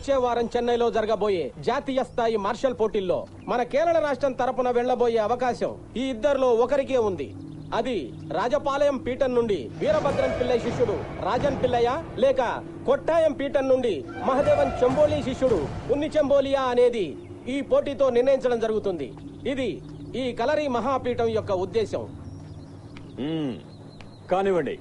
వచ్చే వారం చెన్నైలో జరగబోయే జాతీయ స్థాయి మార్షల్ పోటీల్లో మన కేరళ రాష్ట్రం తరపున వెళ్లబోయే అవకాశం ఈ ఇద్దరిలో ఒకరికే ఉంది. అది రాజపాలయం పీఠం నుండి వీరభద్రం పిల్లై శిష్యుడు రాజన్ పిల్లయ్య లేక కొట్టాయం పీఠం నుండి మహదేవన్ చెంబోలి శిష్యుడు ఉన్ని చెంబోలియా అనేది ఈ పోటీతో నిర్ణయించడం జరుగుతుంది. ఇది ఈ కలరి మహాపీఠం యొక్క ఉద్దేశం. కానివ్వండి.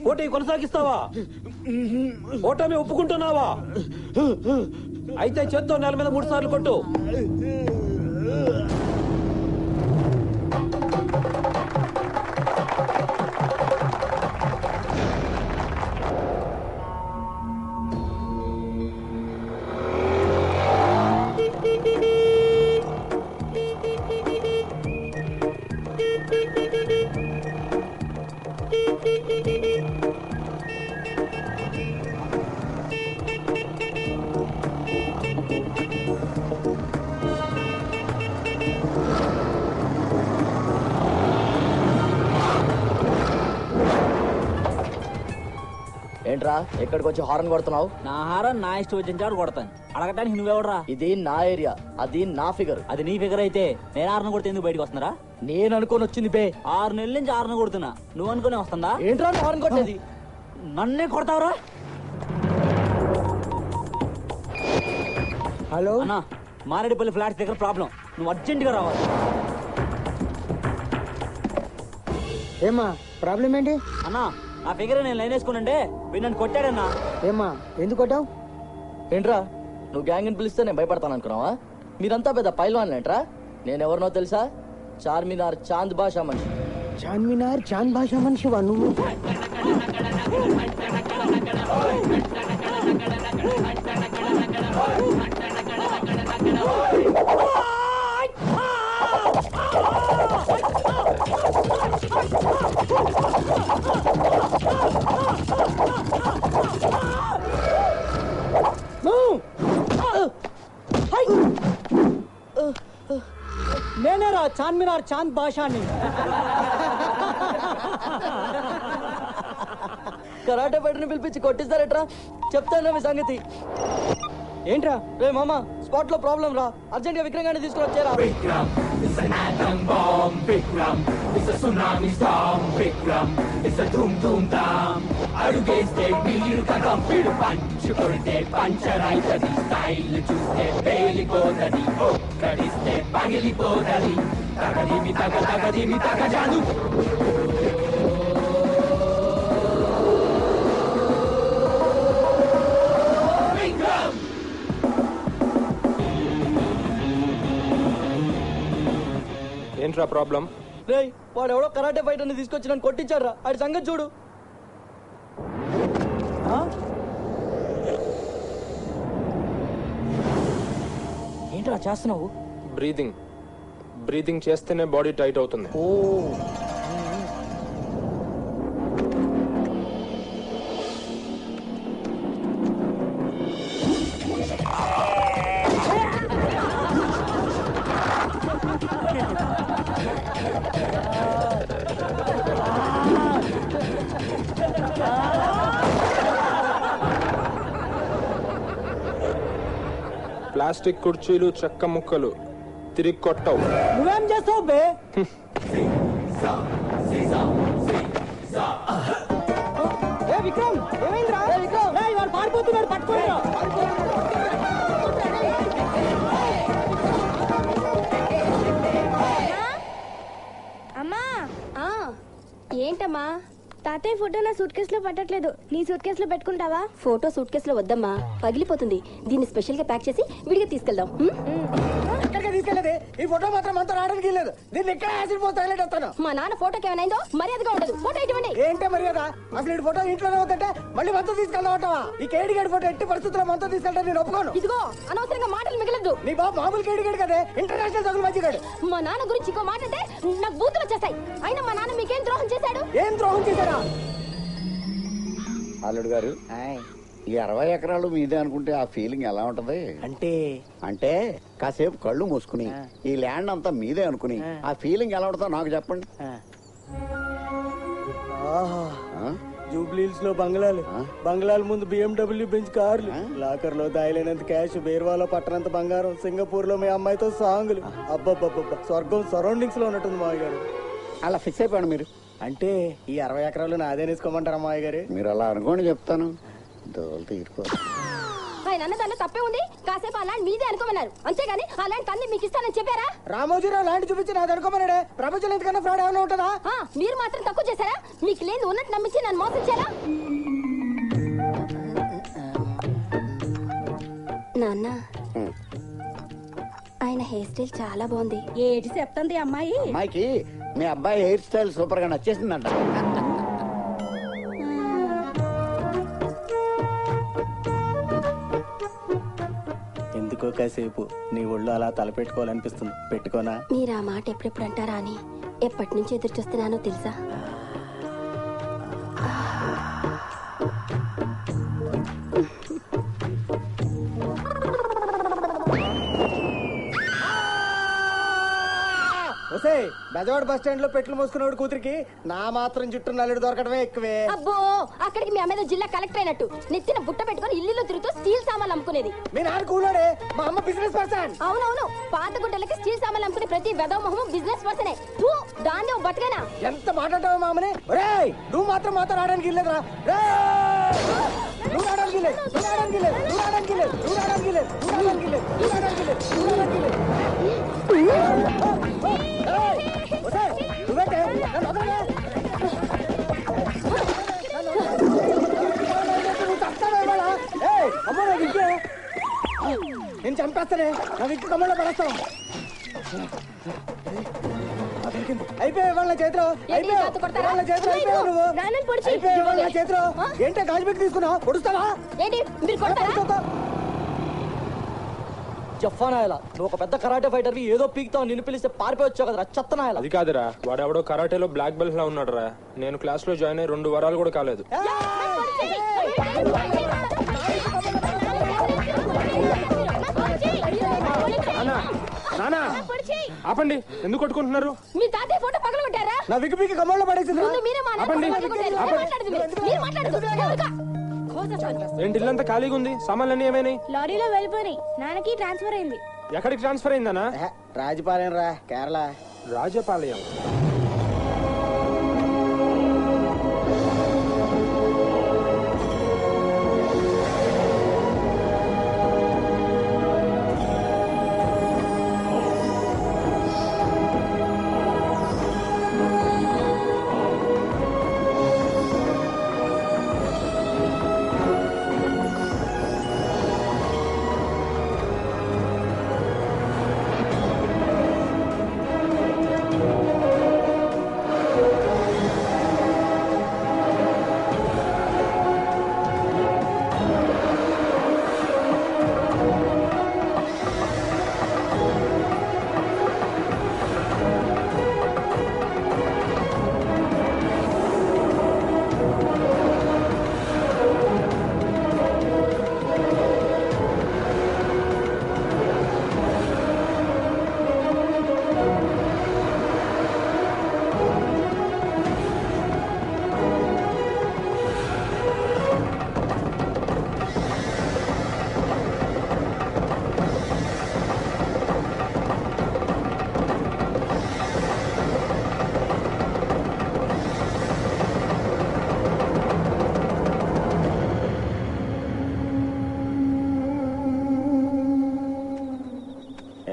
పోటీ కొనసాగిస్తావా? ఓటమి ఒప్పుకుంటున్నావా? అయితే చేత్తో నేల మీద 3 సార్లు కొట్టు. ఏంట్రా ఎక్కడికి వచ్చి హారన్ కొడుతున్నావు? నా హారన్ నా ఇష్టం వచ్చిన చాటు కొడతాను. అడగటానికి నువ్వెవడరా? ఇది నా ఏరియా, అది నా ఫిగర్. అది నీ ఫిగర్ అయితే నేను హారన్ కొడితే ఎందుకు బయటకు వస్తున్నారా? నేను అనుకోని వచ్చింది బే. 6 నెలల నుంచి హారన్ కొడుతున్నా, నువ్వు అనుకునే వస్తుందా? ఏంట్రా హారన్ కొట్టేది? నన్నే కొడతావురా? హలో అన్నా, మారేడుపల్లి ఫ్లాట్స్ దగ్గర ప్రాబ్లం, నువ్వు అర్జెంట్ గా రావాలి. ఏమా ప్రాబ్లం ఏంటి అన్నా? ఆ ఫిగర్ నేను లైన్ వేసుకున్నాంటే వీడు నన్ను కొట్టాడన్నా. ఏమా ఎందుకు కొట్టావు? ఏంట్రా నువ్వు గ్యాంగ్ ని పిలిస్తే నేను భయపడతాను అనుకున్నావా? మీరంతా పెద్ద పైల్వాన్లేంట్రా? నేనెవరినో తెలుసా? చార్మినార్ చాంద్ బాషా మనిషి. చార్మినార్ చాంద్ బాషా మనిషివా నువ్వు? నేనేరా చార్మినార్ చాంద్ బాషాని. కరాటే ఫైటర్ని పిలిపించి కొట్టిస్తారట్రా? చెప్తాను మీ సంగతి. ఏంట్రా? రే మామ, స్పాట్ లో ప్రాబ్లం రా, అర్జెంట్ గా విక్రమాన్ని తీసుకుని వచ్చేరా. It's an atom bomb, Vikram. It's a tsunami storm, Vikram. It's a doom doom dam. అడుగేస్తే మీరు కంపిడు పంచు కొడితే పంచర్ అయితది. స్టైల్ చూస్తే పేలిపోతది, ఒక్కడిస్తే పగిలిపోతది. తగదిమి తగదిమి తగజాను. ఏంట్రా ప్రాబ్లం? రేయ్ వాడు ఎవడో కరాటే ఫైటర్ ని తీసుకొచ్చి నన్ను కొట్టించాడ్రా. ఆడి సంగతి చూడు. ఏంట్రా చేస్తున్నావు? బ్రీదింగ్ బ్రీదింగ్ చేస్తేనే బాడీ టైట్ అవుతుంది. ఓ ప్లాస్టిక్ కుర్చీలు చెక్క ముక్కలు తిరిగి కొట్టవు. నువ్వేం చేస్తావు బే? ఏ విక్రమ్, ఏమైందిరా? ఏయ్, వాడు పారిపోతున్నాడు, పట్టుకోరా. అమ్మా ఏంటమ్మా తాతయ్య ఫోటో నా సూట్ కేసులో పట్టట్లేదు. నీ సూట్ కేసులో పెట్టుకుంటావా? ఫోటో సూట్ కేసులో వద్దమ్మా, పగిలిపోతుంది. దీన్ని స్పెషల్ గా ప్యాక్ చేసి విడిగా తీసుకెళ్దాం. ఎక్కడికి తీసుకెళ్ళేది? ఈ ఫోటో మాత్రం అంతా రావడానికి లేదు. దీన్ని ఎక్కడ యాసిడ్ పోతే హైలైట్ వస్తాను. మా నాన్న ఫోటోకి ఏమైందో మర్యాదగా ఉండదు. ఫోటో ఇటువంటి ఏంటే మర్యాద? అసలు ఈ ఫోటో ఇంట్లోనే వద్దంటే మళ్ళీ మనతో తీసుకెళ్దామంటావా? ఈ కేడిగడి ఫోటో ఎట్టి పరిస్థితుల్లో మనతో తీసుకెళ్తా నేను ఒప్పుకోను. ఇదిగో అనవసరంగా మాటలు మిగలద్దు. నీ బాబు మామూలు కేడిగడి కదే, ఇంటర్నేషనల్ తగులు మంచిగాడు. మా నాన్న గురించి ఇంకో మాట అంటే నాకు బూతులు వచ్చేస్తాయి. అయినా మా నాన్న మీకేం ద్రోహం చేశాడు? ఏం ద్రోహం చేశారా? అల్లుడు గారు, ఈ 60 ఎకరాలు మీదే అనుకుంటే ఆ ఫీలింగ్ ఎలా ఉంటది? అంటే కాసేపు కళ్ళు మూసుకుని ఈ ల్యాండ్ అంతా మీదే అనుకుని ఆ ఫీలింగ్ ఎలా ఉంటుందో నాకు చెప్పండి. జూబ్లీహిల్స్ లో బంగ్లాలు, బంగ్లాల ముందు BMW బెంచ్ కార్లు, లాకర్ లో దాయలేనంత క్యాష్, బేర్వాలో పట్టనంత బంగారం, సింగపూర్ లో మీ అమ్మాయితో సాంగులు. అబ్బబ్బబ్బబ్బ, స్వర్గం సరౌండింగ్స్ లో ఉన్నట్టుంది మావయ్య గారు. అలా ఫిక్స్ అయిపోయాను. మీరు అంటే ఈ 60 ఎకరాలు నాదే తీసుకోమంటారా మావయ్య గారు? మీరు అలా అనుకోండి, చెప్తాను. దోలు తీరుకో. ఆయన అన్న దాంట్లో తప్పే ఉంది. కాసేపు ఆ ల్యాండ్ మీదే అనుకోమన్నారు, అంతేగాని ఆ ల్యాండ్ తన్ని మీకు ఇస్తానని చెప్పారా? రామోజీరావు ల్యాండ్ చూపించి నాది అనుకోమన్నాడే. ప్రపంచంలో ఎంతకన్నా ఫ్రాడ్ ఏమైనా ఉంటుందా? మీరు మాత్రం తక్కువ చేశారా? మీకు లేదు ఉన్నట్టు నమ్మించి నన్ను మోసం చేయాలా? నాన్న, ఆయన హెయిర్ స్టైల్ చాలా బాగుంది. ఏటి చెప్తుంది అమ్మాయి? అమ్మాయికి మీ అబ్బాయి హెయిర్ స్టైల్ సూపర్ గా నచ్చేసిందంట. ఎందుకో కాసేపు నీ ఒళ్ళు అలా తలపెట్టుకోవాలనిపిస్తుంది. పెట్టుకోనా? మీరు ఆ మాట ఎప్పుడెప్పుడు అంటారా అని ఎప్పటి నుంచి ఎదురు చూస్తున్నానో తెలుసా? బెజవాడ బస్ స్టాండ్ లో పెట్లు మోసుకున్నవాడు కూతురికి నా మాత్రం చుట్టూ నల్లుడు దొరకడమే ఎక్కువే. అబ్బో, అక్కడికి మీ అమ్మ జిల్లా కలెక్టర్ అయినట్టు నెత్తిన బుట్ట పెట్టుకుని ఇల్లు తిరుగుతూ స్టీల్ సామాన్లు అమ్ముకునేది. మీ నాన్న కూలాడే, మా అమ్మ బిజినెస్ పర్సన్. అవునవును, పాత గుడ్డలకి స్టీల్ సామాన్లు అమ్ముకునే ప్రతి వెదవ మొహము బిజినెస్ పర్సనే. దాన్ని బతకనా? ఎంత మాట్లాడతావు మా అమ్మని? నువ్వు మాత్రం మాతో రావడానికి ఇల్లేదురా. నువ్వు రావడానికి లేదు, నువ్వు రావడానికి లేదు, నువ్వు రావడానికి లేదు, నువ్వు రావడానికి లేదు, నువ్వు రావడానికి లేదు, నువ్వు రావడానికి లేదు, నువ్వు రావడానికి లేదు. నువ్వేంటే నన్ను వదలవే? నువ్వు చస్తావా ఇవాళ? అమ్మ నా విగ్గు, నేను చంపేస్తానే. నా విగ్గు కమ్మలో పడేస్తావు. అయిపోయావు వాళ్ళ చేతిలో, వాళ్ళ చేతిలో అయిపోయావు నువ్వు. అయిపోయావు వాళ్ళ చేతిలో. ఏంటో గాజుబెట్టి తీసుకున్నావు, పొడుస్తావా? ఏంటి మీరు కొడతారా? జఫానాయలా, నువ్వు ఒక పెద్ద కరాటే ఫైటర్వి, ఏదో పీక్తావు. నిన్ను పిలిస్తే పారిపోయి వచ్చావు కదరా చెత్తనాయలా. అది కాదురా, వాడెవడో కరాటేలో బ్లాక్ బెల్ట్ లా ఉన్నాడు రా. నేను క్లాస్ లో జాయిన్ అయ్యి 2 వారాలు కూడా కాలేదు. నానా ఆపండి, ఎందుకు కొట్టుకుంటున్నారు? మీ తాతయ్య ఫోటో పగలగొట్టారా? నా విగ్గు పీకి కమ్మలో పడేసింది. మీరే ఆపండి. ఏంటి ఇల్లంతా ఖాళీగా ఉంది? సామాన్లన్నీ ఏమైనాయి? లారీలో వెళ్ళిపోయి నాన్నకి ట్రాన్స్ఫర్ అయింది. ఎక్కడికి ట్రాన్స్ఫర్ అయిందనా? రాజపాలెం రా, కేరళ. రాజపాలయం.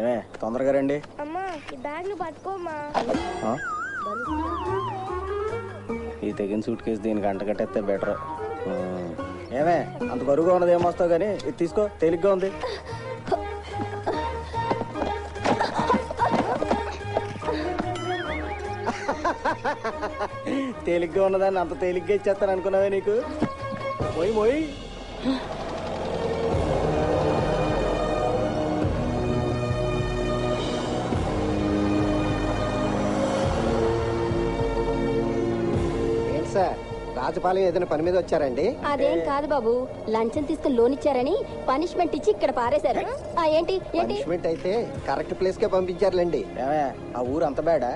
ఏమే తొందరగా రండి. అమ్మా ఈ బ్యాగ్ ను పట్టుకోమ్మా. ఈ తెగిన సూట్ కేసు దీనికి అంట కట్టేస్తే బెటర్. ఏమే అంత బరువుగా ఉన్నది ఏమొస్తావు కానీ ఇది తీసుకో, తేలిగ్గా ఉంది. తేలిగ్గా ఉన్నదాన్ని అంత తేలిగ్గా ఇచ్చేస్తాను అనుకున్నావే నీకు? పోయి పోయి ఏంటి సార్, రాజపాలెం ఏదైనా పని మీద వచ్చారండి? అదేం కాదు బాబు, లంచం తీసుకుని లోన్ ఇచ్చారని పనిష్మెంట్ ఇచ్చి ఇక్కడ పారేశారు. ఏంటి ఏంటి పనిష్మెంట్ అయితే కరెక్ట్ ప్లేస్ కే పంపించారులేండి. ఆ ఊరు అంత బేడా?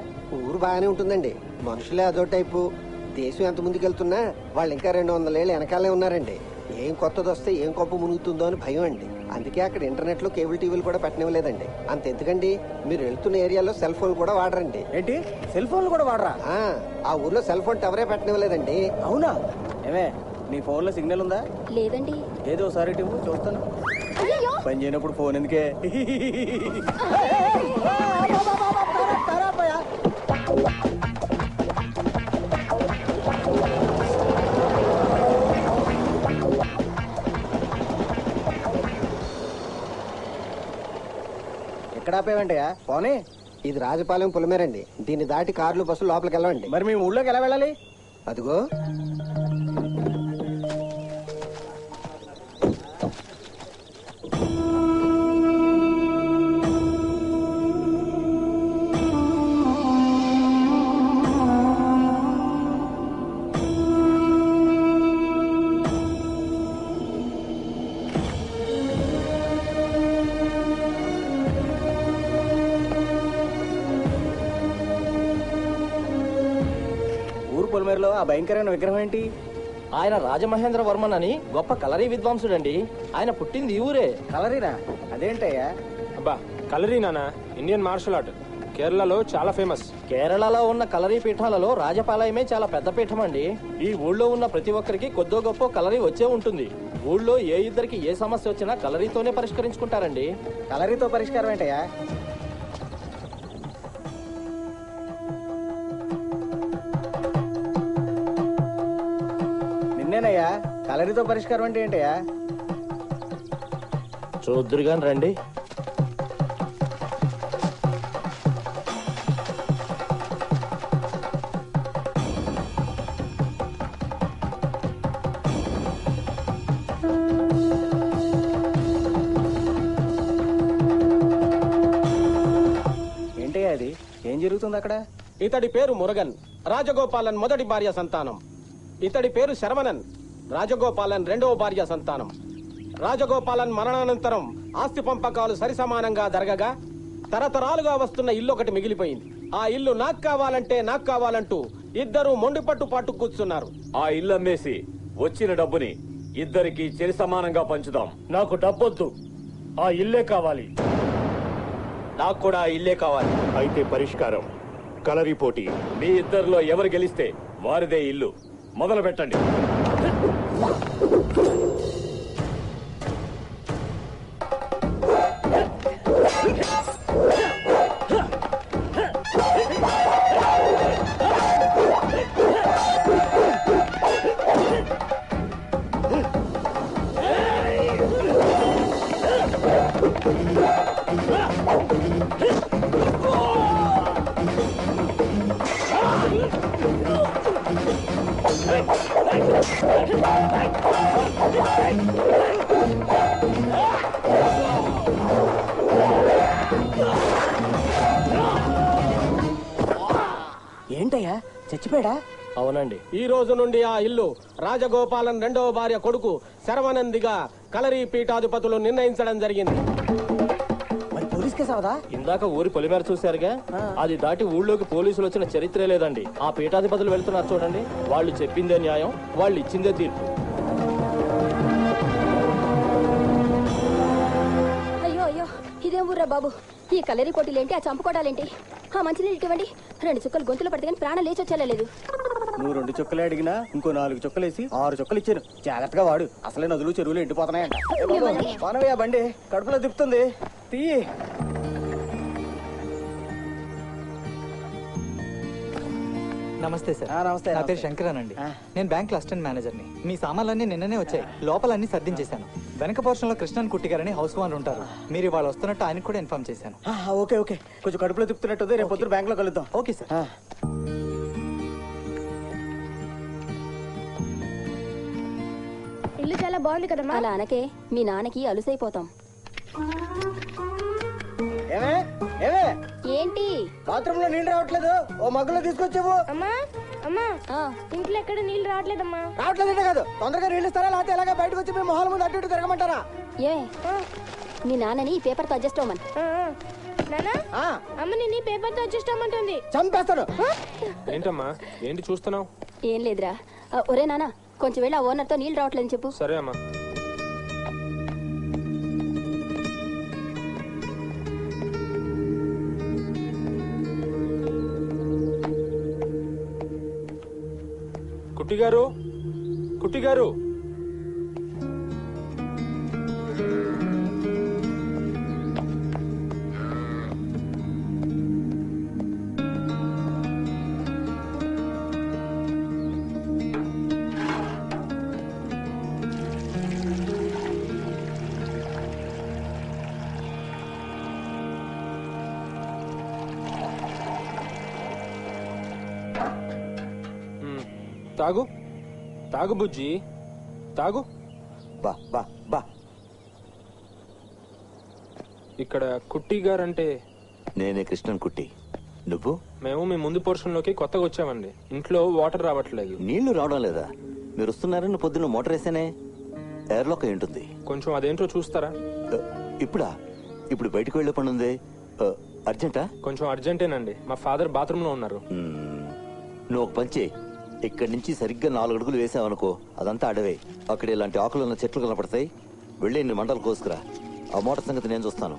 ఊరు బాగానే ఉంటుందండి, మనుషులే అదో టైపు. దేశం ఎంత ముందుకెళ్తున్నా వాళ్ళు ఇంకా 200 ఏళ్ళు వెనకాలే ఉన్నారండి. ఏం కొత్తది వస్తే ఏం కొప్ప మునుగుతుందో అని భయం అండి. అందుకే అక్కడ ఇంటర్నెట్ లో కేబుల్ టీవీలు కూడా పెట్టనివ్వలేదండి. అంతెందుకండి, మీరు వెళ్తున్న ఏరియాలో సెల్ ఫోన్ కూడా వాడరండి. ఏంటి సెల్ ఫోన్లు కూడా వాడరా? ఆ ఊర్లో సెల్ ఫోన్ టవరే పెట్టనివ్వలేదండి. అవునా? ఏమే నీ ఫోన్ లో సిగ్నల్ ఉందా? లేదండి. ఏదో ఒకసారి చూస్తాను. పని చేయనప్పుడు ఫోన్ ఎందుకే? ఎక్కడ ఆపేవంటయా పోనీ? ఇది రాజపాలెం పులమేరండి. దీన్ని దాటి కార్లు బస్సులు లోపలికి వెళ్ళండి. మరి మేము ఊళ్ళోకి ఎలా వెళ్ళాలి? అదిగో పొలిమేరలో ఆ భయంకరమైన విగ్రహం ఏంటి? ఆయన రాజమహేంద్ర వర్మన్ అని గొప్ప కలరీ విద్వాంసుడండి. ఆయన పుట్టింది ఈ ఊరే. కలరీనా? అదేంటయ్యా? అబ్బా కలరీ నానా ఇండియన్ మార్షల్ ఆర్ట్, కేరళలో చాలా ఫేమస్. కేరళలో ఉన్న కలరీ పీఠాలలో రాజపాలయమే చాలా పెద్ద పీఠం అండి. ఈ ఊళ్ళో ఉన్న ప్రతి ఒక్కరికి కొద్దో గొప్ప కలరీ వచ్చే ఉంటుంది. ఊళ్ళో ఏ ఇద్దరికి ఏ సమస్య వచ్చినా కలరీతోనే పరిష్కరించుకుంటారండి. కలరీతో పరిష్కారం ఏంటయ్యా? నిన్నేనయ్యా, కలరీతో పరిష్కారం అంటే ఏంటయ్యా? చూద్దురుగాని రండి. ఏంటయ్యా అది? ఏం జరుగుతుంది అక్కడ? ఇతడి పేరు మురుగన్, రాజగోపాలన్ మొదటి భార్య సంతానం. ఇతడి పేరు శరవణన్, రాజగోపాలన్ రెండవ భార్య సంతానం. రాజగోపాలన్ మరణానంతరం ఆస్తి పంపకాలు సరిసమానంగా జరగగా తరతరాలుగా వస్తున్న ఇల్లు ఒకటి మిగిలిపోయింది. ఆ ఇల్లు నాకు కావాలంటూ ఇద్దరు మొండిపట్టు పట్టు కూర్చున్నారు. ఆ ఇల్లు అమ్మేసి వచ్చిన డబ్బుని ఇద్దరికి చెరి సమానంగా పంచుదాం. నాకు డబ్బొద్దు, ఆ ఇల్లే కావాలి. నాకు కూడా ఆ ఇల్లే కావాలి. అయితే పరిష్కారం కలరీ పోటీ. మీ ఇద్దరిలో ఎవరు గెలిస్తే వారిదే ఇల్లు. మొదలు పెట్టండి. ఏంటయ్యా చచ్చిపోయాడా? అవునండి. ఈ రోజు నుండి ఆ ఇల్లు రాజగోపాలన్ రెండవ భార్య కొడుకు శరవనందిగా కలరీ పీఠాధిపతులు నిర్ణయించడం జరిగింది. మరి పోలీస్ కేసు అవదా? ఇందాక ఊరి పొలిమేర చూశారుగా, అది దాటి ఊళ్ళోకి పోలీసులు వచ్చిన చరిత్రే లేదండి. ఆ పీఠాధిపతులు వెళ్తున్నారు చూడండి, వాళ్ళు చెప్పిందే న్యాయం, వాళ్ళు ఇచ్చిందే తీర్పు. అయ్యో అయ్యో, ఇదేం ఊర్రా బాబు? ఈ కలరీ పోటీలేంటి, ఆ చంపుకోవడాలేంటి? ఆ మంచినీళ్ళు ఇటువంటి 2 చుక్కలు గొంతులు పడితే కానీ ప్రాణం లేచి వచ్చేలేదు. నువ్వు 2 చుక్కలే అడిగినా ఇంకో 4 చుక్కలేసి 6 చుక్కలు ఇచ్చాను. జాగ్రత్తగా వాడు, అసలే నదులు చెరువులు ఎండిపోతున్నాయంట. బండి కడుపులో తిప్పుతుంది, తీయి. నమస్తే సార్. నమస్తే. నా పేరు శంకరన్ అండి. నేను బ్యాంక్ అసిస్టెంట్ మేనేజర్ని. మీ సామాన్లన్నీ నిన్ననే వచ్చాయి. లోపల అన్ని సర్దించేశాను. వెనక పోర్షన్ లో కృష్ణన్ కుట్టి గారని హౌస్ ఓనర్ ఉంటారు. మీరు ఇవాళ వస్తున్నట్టు ఆయనకు కూడా ఇన్ఫార్మ్ చేశాను. ఓకే ఓకే, కొంచెం కడుపులో తిప్పుతున్నట్టుంది. రేపు పొద్దున బ్యాంక్ లో కలుద్దాం. Okay sir. ఇల్లు చాలా బాగుంది కదమ్మా. అలా అనకే, మీ నాన్నకి అలుసైపోతాం. ఏమే ఏమే ఏంటి బాత్రూమ్ లో నీళ్ళు రావట్లేదు? ఓ మగ్గులో తీసుకొచ్చావు. అమ్మా అమ్మా, ఇంట్లో ఎక్కడ నీళ్ళు రావట్లేదమ్మా. రావట్లేదంటే కాదు, తొందరగా నీళ్ళు ఇస్తారా లేకపోతే ఎలాగ బయటకు వచ్చి మీ మొహాల ముందు అటు ఇటు తిరగమంటారా? ఏ మీ నాన్నని ఈ పేపర్తో అడ్జస్ట్ అవ్వమని. నానా, అమ్మ నిన్ను పేపర్తో అడ్జస్ట్ అవ్వమంటుంది. చంపేస్తాను. ఏంటమ్మా ఏంటి చూస్తున్నావు? ఏం లేదురా. ఒరే నాన్న, కొంచెం వెళ్ళి ఆ ఓనర్తో నీళ్ళు రావట్లేదని చెప్పు. సరే అమ్మా. కుట్టి గారు, కుట్టి గారు, తాగు తాగు బుజ్జి తాగు. బా బా బా. ఇక్కడ కుట్టి గారంటే నేనే కృష్ణన్ కుట్టి. నువ్వు? మేము మీ ముందు పోర్షన్ లోకి కొత్తగా వచ్చామండి. ఇంట్లో వాటర్ రావట్లేదు. నీళ్లు రావడం లేదా? మీరు వస్తున్నారని పొద్దున్న మోటార్ వేసానే. ఎయిర్లాక్ అయి ఉంటుంది. కొంచెం అదేంటో చూస్తారా? ఇప్పుడా? ఇప్పుడు బయటకు వెళ్లే పని ఉంది. అర్జెంటా? కొంచెం అర్జెంటేనండి. మా ఫాదర్ బాత్రూమ్ లో ఉన్నారు. నువ్వు ఒక పని చేయి. ఇక్కడి నుంచి సరిగ్గా 4 అడుగులు వేసావనుకో, అదంతా అడవే. అక్కడ ఇలాంటి ఆకులు ఉన్న చెట్లు కనపడతాయి. వెళ్ళి ఇన్ని మంటలు కోసుకురా. ఆ మోటార్ సంగతి నేను చూస్తాను.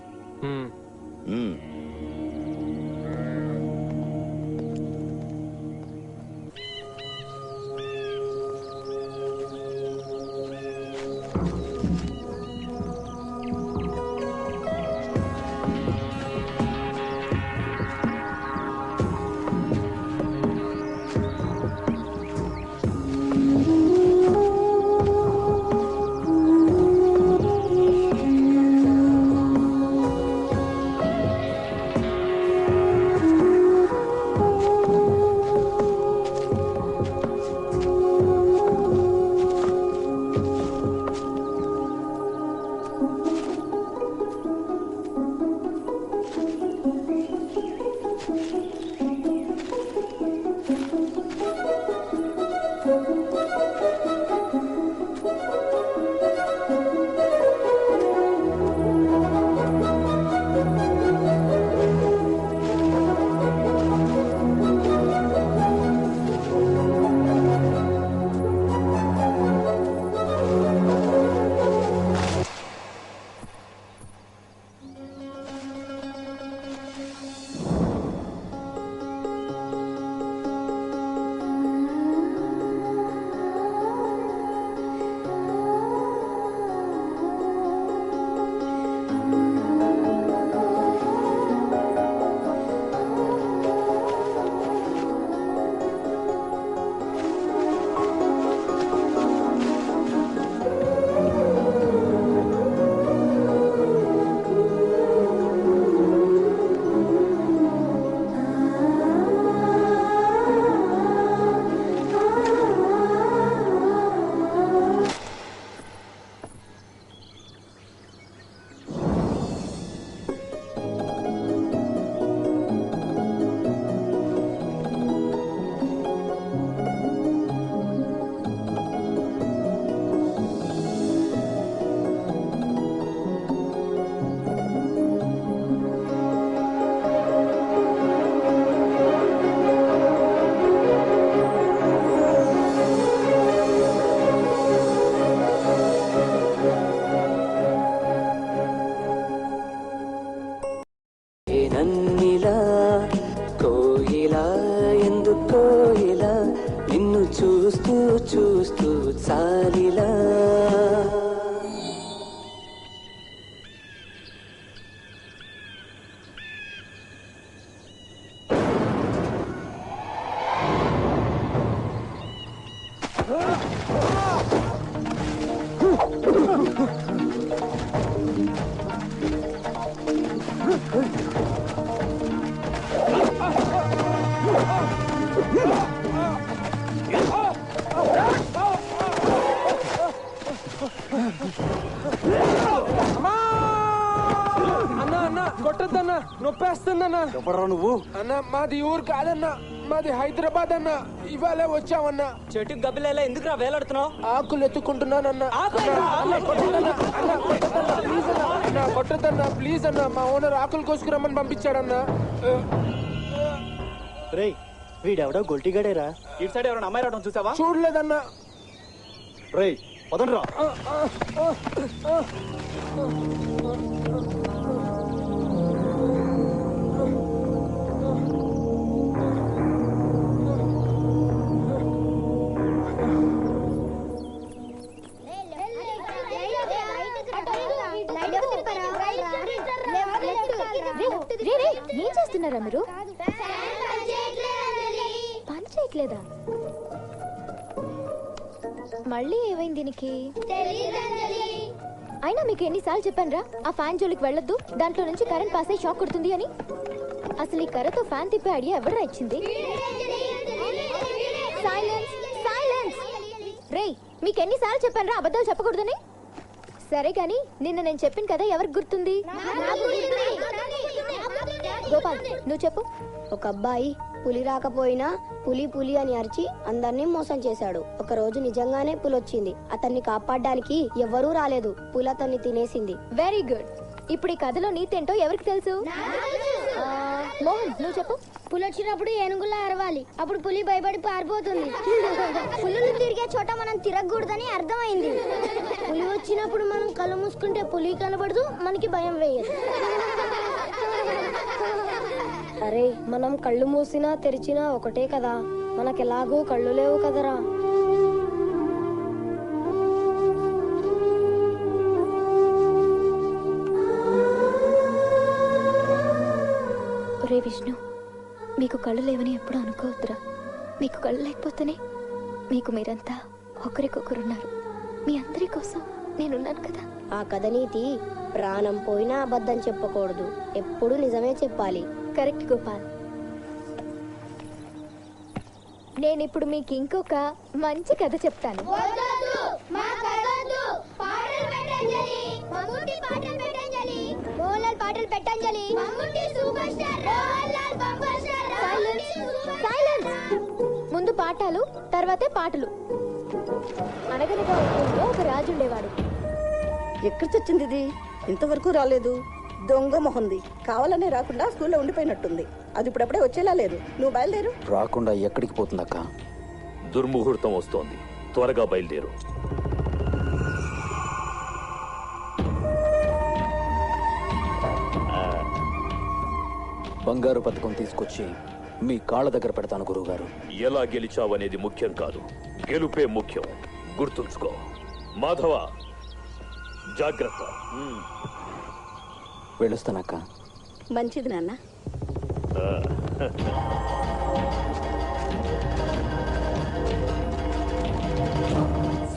నన్నిలా కోయిలా ఎందుకో ఇలా నిన్ను చూస్తూ చూస్తూ చాలిలా ఆపేస్తుందన్నా. ఎవరా నువ్వు? అన్న మాది ఊరు కాదన్నా, మాది హైదరాబాద్ అన్న. ఇవాళ వచ్చామన్నా. చెట్టుకి గబ్బిలేలా ఎందుకురా వేలాడుతున్నావు? ఆకులు ఎత్తుకుంటున్నానన్నా. కొట్టద్దన్నా ప్లీజ్ అన్నా. మా ఓనర్ ఆకులు కోసుకురమ్మని పంపించాడన్నా. రేయ్ వీడెవడో గొల్టిగాడేరా. ఇటు సైడ్ ఎవరైనా అమ్మాయి రావడం చూసావా? చూడలేదన్నా. రేయ్ పదండ్రా. ఏం చేస్తున్నారా మీరు? పని చేయట్లేదా? మళ్ళీ ఏమైంది దీనికి? అయినా మీకు ఎన్నిసార్లు చెప్పానురా ఆ ఫ్యాన్ జోలికి వెళ్ళొద్దు, దాంట్లో నుంచి కరెంట్ పాస్ అయ్యి షాక్ కొడుతుంది అని. అసలు ఈ కర్రతో ఫ్యాన్ తిప్పే ఐడియా ఎవరా ఇచ్చింది? Silence silence. రేయ్ మీకు ఎన్నిసార్లు చెప్పానురా అబద్ధాలు చెప్పకూడదని? సరే కానీ నిన్న నేను చెప్పిన కదా ఎవరికి గుర్తుంది? గోపాల్ నువ్వు చెప్పు. ఒక అబ్బాయి పులి రాకపోయినా పులి పులి అని అరిచి అందరినీ మోసం చేశాడు. ఒక రోజు నిజంగానే పులి వచ్చింది. అతన్ని కాపాడడానికి ఎవ్వరూ రాలేదు. పులి అతన్ని తినేసింది. Very good. ఇప్పుడు ఈ కథలో నీతేంటో ఎవరికి తెలుసు? మోహన్ నువ్వు చెప్పు. పులి వచ్చినప్పుడు ఏనుగులా అరవాలి, అప్పుడు పులి భయపడి పారిపోతుంది. పులులు తిరిగే చోట మనం తిరగకూడదని అర్థమైంది. పులి వచ్చినప్పుడు మనం కళ్ళు మూసుకుంటే పులి కనబడదు, మనకి భయం వేయదు. అరే మనం కళ్ళు మూసినా తెరిచినా ఒకటే కదా, మనకెలాగో కళ్ళు లేవు కదరా. ఒరే విష్ణు, మీకు కళ్ళు లేవని ఎప్పుడు అనుకోవద్దురా. మీకు కళ్ళు లేకపోతేనే మీకు మీరంతా ఒకరికొకరున్నారు. మీ అందరి కోసం నేనున్నాను కదా. ఆ కథ నీతి ప్రాణం పోయినా అబద్ధం చెప్పకూడదు, ఎప్పుడు నిజమే చెప్పాలి. కరెక్ట్ గోపాల్. నేను ఇప్పుడు మీకు ఇంకొక మంచి కథ చెప్తాను. ముందు పాఠాలు తర్వాతే పాటలు. అనగనగా ఊళ్ళో ఒక రాజు ఉండేవాడు. ఎక్కడి చచ్చింది ఇది? ఇంతవరకు రాలేదు. దొంగ మొహంది. కావాలనే రాకుండా స్కూల్లో ఉండిపోయినట్టుంది. అది ఇప్పుడప్పుడే వచ్చేలా లేదు. నువ్వు బయలుదేరు. రాకుండా ఎక్కడికి పోతుందక్క? దుర్ముహూర్తం వస్తోంది, త్వరగా బయలుదేరు. బంగారు పథకం తీసుకొచ్చి మీ కాళ్ళ దగ్గర పెడతాను గురువుగారు. ఎలా గెలిచావనేది ముఖ్యం కాదు, గెలుపే ముఖ్యం. గుర్తుంచుకో. మాధవ జాగ్రత్త. వెళ్ళొస్తానక్క. మంచిది నాన్న.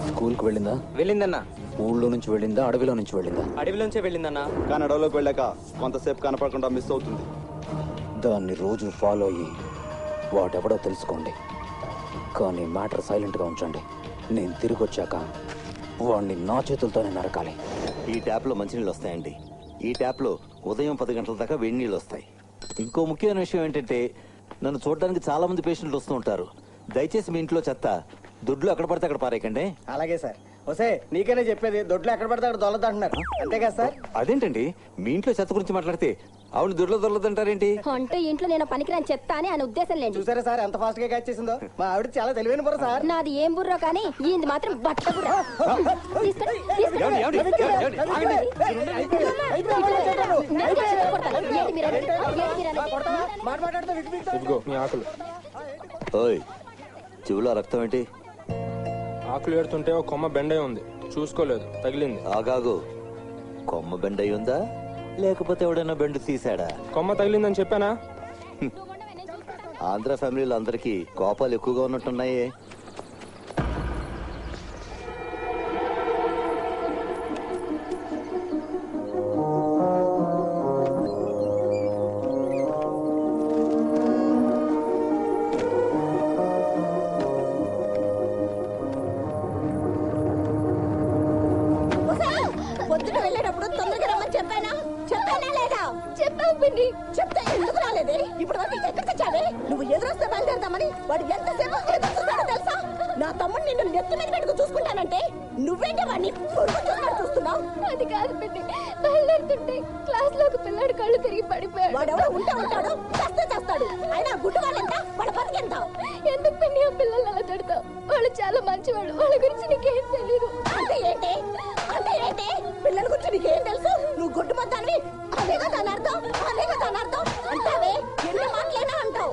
స్కూల్కి వెళ్ళిందా? వెళ్ళిందన్నా. ఊళ్ళో నుంచి వెళ్ళిందా అడవిలో నుంచి వెళ్ళిందా? అడవిలోంచే వెళ్ళిందన్నా. కానీ అడవిలోకి వెళ్ళాక కొంతసేపు కనపడకుండా మిస్ అవుతుంది. దాన్ని రోజు ఫాలో అయ్యి వాటెవడో తెలుసుకోండి. కానీ మ్యాటర్ సైలెంట్గా ఉంచండి. నేను తిరిగి వచ్చాక వాడిని నా చేతులతోనే నరకాలి. ఈ ట్యాప్లో మంచినీళ్ళు వస్తాయండి. ఈ ట్యాప్లో ఉదయం 10 గంటల దాకా వేడి నీళ్ళు వస్తాయి. ఇంకో ముఖ్యమైన విషయం ఏంటంటే నన్ను చూడడానికి చాలా మంది పేషెంట్లు వస్తూ ఉంటారు. దయచేసి మీ ఇంట్లో చెత్త దొడ్లు ఎక్కడ పడితే అక్కడ పారేయకండి. అలాగే సార్. వసే నీకనే చెప్పేది, దొడ్లు ఎక్కడ పడితే అక్కడ దొల్లదంటున్నారు. అంతే కదా సార్? అదేంటండి మీ ఇంట్లో చెత్త గురించి మాట్లాడితే ఆవిడ దొడ్లో దొల్లదంటారేంటి? అంటే ఇంట్లో నేను పనికిరాని చెత్త అని ఆయన ఉద్దేశం లేదు. చూసారా సార్ ఎంత ఫాస్ట్ గా క్యాచ్ చేసిందో? మా ఆవిడ చాలా తెలివైన బుర్ర సార్. నాది ఏం బుర్రో కానీ ఈయనది మాత్రం బట్ట బుర్ర. ఇదిగో మీ ఆకులు. ఓయ్ చెవులో రక్తం ఏంటి? ఆకులు ఏడుతుంటే ఒక కొమ్మ బెండై ఉంది, చూసుకోలేదు, తగిలింది. ఆగాగు. కొమ్మ బెండ్ అయి ఉందా లేకపోతే ఎవడైనా బెండు తీసాడా? కొమ్మ తగిలిందని చెప్పానా? ఆంధ్ర ఫ్యామిలీలో అందరికీ కోపాలు ఎక్కువగా ఉన్నట్టున్నాయే. పొద్దున వెళ్ళేటప్పుడు తొందరగా రమ్మని చెప్పానా లేదా? చెప్పావు పిన్ని. చెప్తే రాలేదే ఇప్పుడు వరకు ఎక్కడ తెచ్చావే నువ్వు ఎదురొస్తే బయలుదేరదామని వాడు ఎంతసేపు ఎదురు చూస్తాడో తెలుసా నా తమ్ముడు నిన్ను నెత్తి మీద పెట్టుకు చూసుకుంటానంటే నువ్వేంటే వాడిని చూస్తున్నావు అది కాదు పెట్టి బయలుదేరుతుంటే క్లాస్ లో ఒక పిల్లాడు కళ్ళు తిరిగి పడిపోయాడు వాడెవడో ఉంటాడు చేస్తాడు అయినా గుడ్డు వాళ్ళెంత వాళ్ళ బతికెంత ఎందుకు పెట్టి ఆ పిల్లలు అలా తిడతావు వాళ్ళు చాలా మంచివాడు వాళ్ళ గురించి నీకేం తెలీదు అంటే ఏంటి పిల్లల గురించి నీకేం తెలుసు నువ్వు గుడ్డు మొత్తాన్ని అనేగా దాని అర్థం అంటావే ఎన్ని మాటలైనా అంటావు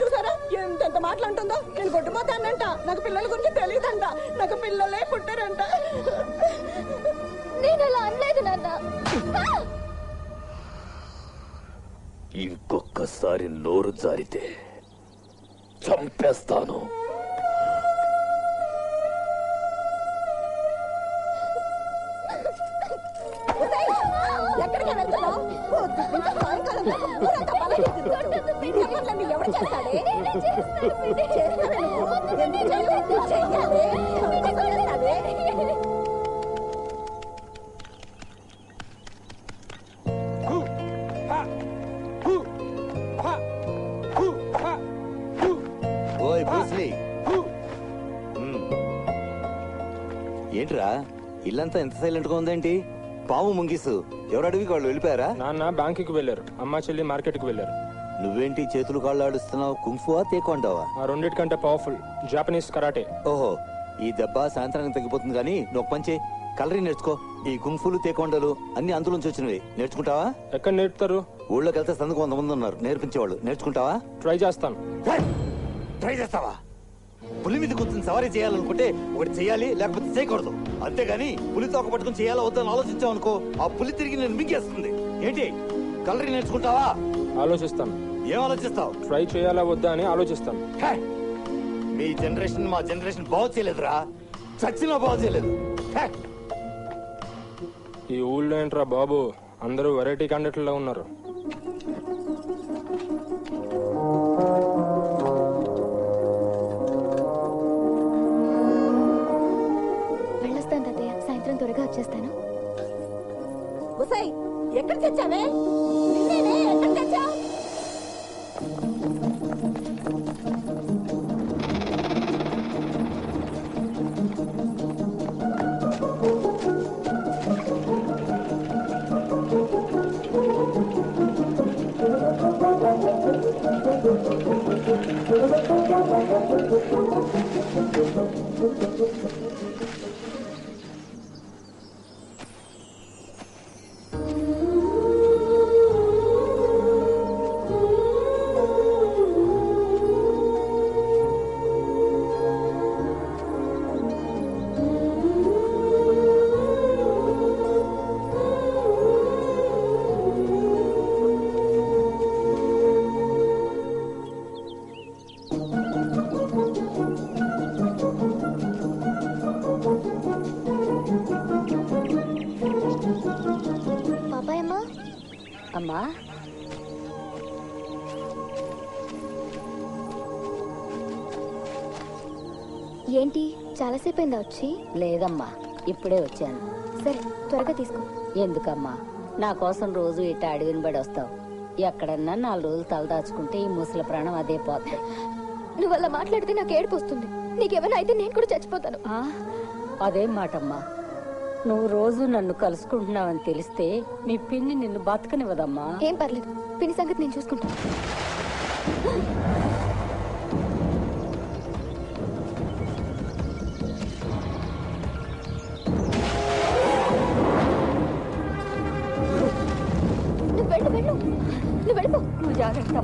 చూసారా ఎంతెంత మాట్లాడుతుందో నేను గుడ్డు మొత్తానంట నాకు పిల్లల గురించి తెలియదంట నాకు పిల్లలే పుట్టారంట నేను అలా అనలేదు నాన్న ఇంకొకసారి నోరు జారితే చంపేస్తాను. ఎక్కడికి వెళ్తున్నావు ఎవరు చేస్తాడే ఓయ్ బ్రూస్లీ ఏంట్రా ఇల్లంతా ఎంత సైలెంట్ గా ఉందేంటి పాము ముంగిసు ఎవరు అడవికి వాళ్ళు వెళ్ళిపోయారా నాన్న బ్యాంకుకి వెళ్ళారు, అమ్మ చెల్లి మార్కెట్ కి వెళ్ళారు. నువ్వేంటి చేతులు కాళ్ళు ఆడుస్తున్నావు? కుంఫువా తేకొండావా? ఆ రెండిటికంటే పవర్ఫుల్ జాపనీస్ కరాటే. ఓహో, ఈ దెబ్బ సాయంత్రానికి తగ్గిపోతుంది కానీ నువ్వు పంచే కలరీ నేర్చుకో. ఈ కుంఫులు తేకొండలు అన్ని అందులోంచి వచ్చినవి. నేర్చుకుంటావా? ఎక్కడ నేర్పుతారు? ఊళ్ళోకి వెళ్తే సందుకు 100 మంది ఉన్నారు నేర్పించేవాళ్ళు. నేర్చుకుంటావా? ట్రై చేస్తాను. ట్రై చేస్తావా? పులి మీద కూర్చొని సవారీ చేయాలనుకుంటే ఒకటి చేయాలి, లేకపోతే చేయకూడదు. అంతేగాని పులి తోక పట్టుకుని చేయాలో వద్దని ఆలోచించావు అనుకో, ఆ పులి తిరిగి నేను మింగేస్తుంది. ఏంటి కలరీ నేర్చుకుంటావా? ఆలోచిస్తాను. ఏం ఆలోచిస్తావు? ట్రై చేయాలా వద్దా అని ఆలోచిస్తాను. మీ జనరేషన్ మా జనరేషన్ బాగు చేయలేదురా, చచ్చినా బాగు చేయలేదు. ఈ ఊళ్ళో ఏంట్రా బాబు, అందరూ వెరైటీ క్యాండిడేట్లలో ఉన్నారు. వెళ్ళొస్తాను తాతయ్య, సాయంత్రం త్వరగా వచ్చేస్తాను. ఎక్కడ తెచ్చావే? ఎక్కడ తెచ్చా? అమ్మా ఏంటి చాలాసేపు అయిందా వచ్చి? లేదమ్మా, ఇప్పుడే వచ్చాను. సరే త్వరగా తీసుకో. ఎందుకమ్మా, నా కోసం రోజు ఇట్ట అడవిని పడి వస్తావు. ఎక్కడన్నా 4 రోజులు తలదాచుకుంటే ఈ ముసలి ప్రాణం అదే పోతుంది. నువ్వు అలా మాట్లాడితే నాకు ఏడుపు వస్తుంది. నీకేమైనా అయితే నేను కూడా చచ్చిపోతాను. అదేం మాటమ్మా, నువ్వు రోజు నన్ను కలుసుకుంటున్నావని తెలిస్తే మీ పిన్ని నిన్ను బతకనివ్వదమ్మా. ఏం పర్లేదు, పిన్ని సంగతి నేను చూసుకుంటాను. నువ్వు వెళ్ళిపో. నువ్వు జాగ్రత్త.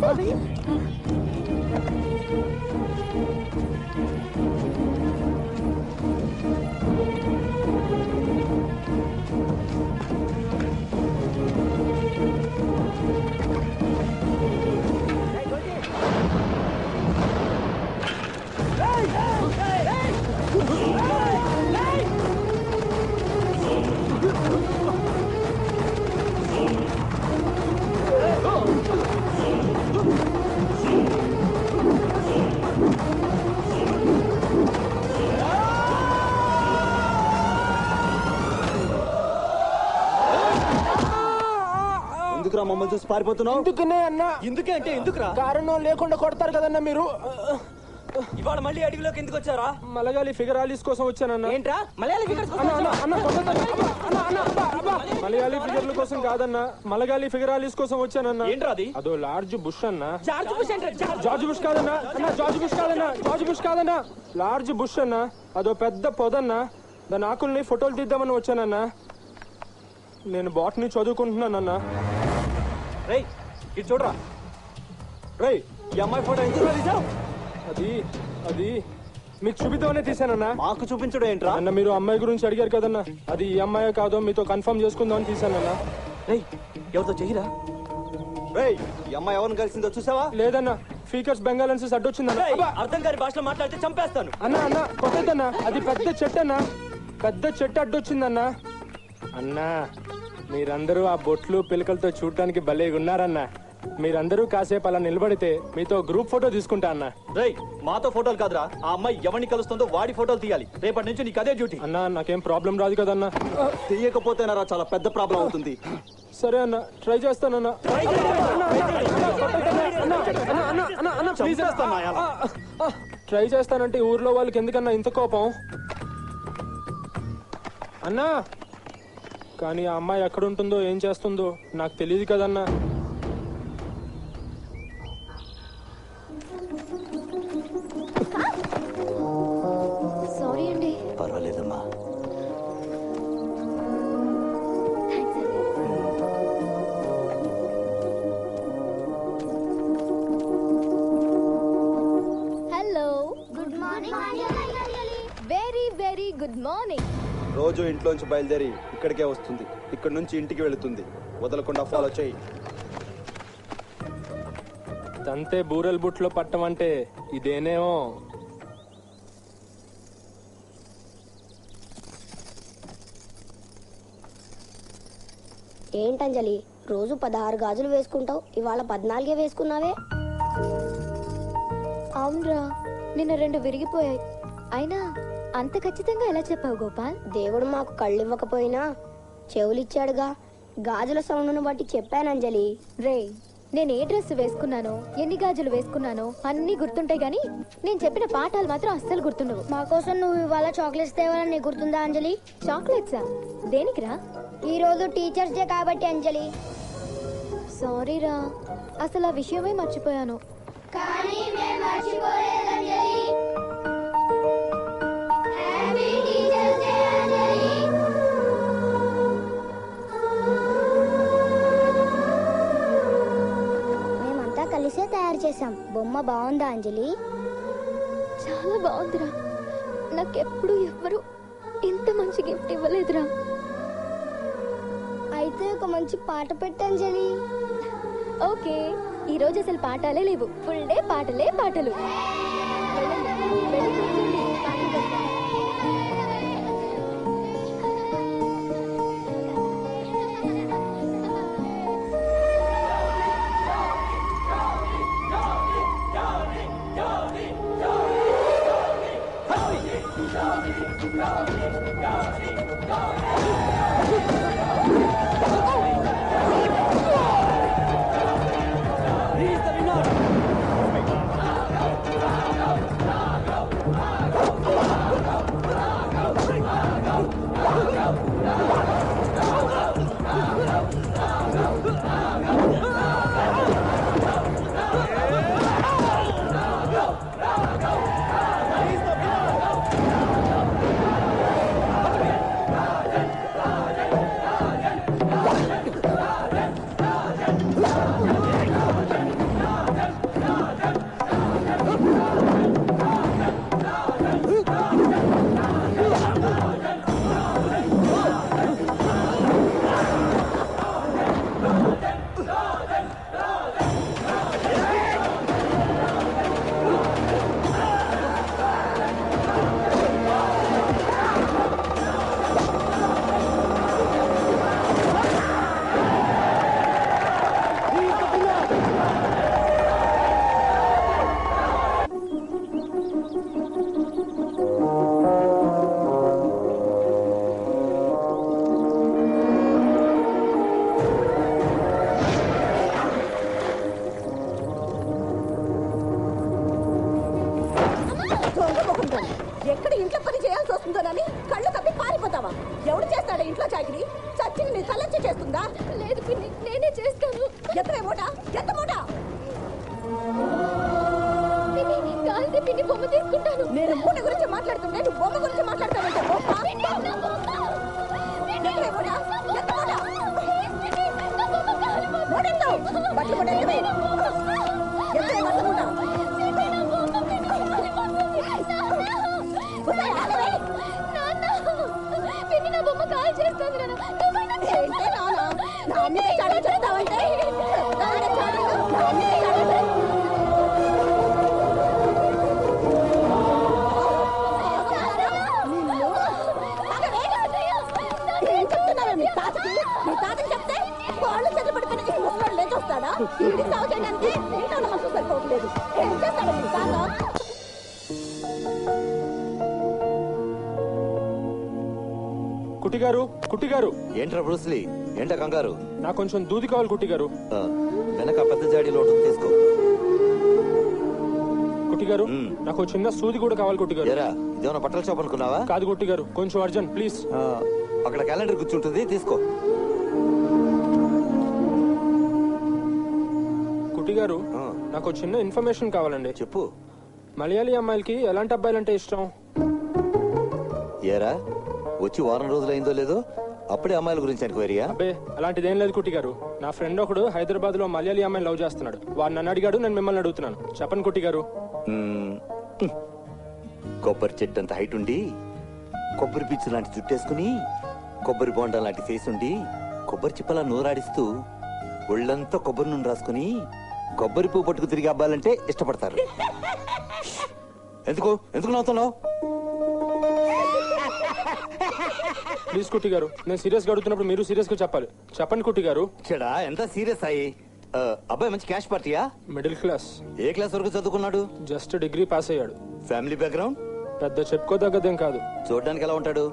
చూసి పారిపోతున్నావు? ఎందుకనే అన్నా? ఎందుకే అంటే ఎందుకురా? కారణం లేకుండా కొడతారు కదన్నా మీరు. ఇవాళ మళ్ళీ అడవిలోకి ఎందుకు వచ్చారా? మలయాళీ ఫిగరాలిస్ కోసం వచ్చానన్నా. ఏంట్రా మలయాళీ ఫిగర్స్ మలయాళీ ఫిగర్ల కోసం కాదన్నా, మలయాళీ ఫిగరాలిస్ కోసం వచ్చానన్నా. ఏంట్రా అది? అదో లార్జ్ బుష్ అన్నా. జార్జ్ బుష్ అంటే జార్జ్ బుష్ కాదన్నా అన్నా, జార్జ్ బుష్ కాదన్నా, జార్జ్ బుష్ కాదన్నా, లార్జ్ బుష్ అన్నా. అదో పెద్ద పొదన్నా. దాని ఆకుల్ని ఫోటోలు తీద్దామని వచ్చానన్నా. నేను బాటనీ చదువుకుంటున్నానన్నా. రేయ్ ఇటు చూడరా. రేయ్ ఈ అమ్మాయి ఫోటో ఎందుకు తీసావు? అది అది మీకు చూపిద్దామనే తీసానన్నా. మాకు చూపించడం ఏంట్రా? అన్న మీరు అమ్మాయి గురించి అడిగారు కదన్నా, అది ఈ అమ్మాయి కాదో మీతో కన్ఫర్మ్ చేసుకుందామని తీసానన్నా. రేయ్ ఎవరితో చెయ్యరా? రేయ్ ఈ అమ్మాయి ఎవరిని కలిసిందో చూసావా? లేదన్నా, ఫీకర్స్ బెంగాలెన్సెస్ అడ్డొచ్చిందన్నా. అర్థం కాని భాషలో మాట్లాడితే చంపేస్తాను. అన్నా అన్నా కొట్టద్దన్నా, అది పెద్ద చెట్టు అన్నా, పెద్ద చెట్టు అడ్డొచ్చిందన్నా. అన్నా మీరందరూ ఆ బొట్లు పిలకలతో చూడటానికి భలేగా ఉన్నారన్నా. మీరందరూ కాసేపు అలా నిలబడితే మీతో గ్రూప్ ఫోటో తీసుకుంటా అన్నా. రేయ్ మాతో ఫోటోలు కాదురా, ఆ అమ్మాయి ఎవరిని కలుస్తుందో వాడి ఫోటోలు తీయాలి. రేపటి నుంచి నీకు అదే డ్యూటీ. అన్నా నాకేం ప్రాబ్లం రాదు కదన్నా. తీయకపోతేనారా చాలా పెద్ద ప్రాబ్లం అవుతుంది. సరే అన్న, ట్రై చేస్తానన్నా. ట్రై చేస్తానంటే ఊర్లో వాళ్ళకి ఎందుకన్నా ఇంత కోపం అన్నా? కానీ ఆ అమ్మాయి ఎక్కడుంటుందో ఏం చేస్తుందో నాకు తెలియదు కదన్నా. సారీ అండి. పర్వాలేదమ్మా. Hello, good morning. Very very good morning. రోజు ఇంట్లోంచి బయలుదేరి ఇక్కడికే వస్తుంది, ఇక్కడ నుంచి ఇంటికి వెళుతుంది. వదలకుండా ఫాలో చేయి. తంతే బూరెల్ బుట్లో పట్టం అంటే ఇదేనేమో. ఏంటంజలి, రోజు 16 గాజులు వేసుకుంటావు, ఇవాళ 14 వేసుకున్నావే. అవునరా, నిన్న 2 విరిగిపోయాయి. అయినా అంత ఖచ్చితంగా ఎలా చెప్పావు గోపాల్? దేవుడు మాకు కళ్ళు ఇవ్వకపోయినా చెవులిచ్చాడుగా. గాజుల సౌండ్ను బట్టి చెప్పానంజలి. రే, నేను ఏ డ్రెస్ వేసుకున్నానో, ఎన్ని గాజులు వేసుకున్నానో అన్ని గుర్తుంటాయి గానీ నేను చెప్పిన పాఠాలు మాత్రం అస్సలు గుర్తుండవు. మా కోసం నువ్వు ఇవాళ చాక్లెట్స్ తేవాలని నీకు గుర్తుందా అంజలి? చాక్లెట్సా? దేనికిరా? ఈ రోజు టీచర్స్ డే కాబట్టి అంజలి. సారీరా, అసలు ఆ విషయమే మర్చిపోయాను. కానీ మేము మర్చిపోలేదంజలి. హ్యాపీ టీచర్స్ డే అంజలి. మేమంతా కలిసే తయారు చేసాం. బొమ్మ బాగుందా అంజలి? చాలా బాగుందిరా. నాకెప్పుడు ఎవ్వరు ఇంత మంచి గిఫ్ట్ ఇవ్వలేదురా. అయితే ఒక మంచి పాట పెట్టంజలి. ఓకే, ఈ రోజు అసలు పాఠాలే లేవు. ఫుల్ డే పాటలే పాటలు. ఎక్కడ ఇంట్లో పని చేయాల్సి వస్తుందోనని కళ్ళు కప్పి పారిపోతావా? ఎవడు చేస్తాడా ఇంట్లో చాకిరి? చచ్చిన నీ తలెచ్చి చేస్తుందా? లేదు పిన్ని, నేనే చేస్తాను. ఎత్తవే మూట, ఎంత మూట? పిన్ని బొమ్మ తీసుకుంటాను. నేను మూట గురించి మాట్లాడుతుంటే నువ్వు బొమ్మ గురించి మాట్లాడతావంటే బట్టలు కొట్టేవే చెప్తావంటే మీ తాతకి చెప్తే వాళ్ళు చెట్టు పడుకుని ఈ ముసలోడు లేచొస్తాడా? ఇంటి సాగు చేయడానికి ఇంట్లో మనసు సరిపోవట్లేదు. ఏం చేస్తాడు మీ తాత? కుట్టిగారు, కుట్టిగారు. ఏంట్రా బ్రూస్లీ, ఏంటా కంగారు? నాకు కొంచెం దూది కావాలి కుట్టిగారు. వెనక పెద్ద జాడీలో ఉంటుంది, తీసుకో. కుట్టిగారు, నాకు చిన్న సూది కూడా కావాలి కుట్టిగారు. ఇదేమన్నా బట్టల షాప్ అనుకున్నావా? కాదు కుట్టిగారు, కొంచెం అర్జెంట్ ప్లీజ్. అక్కడ క్యాలెండర్ కూర్చుంటుంది, తీసుకో. కుట్టిగారు, నాకు చిన్న ఇన్ఫర్మేషన్ కావాలండి. చెప్పు. మలయాళీ అమ్మాయిలకి ఎలాంటి అబ్బాయిలంటే ఇష్టం? ఏరా, వచ్చి వారం రోజులైందో లేదో అప్పుడే అమ్మాయిల గురించి ఎంక్వైరీయా? అబ్బే, అలాంటిదేం లేదు కుట్టిగారు. నా ఫ్రెండ్ ఒకడు హైదరాబాద్ లో మలయాళీ అమ్మాయిని లవ్ చేస్తున్నాడు. వాడు నన్ను అడిగాడు, నేను మిమ్మల్ని అడుగుతున్నాను. చెప్పండి కుట్టిగారు. కొబ్బరి చెట్టు అంత హైట్ ఉండి, కొబ్బరి పీచు లాంటి జుట్టేసుకుని, కొబ్బరి బోండా లాంటి ఫేస్ ఉండి, కొబ్బరి చిప్పలా నోరాడిస్తూ, ఒళ్ళంతా కొబ్బరి నూనె రాసుకుని, కొబ్బరి పువ్వు పట్టుకు తిరిగి అబ్బాలంటే ఇష్టపడతారు. ఎందుకు ఎందుకు నవ్వుతున్నావు? ప్లీజ్ కుట్టి గారు, నేను సీరియస్ గా అడుగుతున్నప్పుడు మీరు సీరియస్ గా చెప్పాలి. చెప్పండి కుట్టి గారు. చెడా, ఎంత సీరియస్ అయ్యి? అబ్బాయి మంచి క్యాష్ పార్టీయా? Middle class. ఏ క్లాస్ వరకు చదువుకున్నాడు? జస్ట్ డిగ్రీ పాస్ అయ్యాడు. Family background? పెద్ద చెప్పుకోదగ్గదేం కాదు. చూడడానికి ఎలా ఉంటాడు?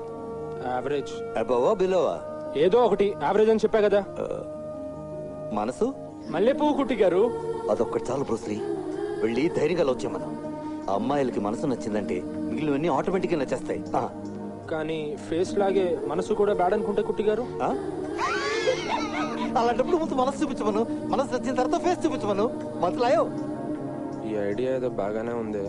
యావరేజ్. అబోవా బిలోవా? ఏదో ఒకటి యావరేజ్ అని చెప్పా కదా. మనసు? మల్లెపువ్వు కుట్టి గారు. అదొక్కటి చాలు బ్రూస్లీ. వెళ్ళి ధైర్యంగా లవ్ చేయమను. అమ్మాయిలకి మనసు నచ్చిందంటే మిగిలినవన్నీ ఆటోమేటిక్ గా నచ్చేస్తాయి. కానీ ఫేస్ లాగే మనసు కూడా బ్యాడ్ అనుకుంటే కుట్టి గారు. అలాంటప్పుడు ముందు మనసు చూపించమను. మనసు నచ్చిన తర్వాత ఫేస్ చూపించమను. మనసులాయో. ఈ ఐడియా ఏదో బాగానే ఉంది.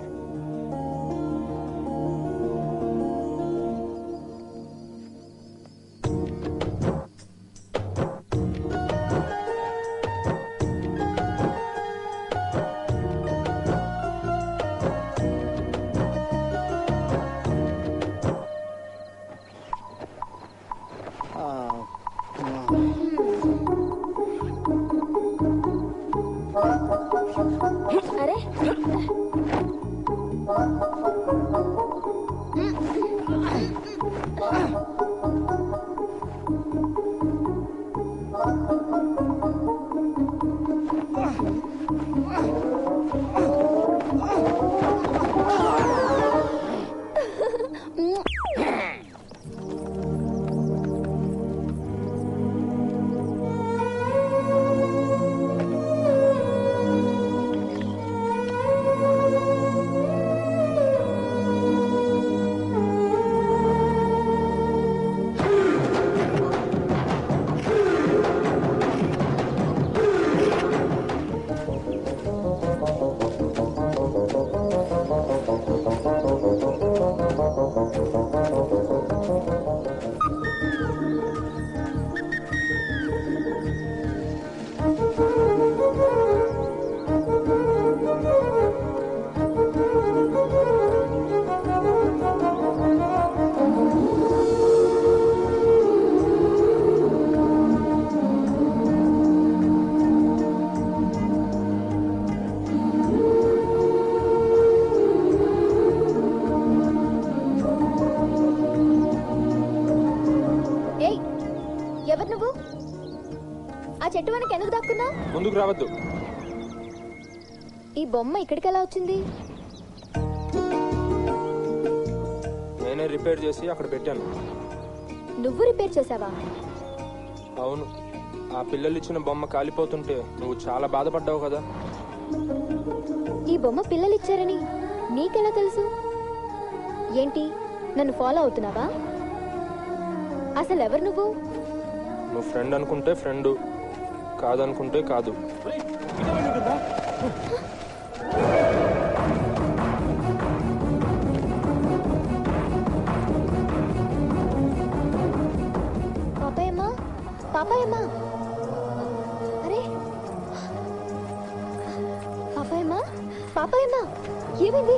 అరే ఎవరు నువ్వు? ఆ చెట్టు వెనక ఎందుకు దాక్కున్నావు? ముందుకు రావద్దు. ఈ బొమ్మ ఇక్కడికి ఎలా వచ్చింది? నేనే రిపేర్ చేసి అక్కడ పెట్టాను. నువ్వు రిపేర్ చేసావా? అవును. ఆ పిల్లలు ఇచ్చిన బొమ్మ కాలిపోతుంటే నువ్వు చాలా బాధపడ్డావు కదా. ఈ బొమ్మ పిల్లలు ఇచ్చారని నీకెలా తెలుసు? ఏంటి నన్ను ఫాలో అవుతున్నావా? అసలు ఎవరు నువ్వు? నువ్వు ఫ్రెండ్ అనుకుంటే ఫ్రెండ్, కాదనుకుంటే కాదు. పాపాయమ్మా, పాపాయమ్మా, అరే పాపాయమ్మా, పాపాయమ్మా, ఏమైంది?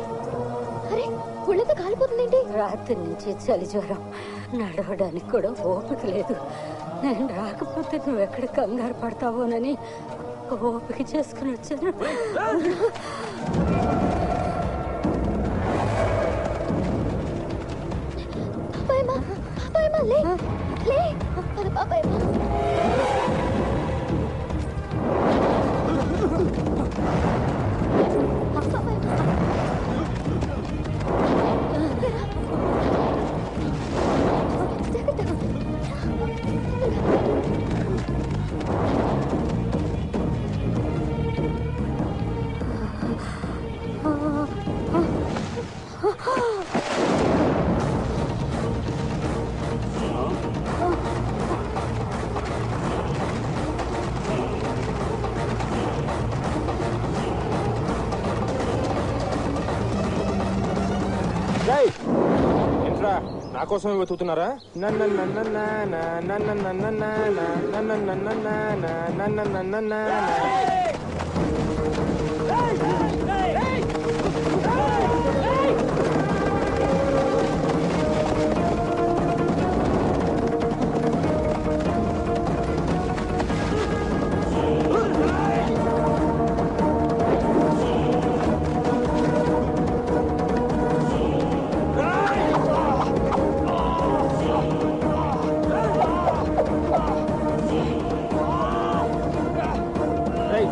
అరే ఒళ్ళంతా కాలిపోతుందేంటి? రాత్రి నుంచి చలి జ్వరం, నడవడానికి కూడా ఓపిక లేదు. నేను రాకపోతే నువ్వు ఎక్కడ కంగారు పడతావోనని ఓపిక చేసుకుని వచ్చాను. పాపాయమ్మా, పాపాయమ్మా, లే లే, అరే పాపాయమ్మా. ఏంట్రా నా కోసమే వెతుకుతున్నారా?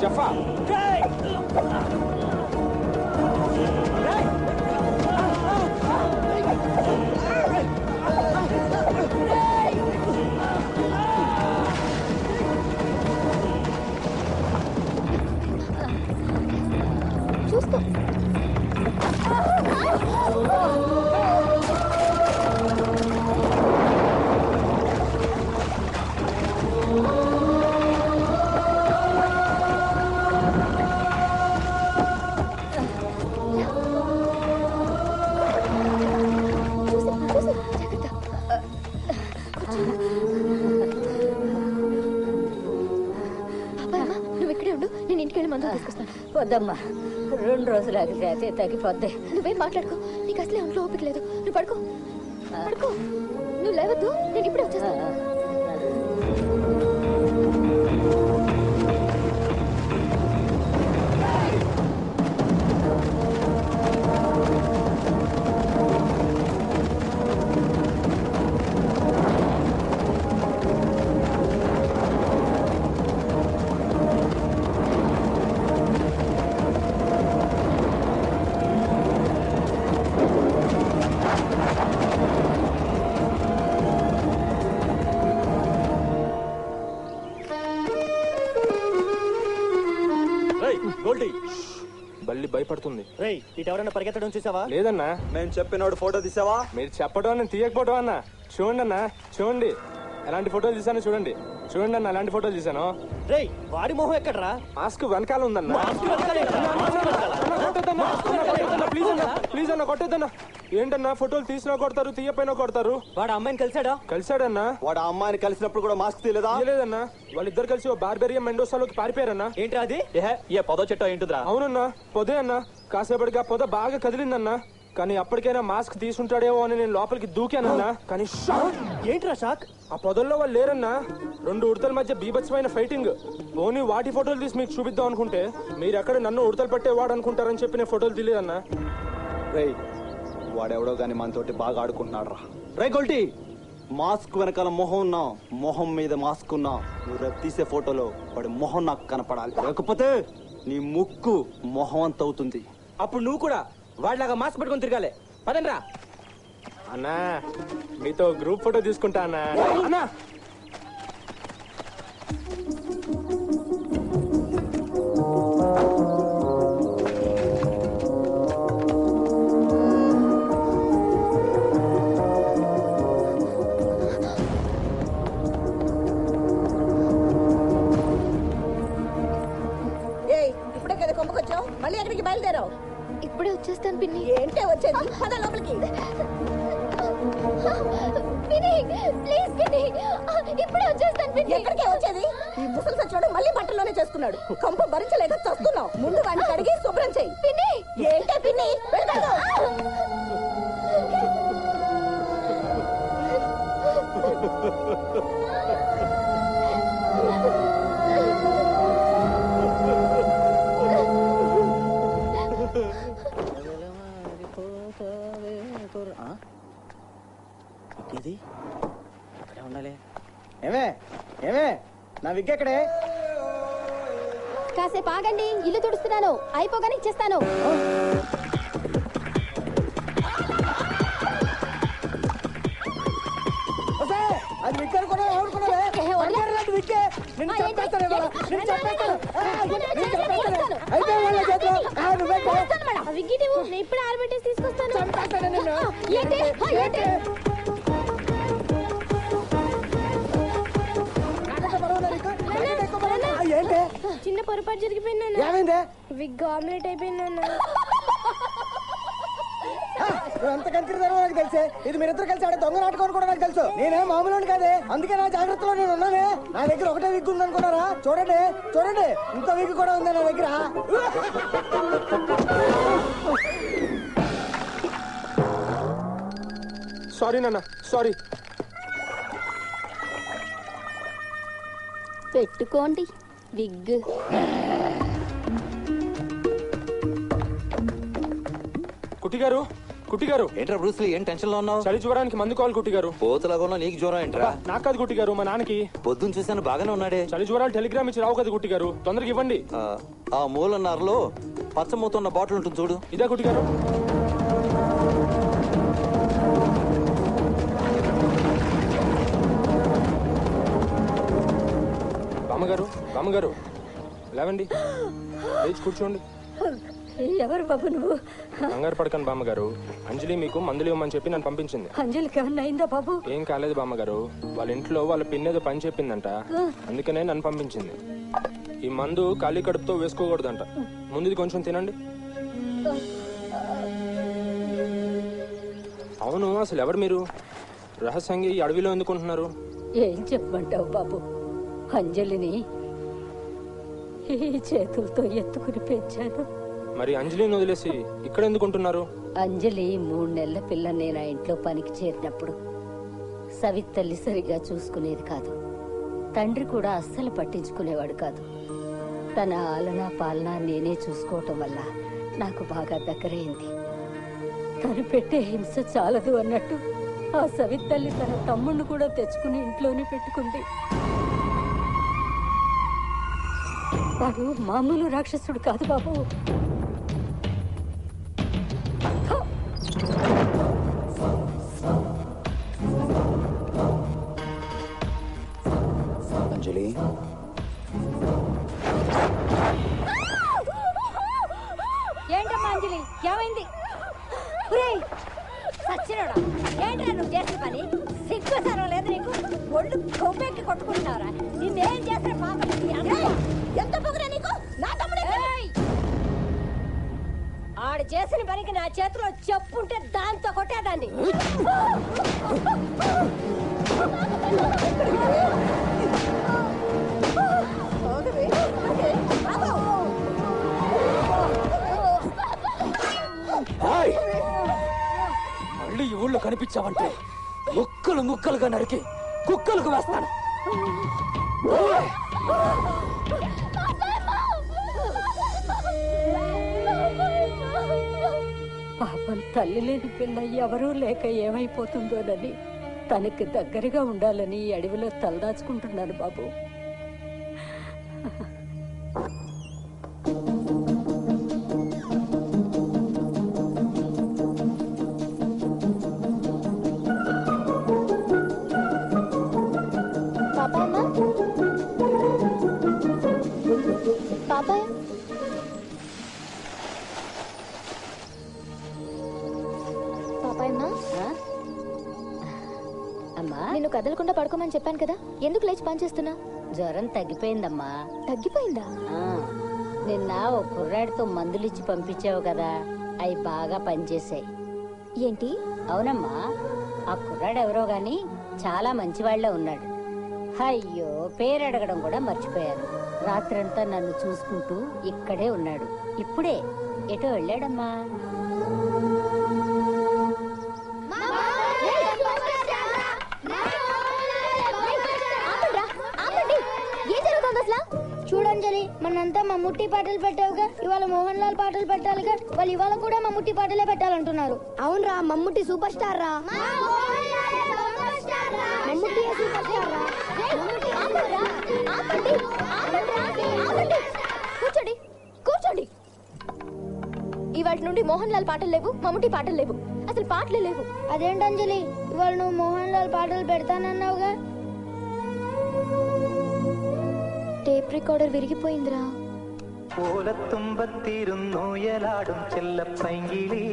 జఫా చూసుకో. వద్దమ్మా, 2 రోజులు ఆగితే అదే తగ్గిపోద్ది. నువ్వేం మాట్లాడుకో, నీకు అసలే ఒంట్లో ఓపిక లేదు. నువ్వు పడుకో, పడుకో. నువ్వు లేవద్దు, నేను ఇప్పుడే వచ్చేస్తాను. బల్లి భయపడుతుంది. ఇటు ఎవరైనా పరిగెత్తడం చూసావా? లేదన్నా. నేను చెప్పినోడు ఫోటో తీసావా? మీరు చెప్పడం అని తీయకపోవడం అన్నా. చూడండి అన్నా, చూడండి ఎలాంటి ఫోటోలు తీసానో చూడండి. చూడండి అన్న ఎలాంటి ఫోటోలు తీసాను. రేయ్ వాడి మొహం ఎక్కడరా? మాస్క్ వెనకాల ఉందన్నా. ప్లీజ్ అన్న కొట్టేద్దన్నా. ఏంటన్నా ఫోటోలు తీసినా కొడతారు, తీయపోయినా కొడతారు. వాడు అమ్మాయిని కలిసాడన్నా. వాడు ఆ అమ్మాయిని కలిసినప్పుడు కూడా మాస్క్ తీయలేదా? తీయలేదన్నా. వాళ్ళిద్దరు కలిసి ఓ బార్బేరియా మెండోసాలోకి పారిపోయారన్నా. ఏంటి అది? ఏ పొద చెట్టు ఏంటిదిరా? అవునన్నా పొదే అన్నా. కాసేపటిగా పొద బాగా కదిలిందన్నా. కానీ అప్పటికైనా మాస్క్ తీసుంటాడేమో అని నేను లోపలికి దూకానన్నా. కానీ ఏంట్రా షాక్? ఆ పొదల్లో వాళ్ళు లేరన్నా. 2 ఉడతల మధ్య బీభత్సమైన ఫైటింగ్. ఓన్లీ వాటి ఫోటోలు తీసి మీకు చూపిద్దాం అనుకుంటే మీరు ఎక్కడ నన్ను ఉడతలు పట్టేవాడు అనుకుంటారని చెప్పి నేను ఫోటోలు తీయలేదన్నా. రేయ్ వాడెవడో గాని మనతోటి బాగా ఆడుకుంటున్నాడు రా. రే గొల్టీ, మాస్క్ వెనకాల మొహం ఉన్నా, మొహం మీద మాస్క్ ఉన్నా, నువ్వు రేపు తీసే ఫోటోలో వాడి మొహం నాకు కనపడాలి. లేకపోతే నీ ముక్కు మొహం అంత అవుతుంది. అప్పుడు నువ్వు కూడా వాడిలాగా మాస్క్ పెట్టుకొని తిరగాలి. పదండ్రా. అన్నా మీతో గ్రూప్ ఫోటో తీసుకుంటా అన్నా. అన్నా మళ్ళీ ఎక్కడికి బయలుదేరావు? ఇప్పుడే వచ్చేస్తాను పిన్ని. ఏంటే వచ్చేది? పద లోపలికి. పిన్ని ప్లీజ్ పిన్ని, ఇప్పుడే వచ్చేస్తాను పిన్ని. ఎక్కడికే వచ్చేది? ఈ ముసలి సచ్చినోడు మళ్ళీ బట్టల్లోనే చేసుకున్నాడు. కంపు భరించలేక చస్తున్నావు. ముందు వాడిని కడిగి శుభ్రం చెయ్యి. పిన్ని ఏంటే పిన్ని? వెళ్తాను. అక్కడే ఉండాలి. ఏమే ఏమే నా విగ్ ఎక్కడే? కాసేపు ఆగండి, ఇల్లు తుడుస్తున్నాను, అయిపోగానే ఇచ్చేస్తాను. అది విగ్ అనుకున్నావా? అనుకున్నావే విగ్గే. నేను చెప్పేస్తాను ఇవాళ. నేను చెప్పేస్తాను. అయిపోయి వాళ్ళ చేతిలో నువ్వే విగ్గి నేను ఇప్పుడు ఆరబెట్టేసి తీసుకొస్తాను. చంపేస్తాను నిన్ను. ఏంటి ఏంటి ఏంటి? చిన్న పొరపాటు జరిగిపోయింది. ఏమైంది? విగ్ ఆమ్లెట్ అయిపోయిందన్న. ఎంత కనిపిస్తారో నాకు తెలిసే. ఇది మీరిద్దరు కలిసి ఆడే దొంగ నాటకం కూడా నాకు తెలుసు. నేనే మామూలు కాదే, అందుకే నా జాగ్రత్తలో నేను ఉన్నానే. నా దగ్గర ఒకటే విగ్ ఉంది అనుకున్నారా? చూడండి చూడండి, ఇంత విగ్ కూడా ఉంది నా దగ్గర. సారీ నాన్న, సారీ. పెట్టుకోండి విగ్. కుట్టిగారు, కుట్టిగారు. ఏంట్రా బ్రూస్లీ, ఏం టెన్షన్ లో ఉన్నావు? చలి జ్వరానికి మందు కావాలి కుట్టిగారు. పోతలాగా ఉన్నావు, నీకు జ్వరం ఏంట్రా? నాకు కాదు కుట్టిగారు, మా నాన్నకి. పొద్దున్న చూశాను బాగానే ఉన్నాడే. చలి జ్వరాలు టెలిగ్రామ్ ఇచ్చి రావు కదా కుట్టిగారు, తొందరగా ఇవ్వండి. ఆ మూలన్నారులో పచ్చమూతున్న బాటిల్ ఉంటుంది చూడు. ఇదే కుట్టిగారు. బామ్మగారు, బామ్మగారు లేవండి, లేచి కూర్చోండి. ఎవరు బాబు నువ్వు? కంగారు పడకండి బామ్మగారు, అంజలి మీకు మందులు ఇవ్వమని చెప్పి నన్ను పంపించింది. అంజలికి ఏమన్నా అయిందా బాబు? ఏం కాలేదు బామ్మగారు, వాళ్ళ ఇంట్లో వాళ్ళ పిన్నేదో పని చెప్పిందంట, అందుకనే నన్ను పంపించింది. ఈ మందు ఖాళీ కడుపుతో వేసుకోకూడదంట. ముందు ఇది కొంచెం తినండి. అవును, అసలు ఎవరు మీరు? రహస్యంగా ఈ అడవిలో ఎందుకుంటున్నారు? ఏం చెప్పమంటావు బాబు, అంజలిని ఈ చేతులతో ఎత్తుకుని పెంచాను. మరి అంజలిని వదిలేసి ఇక్కడ ఎందుకుంటున్నారు? అంజలి 3 నెలల పిల్ల నేను ఆ ఇంట్లో పనికి చేరినప్పుడు సవితల్లి సరిగా చూసుకునేది కాదు. తండ్రి కూడా అస్సలు పట్టించుకునేవాడు కాదు. తన ఆలన పాలన నేనే చూసుకోవటం వల్ల నాకు బాగా దగ్గరైంది. తను పెట్టే హింస చాలదు అన్నట్టు ఆ సవితల్లి తన తమ్ముడిని కూడా తెచ్చుకుని ఇంట్లోనే పెట్టుకుంది. వాడు మామూలు రాక్షసుడు కాదు బాబు. అంజలి, ఏంటమ్మా అంజలి, ఏమైంది? సచ్చినోడా, ఏంట్రా నువ్వు చేసిన పని? సిగ్గు సరం లేదు నీకు? ఒళ్ళు కొవ్వెక్కి కొట్టుకుంటున్నారా? నిన్నేం చేసిన పాప? ఎంత పొగరా నీకు? నా తమ్ముడే. ఆడు చేసిన పనికి నా చేతిలో చెప్పుంటే దాంతో కొట్టేదాన్ని. మళ్ళీ ఈ ఊళ్ళో కనిపించావంటే ముక్కలు ముక్కలుగా నరికి కుక్కలకు వేస్తాను. పాపం తల్లి లేని పిల్ల ఎవరూ లేక ఏమైపోతుందోనని తనకి దగ్గరగా ఉండాలని ఈ అడవిలో తలదాచుకుంటున్నాను బాబు. నిన్ను కదలకుండా పడుకోమని చెప్పాను కదా, ఎందుకు లేచి పని చేస్తున్నా? జ్వరం తగ్గిపోయిందమ్మా. తగ్గిపోయిందా? నిన్న ఓ కుర్రాడితో మందులు ఇచ్చి పంపించావు కదా, అవి బాగా పనిచేశాయి. ఏంటి? అవునమ్మా, ఆ కుర్రాడు ఎవరో గాని చాలా మంచివాళ్లే ఉన్నాడు. అయ్యో, పేరు అడగడం కూడా మర్చిపోయాను. రాత్రంతా నన్ను చూసుకుంటూ ఇక్కడే ఉన్నాడు. ఇప్పుడే ఎటో వెళ్ళాడమ్మా. చూడంజలి, మనంతా మమ్ముట్టి పాటలు పెట్టావుగా, ఇవాళ మోహన్ లాల్ పాటలు పెట్టాలిగా. వాళ్ళు ఇవాళ కూడా మమ్ముట్టి పాటలే పెట్టాలంటున్నారు. అవునరా, మమ్ముట్టి సూపర్ స్టార్ రా. మమ్ముట్టి సూపర్ స్టార్ రా. కూర్చోండి, కూర్చోండి. ఇవాళ నుండి మోహన్ లాల్ పాటలు లేవు, మమ్ముట్టి పాటలు లేవు, అసలు పాటలే లేవు. అదేంటంజలి, ఇవాళ నువ్వు మోహన్ లాల్ పాటలు పెడతానన్నావుగా. Tape recorder വിരിగిപ്പോയിന്ദ്രാ. ഓലത്തുമ്പത്തിരുന്നൂയലാടും ചെല്ലപ്പൈങ്കിളി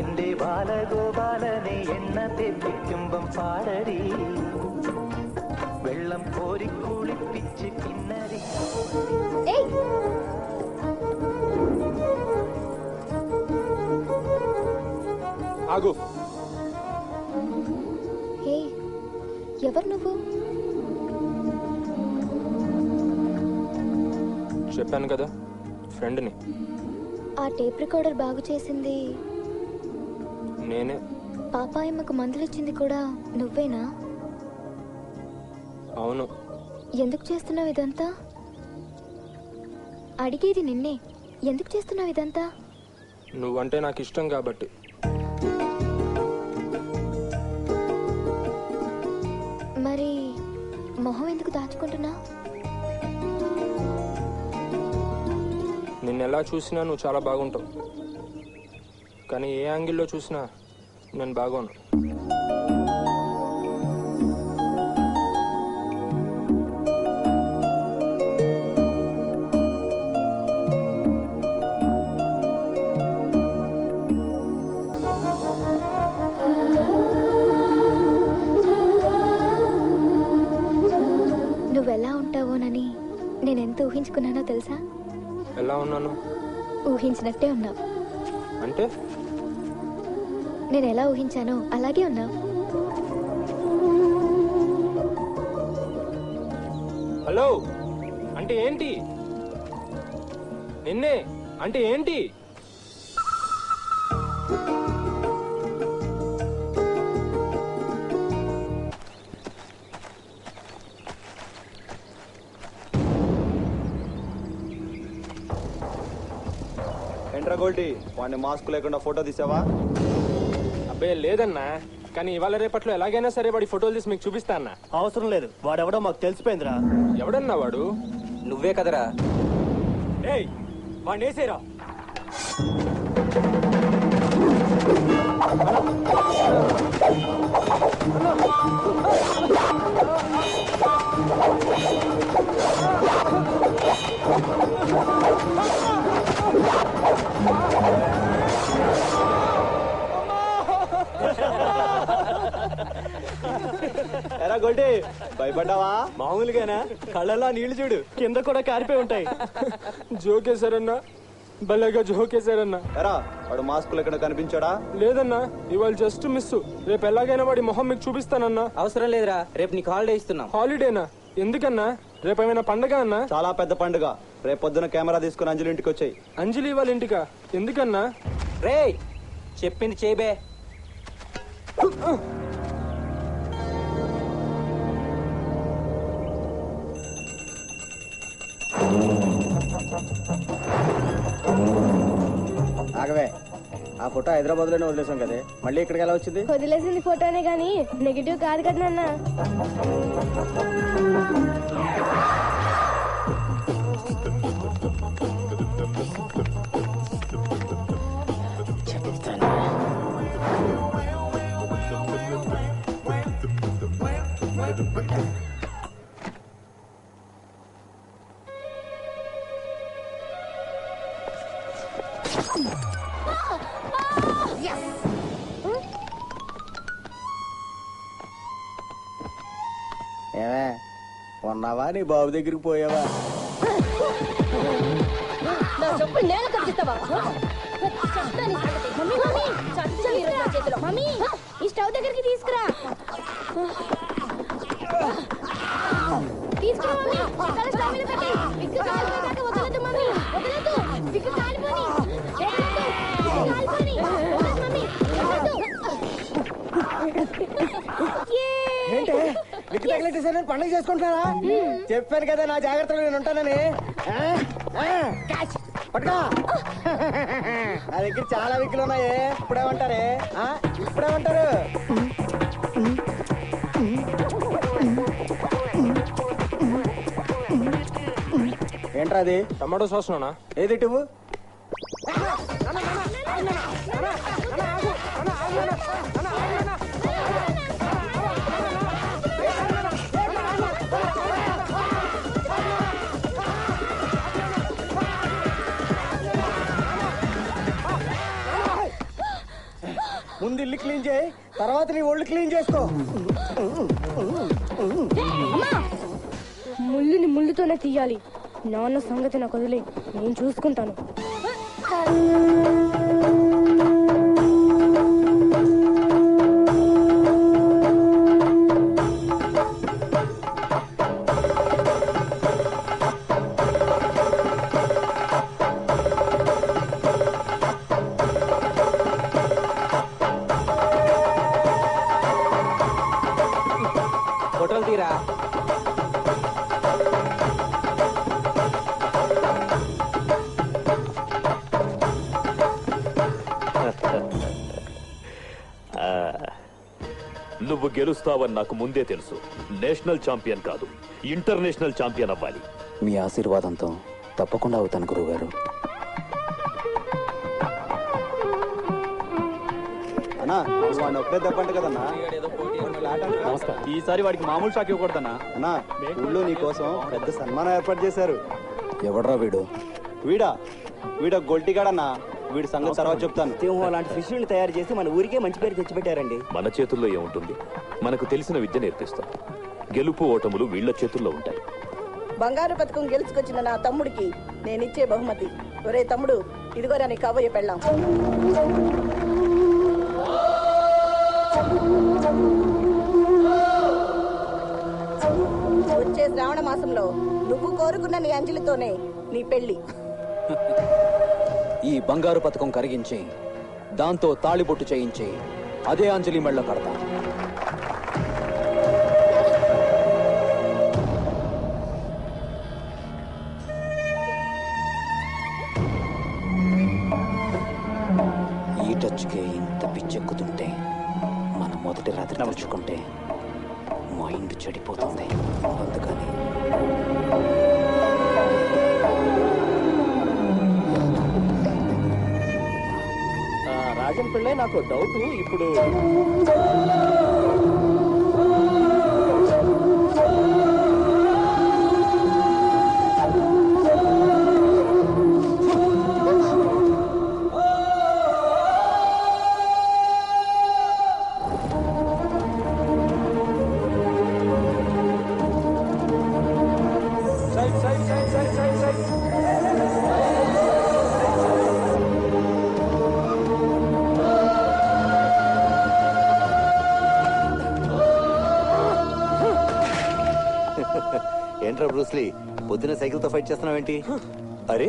എന്റെ ബാലഗോപാലനെ എണ്ണ തെപ്പിക്കുമ്പം പാടടി വെള്ളം കോരി കുളിപ്പിച്ച് പിന്നരി. ఆగు. హే, ఎవరు నువ్వు? చెప్పాను కదా, ఫ్రెండ్ని. ఆ టేప్ రికార్డర్ బాగు చేసింది నేనే. పాపాయమ్మకు మందులు ఇచ్చింది కూడా నువ్వేనా? అవును. ఎందుకు చేస్తున్నావు ఇదంతా? అడిగేది నిన్నే, ఎందుకు చేస్తున్నావు ఇదంతా? నువ్వంటే నాకు ఇష్టం కాబట్టి. మరి మొహం ఎందుకు దాచుకుంటున్నా? నిన్నెలా చూసినా నువ్వు చాలా బాగుంటావు, కానీ ఏ యాంగిల్లో చూసినా నేను బాగోను. నువ్వెలా ఉంటావోనని నేనెంత ఊహించుకున్నానో తెలుసా? ఎలా ఉన్నాను? ఊహించినట్టే ఉన్నావు. అంటే నేను ఎలా ఊహించానో అలాగే ఉన్నావు. హలో అంటే ఏంటి? నిన్నే అంటే ఏంటి? ఏంట్రా గోల్డీ, వాడిని మాస్క్ లేకుండా ఫోటో తీసావా? అబ్బే లేదన్నా, కానీ ఇవాళ రేపట్లో ఎలాగైనా సరే వాడి ఫోటోలు తీసి మీకు చూపిస్తా అన్నా. అవసరం లేదు, వాడెవడో మాకు తెలిసిపోయిందిరా. ఎవడన్నా వాడు? నువ్వే కదరా. ఏయ్, వాడిని వేసేరా. ఎరా గోల్డీ, భయపడ్డావా? మామూలుగానా? కళ్ళలో నీళ్లు చూడు, కింద కూడా కారిపోయి ఉంటాయి. జోకేశారన్నా, భలేగా జోకేశారన్నా. ఎరా వాడు మాస్క్ లేకుండా కనిపించాడా? లేదన్నా, ఇవాళ జస్ట్ మిస్. రేపు ఎలాగైనా వాడి మొహం మీకు చూపిస్తానన్నా. అవసరం లేదురా, రేపు నీకు హాలిడే ఇస్తున్నాం. హాలిడేనా? ఎందుకన్నా? రేపు ఏమైనా పండగ అన్నా? చాలా పెద్ద పండుగ. రేపు పొద్దున కెమెరా తీసుకుని అంజలి ఇంటికి వచ్చాయి. అంజలి వాళ్ళ ఇంటికా? ఎందుకన్నా? రే చెప్పింది చేయబే. ఆగవే, ఆ ఫోటో హైదరాబాద్ లోనే వదిలేసాం కదే, మళ్ళీ ఇక్కడికి ఎలా వచ్చింది? వదిలేసింది ఫోటోనే గానీ నెగిటివ్ కాదు కదా నాన్న. ఏమే ఉన్నావా? నీ బాబు దగ్గరికి పోయావా? నా చెప్పులు నేల కప్పిస్తావా? మమ్మీ మమ్మీ చచ్చని ఈరోజు నా చేతిలో. మమ్మీ ఈ స్టవ్ దగ్గరికి తీసుకురా. తీసుకురా మమ్మీ. ఇక్కడ స్టవ్ మీద పెట్టి విగ్గు కాలిపోయాక వదలదు మమ్మీ. వదలదు. విగ్గు కాలిపోని. వదలదు. విగ్గు కాలిపోని. వదలదు మమ్మీ. వదలదు. ఏంటి విక్కి తగిలెట్టేసారని పండుగ చేసుకుంటున్నారా? చెప్పాను కదా నా జాగ్రత్తలో నేను ఉంటానని. పట్టుకో. నా దగ్గర చాలా విక్కులు ఉన్నాయి. ఇప్పుడేమంటారే? ఇప్పుడేమంటారు? ఏంట్రా అది? టమాటో సాస్ నానా. ఏది ఇటువు? ముందు ఇల్లు క్లీన్ చేయి, తర్వాత నీ ఒళ్ళు క్లీన్ చేసుకో. ముళ్ళుని ముళ్ళుతోనే తీయాలి. నాన్న సంగతి నాకు వదిలే, నేను చూసుకుంటాను. ఫోటోలు తీరా. నువ్వు గెలుస్తావని నాకు ముందే తెలుసు. నేషనల్ ఛాంపియన్ కాదు, ఇంటర్నేషనల్ ఛాంపియన్ అవ్వాలి. మీ ఆశీర్వాదంతో తప్పకుండా అవుతాను గురువుగారు. అన్నా వాడిని ఒక్కడే దెబ్బంట కదన్నా. నమస్కారం. ఈసారి వాడికి మామూలు షాక్ ఇవ్వకూడదన్నా. అన్నా ఊళ్ళో నీ కోసం పెద్ద సన్మానం ఏర్పాటు చేశారు. ఎవడ్రా వీడు? వీడ గొల్టిగాడన్నా. వీడి సంగతి తర్వాత చెప్తాను. సింహం లాంటి శిష్యుల్ని తయారు చేసి మన ఊరికే మంచి పేరు తెచ్చిపెట్టారండి. మన చేతుల్లో ఏముంటుంది? మనకు తెలిసిన విద్య నేర్పిస్తాం. గెలుపు ఓటములు వీళ్ళ చేతుల్లో ఉంటాయి. బంగారు పథకం గెలుచుకొచ్చిన నా తమ్ముడికి నేనిచ్చే బహుమతి. ఒరే తమ్ముడు, ఇదిగోరా నీ కాబోయే పెళ్ళాం. వచ్చే శ్రావణ మాసంలో నువ్వు కోరుకున్న నీ అంజలితోనే నీ పెళ్లి. ఈ బంగారు పథకం కరిగించి దాంతో తాళిబొట్టు చేయించి అదే అంజలి మెళ్ళ కడతా. ఈ టచ్కే ఇంత పిచ్చెక్కుతుంటే మన మొదటి రాత్రి తలుచుకుంటే మైండ్ చెడిపోతుంది. అందుకని రాజన్ పిళ్ళే నాకు డౌట్. ఇప్పుడు ఏంట్రా బ్రూస్లీ, పొద్దున సైకిల్ తో ఫైట్ చేస్తున్నావేంటి? అరే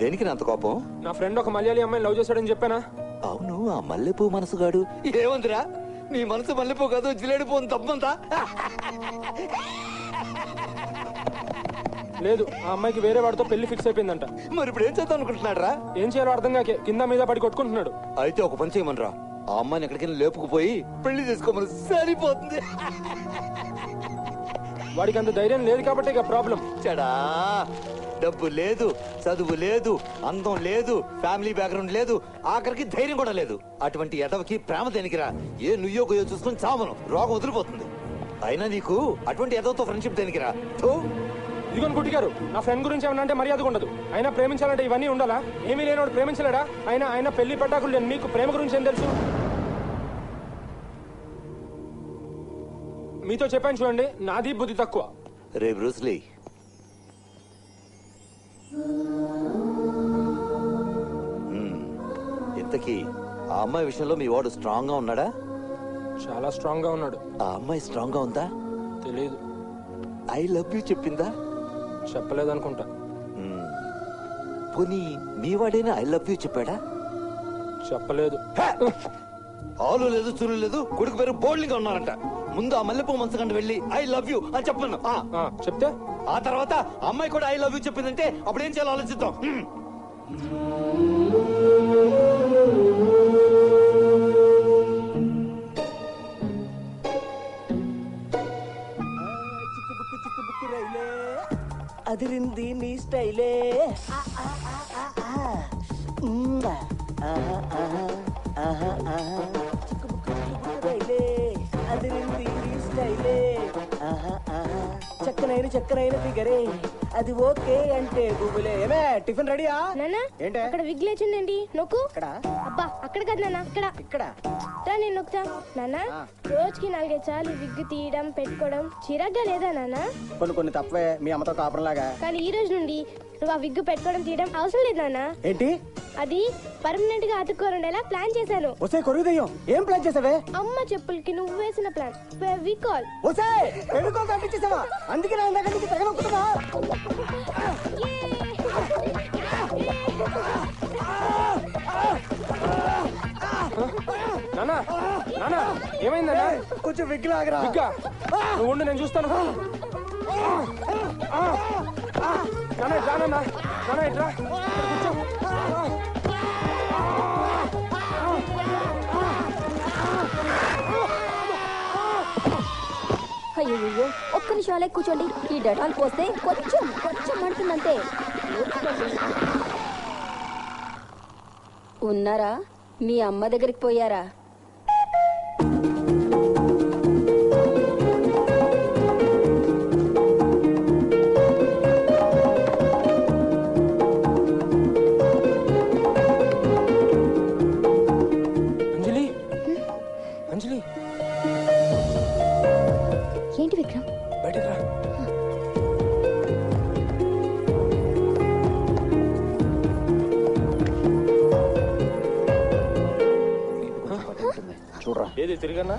దేనికి అంత కోపం? నా ఫ్రెండ్ ఒక మలయాళీ అమ్మాయిని లవ్ చేశాడని చెప్పానా? అవును, ఆ మల్లెపూ మనసుగాడు ఏముందిరా? నీ మనసు మల్లెపూ కాదు, జిలేడు పోను తప్పంతా. లేదు, ఆ అమ్మాయికి వేరే వాడితో పెళ్లి ఫిక్స్ అయిపోయిందంట. మరి ఇప్పుడు ఏం చేద్దాం అనుకుంటున్నాడు రా? ఏం చేయాలో అర్థం కాకే కింద మీద పడి కొట్టుకుంటున్నాడు. అయితే ఒక పని చేయమనరా, ఆ అమ్మాయిని ఎక్కడికైనా లేపుకుపోయి పెళ్లి చేసుకోమని. సరిపోతుంది. వాడికి అంత ధైర్యం లేదు కాబట్టి ఇక ప్రాబ్లం. చెడా, డబ్బు లేదు, చదువు లేదు, అందం లేదు, ఫ్యామిలీ బ్యాక్గ్రౌండ్ లేదు, ఆఖరికి ధైర్యం కూడా లేదు. అటువంటి ఎదవకి ప్రేమ దేనికిరా? ఏ నుయ్యో గొయ్యో చూసుకుని చావను, రోగం వదిలిపోతుంది. అయినా నీకు అటువంటి ఎదవతో ఫ్రెండ్షిప్ దేనికిరా? ఇదిగోని గుడ్డిగారు, నా ఫ్రెండ్ గురించి ఏమన్నా అంటే మర్యాద ఉండదు. అయినా ప్రేమించాలంటే ఇవన్నీ ఉండాలా? ఏమీ లేనివాడు ప్రేమించలేడా? ఆయన పెళ్లి పట్టాకులు లేని మీకు ప్రేమ గురించి ఏం తెలుసు? మీతో చెప్పాను చూడండి, నాది బుద్ధి తక్కువ. రే బ్రూస్లీ, ఇంతకీ ఆ అమ్మాయి విషయంలో మీ వాడు స్ట్రాంగ్ గా ఉన్నాడా? చాలా స్ట్రాంగ్ గా ఉన్నాడు. ఆ అమ్మాయి స్ట్రాంగ్ గా ఉందా? తెలీదు. ఐ లవ్ యూ చెప్పిందా? చెప్పలేదనుకుంటా. పోనీ మీ వాడేనా ఐ లవ్ యూ చెప్పాడా? చెప్పలేదు. ఆలు లేదు చూలు లేదు, కొడుకు పేరు బోల్డ్గా ఉన్నారంట. ముందు ఆ మల్లెపూ మనసుకంట వెళ్ళి ఐ లవ్ యూ అని చెప్పను. చెప్తే ఆ తర్వాత అమ్మాయి కూడా ఐ లవ్ యూ చెప్పిందంటే అప్పుడు ఏం చేయాలో ఆలోచిద్దాం. అదిరింది నీ స్టైలే, అదిరింది నీ స్టైలే, చక్కనైన ఫిగరే, అది ఓకే అంటే గుబులే. ఏమే టిఫిన్ రెడీయా? నాన్న ఏంటి అక్కడ విగ్ లేచిందండి. నొక్కు. అబ్బా అక్కడ కాదు నాన్న, ఇక్కడ ఇక్కడ రా, నేను నొక్కుతా. నాన్న రోజుకి 4-5 సార్లు విగ్ తీయడం పెట్టుకోవడం చిరాగ్గా లేదా నాన్న? కొన్ని తప్పే మీ అమ్మతో కాపురంలాగా. కానీ ఈ రోజు నుండి నువ్వు ఆ విగ్ పెట్టుకోవడం తీయడం అవసరం లేదు నాన్న. ఏంటి? అది పర్మనెంట్ గా అతుక్కోరుండేలా ప్లాన్ చేశాను. ఒసే కొరుదయ్యం, ఏం ప్లాన్ చేసావే? అమ్మ చెప్పులకి నువ్వు వేసిన ప్లాన్ ఫెవికాల్. ఒసే ఫెవికాల్ కనిపించేసావా? అందుకే నా ఇందాక నుంచి తెగనొక్కుతున్నా. నానా నానా ఏమైందన్నా? కొంచెం విగ్ లాగరా. విగ్గా నువ్వు ఉండు, నేను చూస్తాను. నానా ఇట్లా, నానా ఇట్లా కూర్చో. అయ్యో ఒక్క నిమిషాలే కూర్చోండి. ఈ డెటాల్ పోస్తే కొంచెం మంటుందంతే. ఉన్నారా? మీ అమ్మ దగ్గరికి పోయారా? అంజలి ఏంటి విక్రమ్? బయటకు రా. చూడరా. ఏది తిరిగన్నా?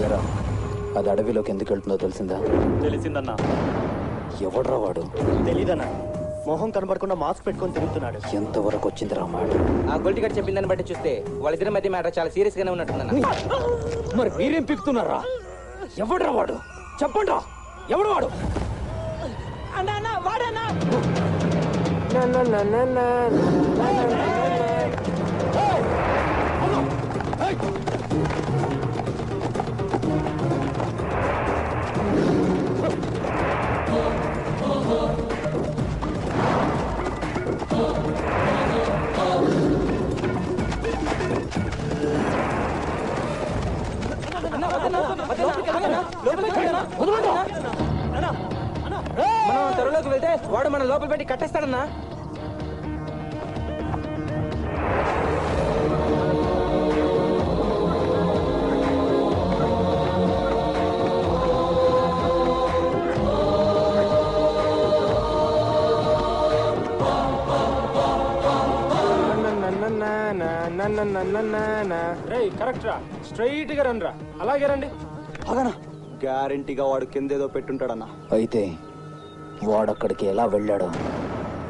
ఏరా, అది అడవిలోకి ఎందుకు వెళ్తుందో తెలిసిందా? తెలిసిందన్నా. ఎవడ్రా వాడు? తెలీదన్నా. మొహం కనబడకుండా మాస్క్ పెట్టుకొని తిరుగుతున్నాడు. ఎంతవరకు వచ్చింది రా మాట? ఆ గొల్టి గారు చెప్పిందని బట్టి చూస్తే వాళ్ళిద్దరి మధ్య మ్యాటర్ చాలా సీరియస్ గానే ఉన్నట్టుందన్న. మరి మీరేం పిక్కుతున్నారా? ఎవడ్రా వాడు? చెప్పండి, ఎవడు వాడు? వాడన్నా. మనం త్వరలోకి వెళ్తే వాడు మన లోపల పెట్టి కట్టేస్తాడన్నా. కరెక్ట్ రా, స్ట్రైట్ గా రండి రా. అలాగే రండి. గ్యారంటీగా వాడు కిందేదో పెట్టుంటాడన్నా. అయితే వాడక్కడికి ఎలా వెళ్ళాడో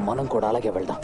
మనం కూడా అలాగే వెళ్దాం.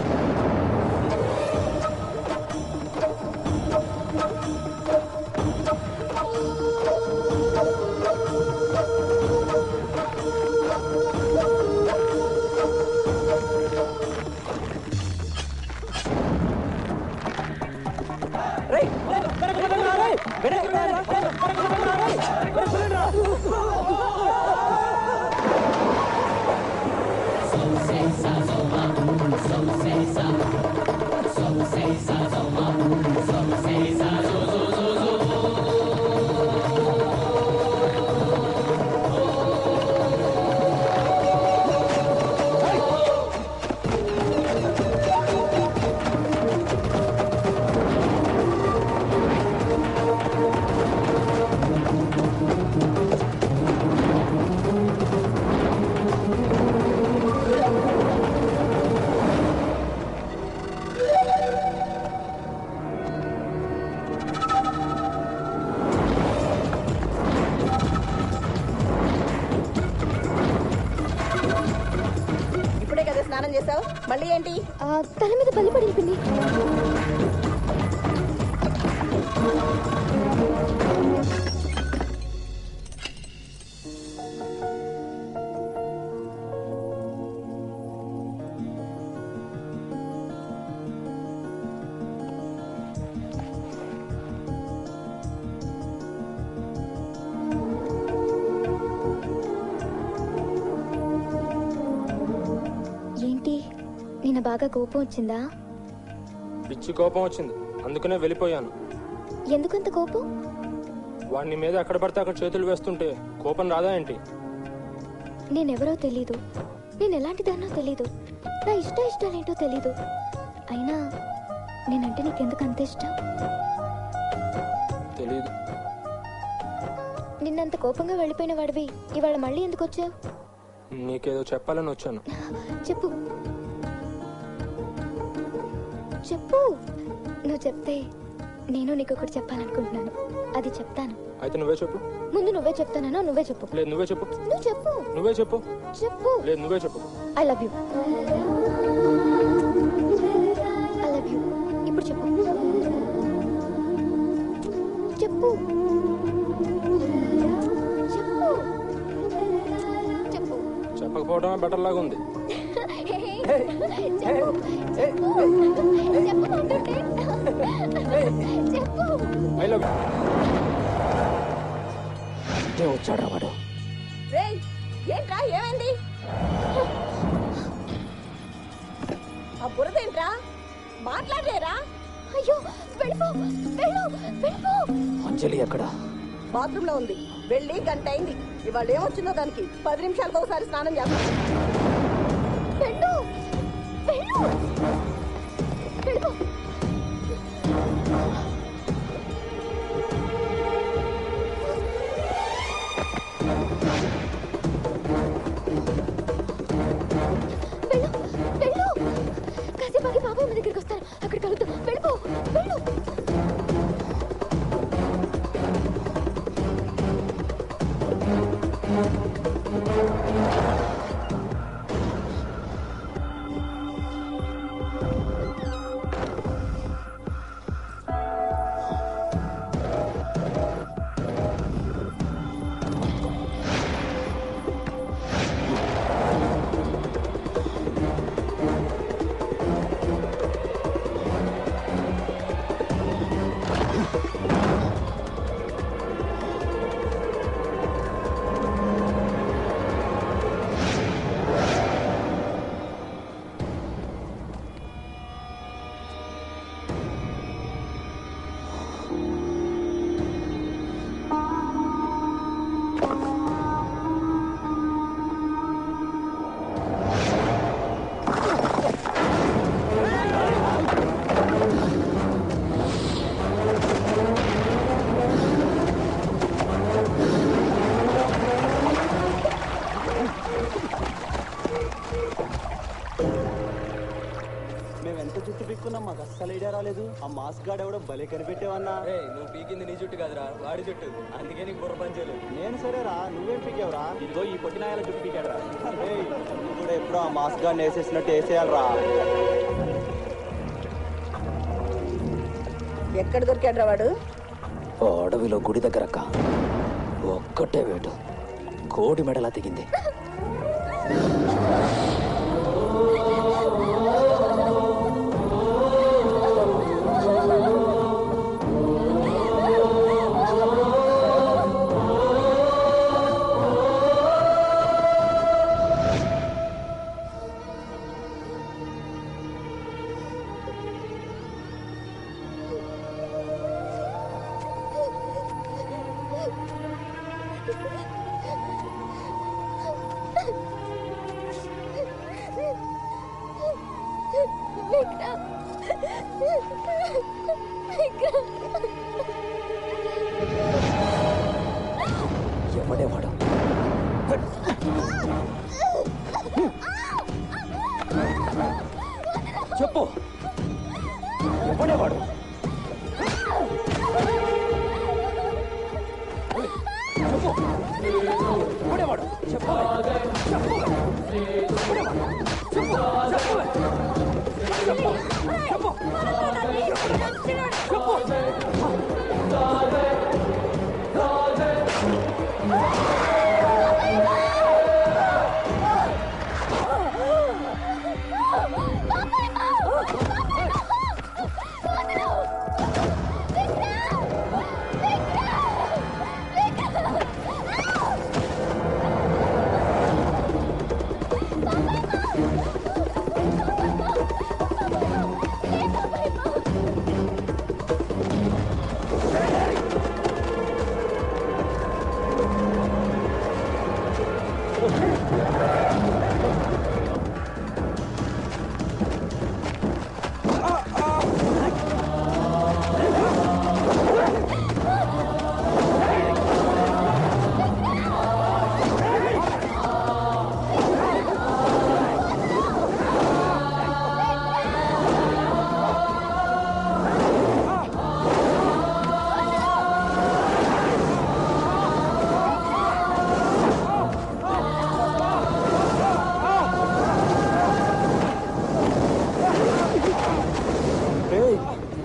పని చేసావు? మళ్ళీ ఏంటి? తల మీద బలి పడింది పిన్ని. ఏంటి నిన్న బాగా కోపం వచ్చిందా? పిచ్చి కోపం వచ్చింది, అందుకనే వెళ్ళిపోయాను. ఎందుకంత కోపం? వాడిని మీద ఎక్కడ పడితే అక్కడ చేతులు వేస్తుంటే కోపం రాదా ఏంటి? నేనెవరో తెలీదు, నేను ఎలాంటిదాన్నో తెలీదు, నా ఇష్టాలేంటో తెలీదు. అయినా నేనంటే నీకెందుకు అంత ఇష్టం? తెలీదు. నిన్నంత కోపంగా వెళ్ళిపోయిన వాడివి ఇవాళ మళ్ళీ ఎందుకు వచ్చావు? నీకేదో చెప్పాలని వచ్చాను. చెప్పు చెప్పు. నువ్వు చెప్తే నేను నీకు ఒకటి చెప్పాలనుకుంటున్నాను, అది చెప్తాను. అయితే నువ్వే చెప్పు. ముందు నువ్వే చెప్తానన్నా నువ్వే చెప్పు. లేదు నువ్వే చెప్పు. నువ్వు చెప్పు. నువ్వే చెప్పు. చెప్పు. లేదు నువ్వే చెప్పు. I love you. I love you. ఇప్పుడు చెప్పు. చెప్పు. చెప్పు. చెప్పు. చెప్పకపోవడమే బెటర్ లాగా ఉంది. I love you. వచ్చాడు వాడు. రేయ్, ఏంట్రా ఏమైంది? ఆ బురదేంట్రా? మాట్లాడలేరా? అయ్యో వెళ్ళిపో, వెళ్ళు, వెళ్ళిపో. అంజలి ఎక్కడ? బాత్రూమ్ లో ఉంది. వెళ్ళి గంట అయింది. ఇవాళ ఏమొచ్చిందో దానికి 10 నిమిషాలకు ఒకసారి స్నానం చేస్తాను. వెళ్ళు, వెళ్ళు, వెళ్ళిపో. వెళ్ళు, కాసేపు ఆగి బాబాయ్ మీ దగ్గరికి వస్తాను, అక్కడ కలుద్దాం. వెళ్ళిపో, వెళ్ళు. మాకు అస్సలు ఐడియా రాలేదు. ఆ మాస్క్ గార్డ్ ఎవడో భలే కనిపెట్టేవన్నా. నువ్వు పీకింది నీ జుట్టు కాదురా, వాడి జుట్టు. అందుకే నీకు బుర్ర పని చేయలేదు. నేను సరేరా, నువ్వేం పీకేవరా? ఇదిగో ఈ పొట్టినాయాల జుట్టు పీకాడరా. నువ్వు కూడా ఎప్పుడో ఆ మాస్క్ గార్డ్ వేసేసినట్టు వేసేయాలరా. ఎక్కడ దొరికాడ్రా వాడు? అడవిలో గుడి దగ్గర అక్క. ఒక్కటే వేటు కోడి మెడలా తెగింది. ఎవడేవాడు? చెప్పు, ఎవడేవాడు? చెప్పు, ఎవడేవాడు? చెప్పు, చెప్పు, చెప్పు.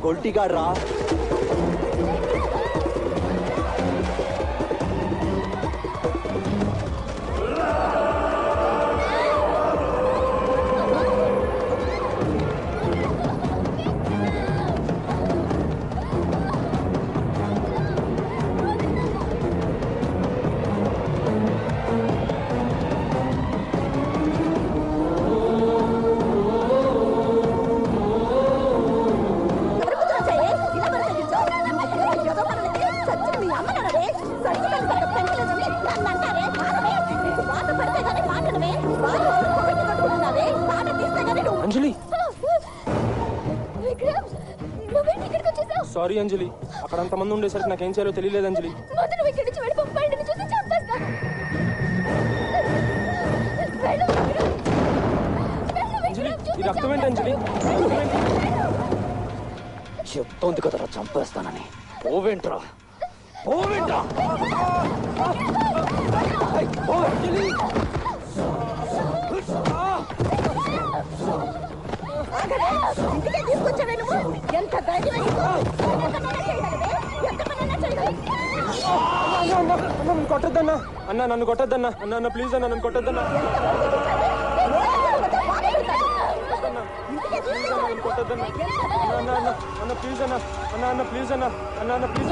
గొల్టిగాడు రా. అంజలి సారీ అంజలి, అక్కడ అంతమంది ఉండేసరికి నాకేం చేయాలో తెలియలేదు అంజలి. అంజలి ఈ రక్తం ఏంటి అంజలి? చెప్తోంది కదరా చంపేస్తానని. పోవేంట్రా పోవేంట్రా? ఇంటికే తీసుకొచ్చావే నువ్వు? ఎంత ధైర్యం నన్ను కొట్టద్దన్నా అన్న, నన్ను కొట్టద్దన్నా అన్న, అన్న ప్లీజ్ అన్న, నన్ను కొట్టద్దన్నా కొట్టద్దన్నా అన్న, అన్న అన్న ప్లీజ్ అన్న, అన్న అన్న ప్లీజ్ అన్న, అన్న అన్న ప్లీజ్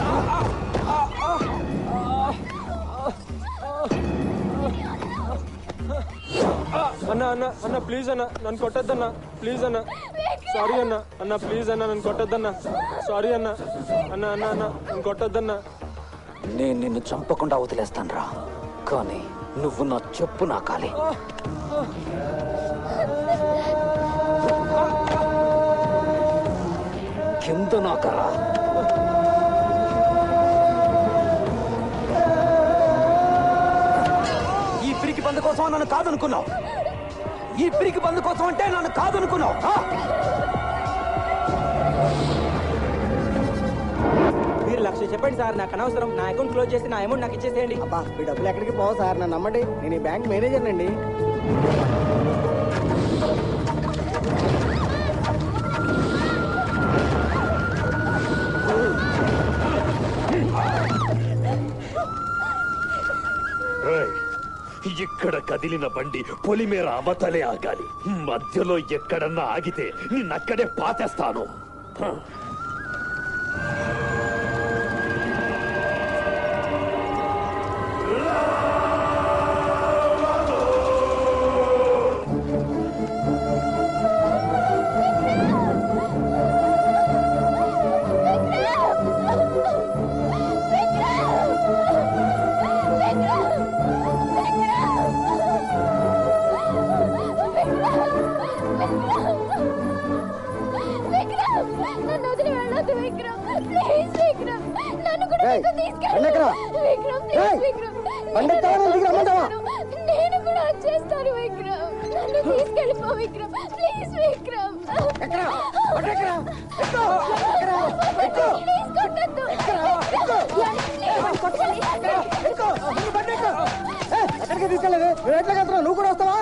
అన్న, అన్న అన్న ప్లీజ్ అన్న, నన్ను కొట్టద్దన్నా ప్లీజ్ అన్న. సారీ అన్న, అన్న ప్లీజ్ అన్న, నన్ను కొట్టద్దన్నా. సారీ అన్న, అన్న అన్న అన్న నన్ను కొట్టద్దన్నా. నేను నిన్ను చంపకుండా వదిలేస్తాను రా, కానీ నువ్వు నా చెప్పు నాకాలి. కింద నాకరా. ఈ పిరికి బంధు కోసం నన్ను కాదనుకున్నావు, ఈ పిరికి బంధు కోసం అంటే నన్ను కాదనుకున్నావు. మీరు 1,00,000 చెప్పండి సార్, నాకు అనవసరం. నా అకౌంట్ క్లోజ్ చేసి నా అమౌంట్ నాకు ఇచ్చేసేయండి. అబ్బా మీ డబ్బులు ఎక్కడికి పోవు సార్, నన్ను నమ్మండి, నేను ఈ బ్యాంక్ మేనేజర్ అండి. ఇక్కడ కదిలిన బండి పొలిమేర అవతలే ఆగాలి. మధ్యలో ఎక్కడన్నా ఆగితే నిన్నక్కడే పాతేస్తాను. నేను కూడా వచ్చేస్తాను విక్రమ్, నన్ను తీసుకెళ్ళిపో విక్రమ్, ప్లీజ్ విక్రమ్. ఎక్కడికి తీసుకెళ్ళలేదు, నువ్వు ఎట్లా వెళ్తున్నావు? నువ్వు కూడా వస్తావా?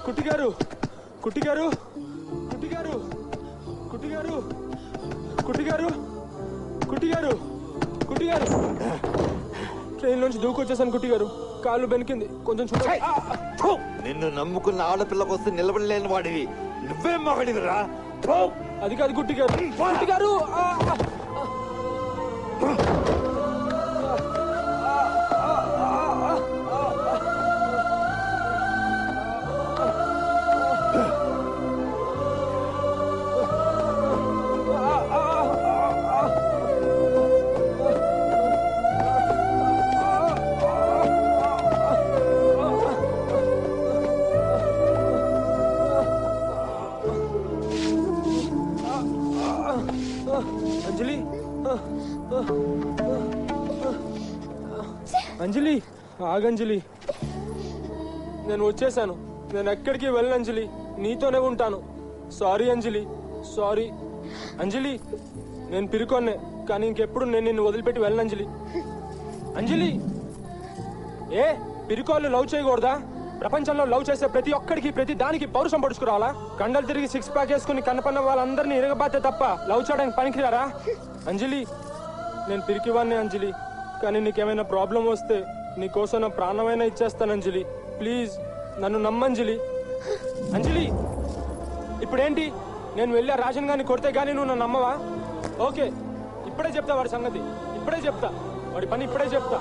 కుట్టిగారు కుట్టిగారు కుట్టిగారు కుట్టిగారు కుట్టిగారు కుట్టి గారు ట్రైన్ నుంచి దూకొచ్చేసాను కుట్టి గారు. కాళ్ళు బెనికింది, కొంచెం చూడండి. నిన్ను నమ్ముకున్న ఆడపిల్లకు వస్తే నిలబడలేని వాడివి, నువ్వే మగడివిరా. అది కాదు కుట్టి గారు. కుట్టి గారు అంజలి, అంజలి ఆగంజలి, నేను వచ్చేసాను. నేను ఎక్కడికి వెళ్ళను అంజలి, నీతోనే ఉంటాను. సారీ అంజలి, సారీ. అంజలి నేను పిరుకోన్నే, కానీ ఇంకెప్పుడు నేను నిన్ను వదిలిపెట్టి వెళ్ళను అంజలి. అంజలి ఏ పిరుకోళ్ళు లవ్ చేయకూడదా? ప్రపంచంలో లవ్ చేసే ప్రతి ఒక్కడికి ప్రతి దానికి పౌరుషం పడుచుకురావాలా? కండలు తిరిగి 6 ప్యాక్ వేసుకుని కన్నపన్న వాళ్ళందరినీ ఇరగబాతే తప్ప లవ్ చేయడానికి పనికిరారా? అంజలి నేను పిరికివాన్నే అంజలి, కానీ నీకేమైనా ప్రాబ్లం వస్తే నీకోసం నా ప్రాణమైనా ఇచ్చేస్తాను అంజలి. ప్లీజ్ నన్ను నమ్మంజలి. అంజలి ఇప్పుడేంటి, నేను వెళ్ళి రాజన్ గారిని కొడితే గానీ నువ్వు నన్ను నమ్మవా? ఓకే, ఇప్పుడే చెప్తా వాడి సంగతి, ఇప్పుడే చెప్తా వాడి పని, ఇప్పుడే చెప్తా.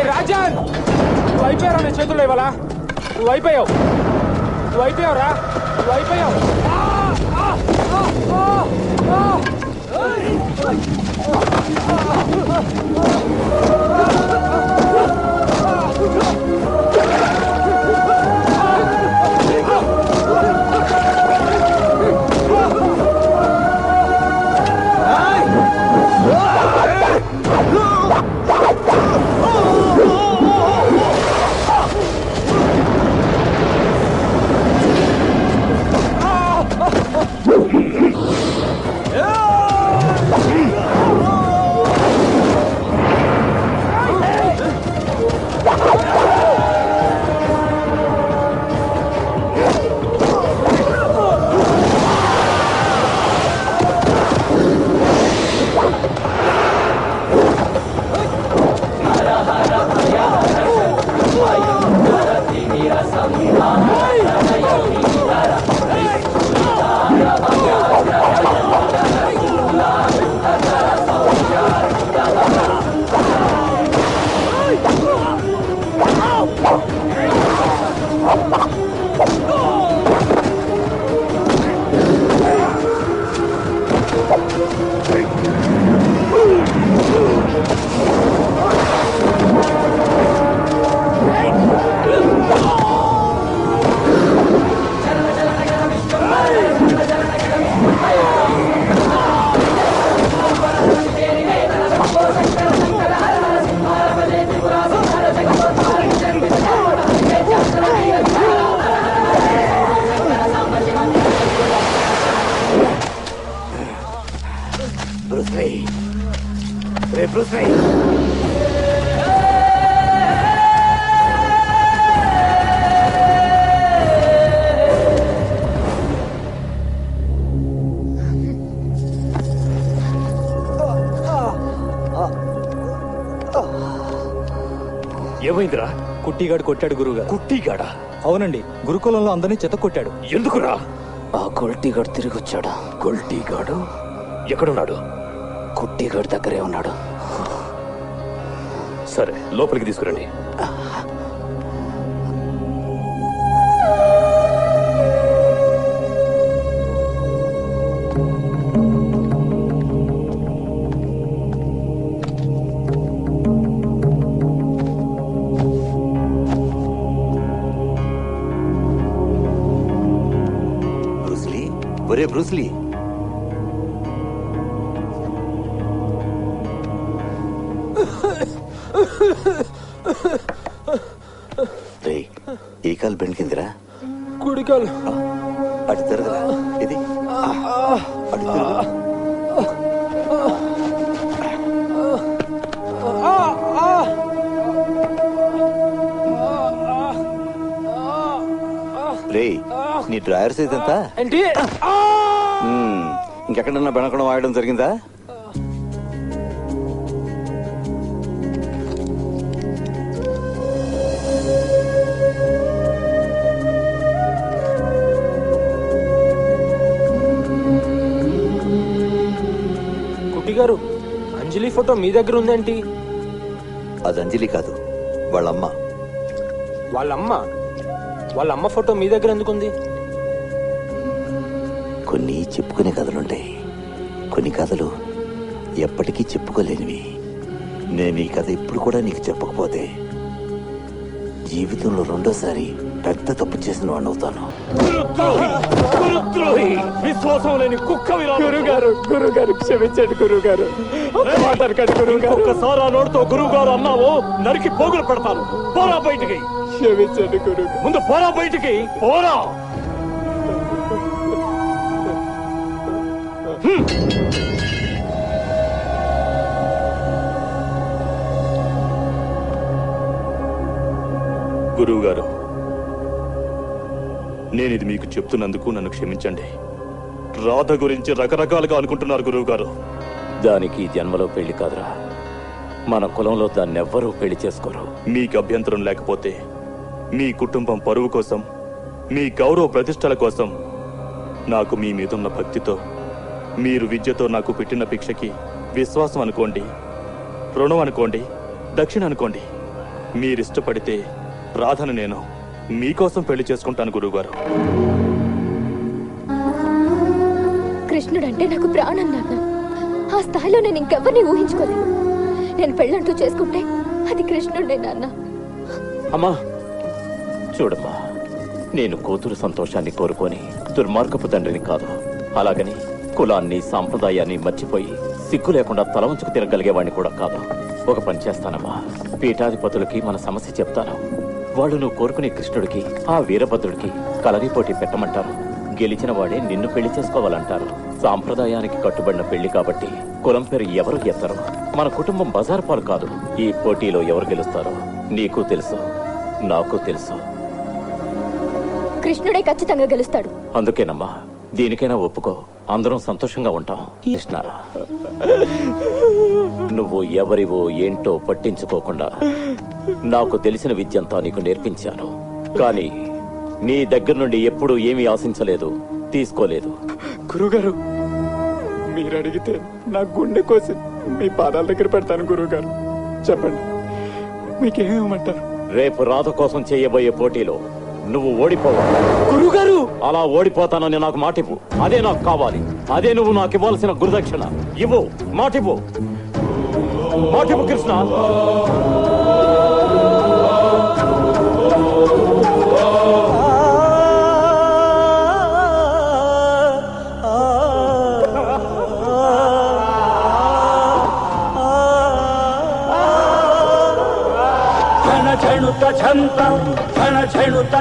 రాజన్ నువ్వు అయిపోయావు, నీ చేతుల్లో ఇవ్వాలా? నువ్వు అయిపోయావురా, నువ్వు అయిపోయావు. ఏమైందిరా? కుట్టిగాడు కొట్టాడు గురువుగారు. కుట్టిగాడా? అవునండి, గురుకులంలో అందరినీ చెత్త కొట్టాడు. ఎందుకురా? ఆ కొల్టీగాడు తిరిగి వచ్చాడు. కొల్టీగాడు ఎక్కడున్నాడు? కుట్టిగాడి దగ్గరే ఉన్నాడు. సరే, లోపలికి తీసుకురండి. ఒరే బ్రూస్లీ, ఈ కాలు బెండ్కిందిరా? కుడికాలు. అటు తిరగరా, ఇది అటు తిరుగు. నీ డ్రైవర్ సైజ్ ఎంత? ఏంటి? ఇంకెక్కడన్నా బెనకడం వాడడం జరిగిందా? కుట్టి గారు, అంజలి ఫోటో మీ దగ్గర ఉందేంటి? అది అంజలి కాదు, వాళ్ళమ్మ. వాళ్ళమ్మ ఫోటో మీ దగ్గర ఎందుకుంది? కొన్ని చెప్పుకునే కథలుంటాయి, కొన్ని కథలు ఎప్పటికీ చెప్పుకోలేనివి. నేను ఈ కథ ఇప్పుడు కూడా నీకు చెప్పకపోతే జీవితంలో రెండోసారి పెద్ద తప్పు చేసిన వాడిని అవుతాను. విశ్వాసం లేని కుక్క గురుగారు క్షమించండి గురుగారు. ఒక్కసారి ఆ నోటితో గురువు గారు అన్నావు నరికి పోగులు పెడతాను. పోరా బయటికి. క్షమించండి గురువు. ముందు పోరా బయటికి, పోరా. గురువు గారు, నేనిది మీకు చెప్తున్నందుకు నన్ను క్షమించండి. రాధ గురించి రకరకాలుగా అనుకుంటున్నారు గురువు గారు. దానికి జన్మలో పెళ్లి కాదురా, మన కులంలో దాన్ని ఎవ్వరూ పెళ్లి చేసుకోరు. మీకు అభ్యంతరం లేకపోతే మీ కుటుంబం పరువు కోసం, మీ గౌరవ ప్రతిష్టల కోసం, నాకు మీ మీదున్న భక్తితో, మీరు విద్యతో నాకు పెట్టిన భిక్షకి విశ్వాసం అనుకోండి, రుణం అనుకోండి, దక్షిణ అనుకోండి. మీరిష్టపడితే రాధను నేను మీకోసం పెళ్లి చేసుకుంటాను గురువుగారు. కృష్ణుడంటే నాకు ప్రాణం నాన్న. ఆ స్థాయిలో నేను ఇంకెవ్వరిని ఊహించుకోలేను. నేను పెళ్ళంటూ చేసుకుంటే అది కృష్ణుడే నాన్న. అమ్మా చూడమ్మా, నేను కూతురు సంతోషాన్ని కోరుకొని దుర్మార్గపు తండ్రిని కాదు. అలాగని కులాన్ని సాంప్రదాయాన్ని మర్చిపోయి సిగ్గు లేకుండా తల వంచుకు తిరగలిగేవాడిని కూడా కాదు. ఒక పని చేస్తానమ్మా, పీఠాధిపతులకి మన సమస్య చెప్తాను. వాళ్ళు నువ్వు కోరుకునే కృష్ణుడికి ఆ వీరభద్రుడికి కలరీ పోటీ పెట్టమంటారు. గెలిచిన వాడే నిన్ను పెళ్లి చేసుకోవాలంటారు. సాంప్రదాయానికి కట్టుబడిన పెళ్లి కాబట్టి కులం పేరు ఎవరు ఎత్తరు. మన కుటుంబం బజారు పాలు కాదు. ఈ పోటీలో ఎవరు గెలుస్తారో నీకు తెలుసు, నాకు తెలుసు. కృష్ణుడే ఖచ్చితంగా గెలుస్తాడు. అందుకేనమ్మా, దీనికైనా ఒప్పుకో, అందరం సంతోషంగా ఉంటాం. కృష్ణ, నువ్వు ఎవరివో ఏంటో పట్టించుకోకుండా నాకు తెలిసిన విద్యంతా నీకు నేర్పించాను. కానీ నీ దగ్గర నుండి ఎప్పుడూ ఏమీ ఆశించలేదు, తీసుకోలేదు. గురుగారు, మీరు అడిగితే నా గుండె కోసి మీ పాదాల దగ్గర పెడతాను గురుగారు. చెప్పండి, మీకేమంటారు? రేపు రాధ కోసం చేయబోయే పోటీలో నువ్వు ఓడిపోవాలి గురుగారు. అలా ఓడిపోతానని నాకు మాటివ్వు. అదే నాకు కావాలి. అదే నువ్వు నాకు ఇవ్వాల్సిన గురుదక్షిణ. ఇవ్వు, మాటివ్వు, మాటివ్వు కృష్ణ.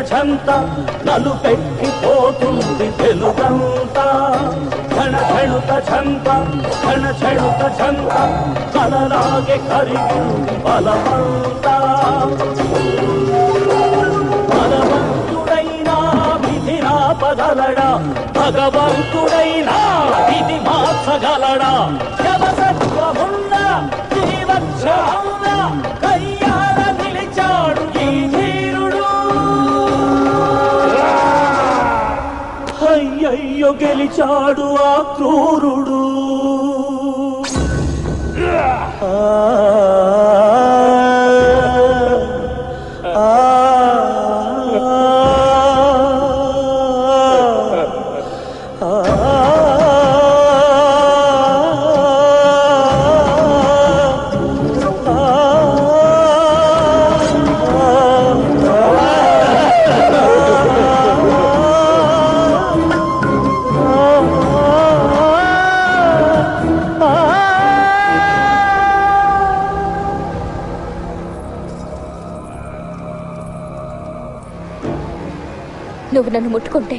ఛణుత నలు పెట్టిపోతుంది తెలుగంతా. ఛణుత కలలాగే కరిగింది బలమంతా. బలవంతుడైనా విధి నాపగలడా, భగవంతుడైనా విధి మార్చగలడా. శవసత్వమున్న జీవక్షమున్న కయ్యాల నిలిచాడు ఈ ధీరుడు. అయ్యయ్యో గెలిచాడు ఆ క్రూరుడు. నువ్వు నన్ను ముట్టుకుంటే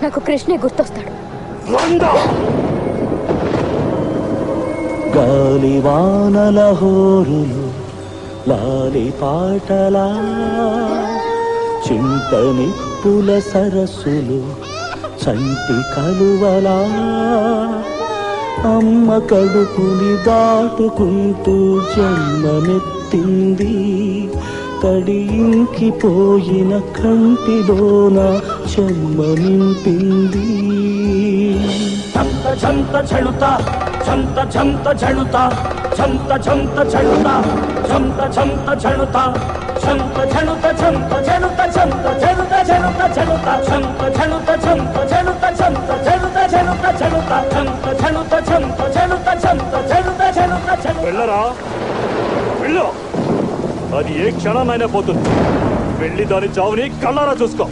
నాకు కృష్ణే గుర్తొస్తాడు. గాలివానల హోరులు లాలి పాటలా చింతని వలపుల సరస్సులు చంటి కలువలా అమ్మ కడుపుని దాటుకుంటూ జన్మమెత్తింది తడియింకిపోయిన కంటిలోన చెమ్మ నింపింది ఛంత ఛంత ఝణుత ఛంత ఛంత ఝణుత ఛంత ఛంత ఝణుత ఛంత ఛంత ఝణుత ఛంత ఝణుత ఛంత ఝణుత ఛంత ఝణుత ఝణుత ఝణుత ఛంత ఝణుత ఛంత ఝణుత ఛంత ఝణుత ఝణుత ఝణుత ఛంత ఝణుత ఛంత ఝణుత ఛంత ఝణుత ఝణుత ఝణుత వెళ్ళరా వెళ్ళు అది ఏ క్షణమైనా పోతుంది వెళ్ళి దాని చావుని కళ్ళారా చూసుకో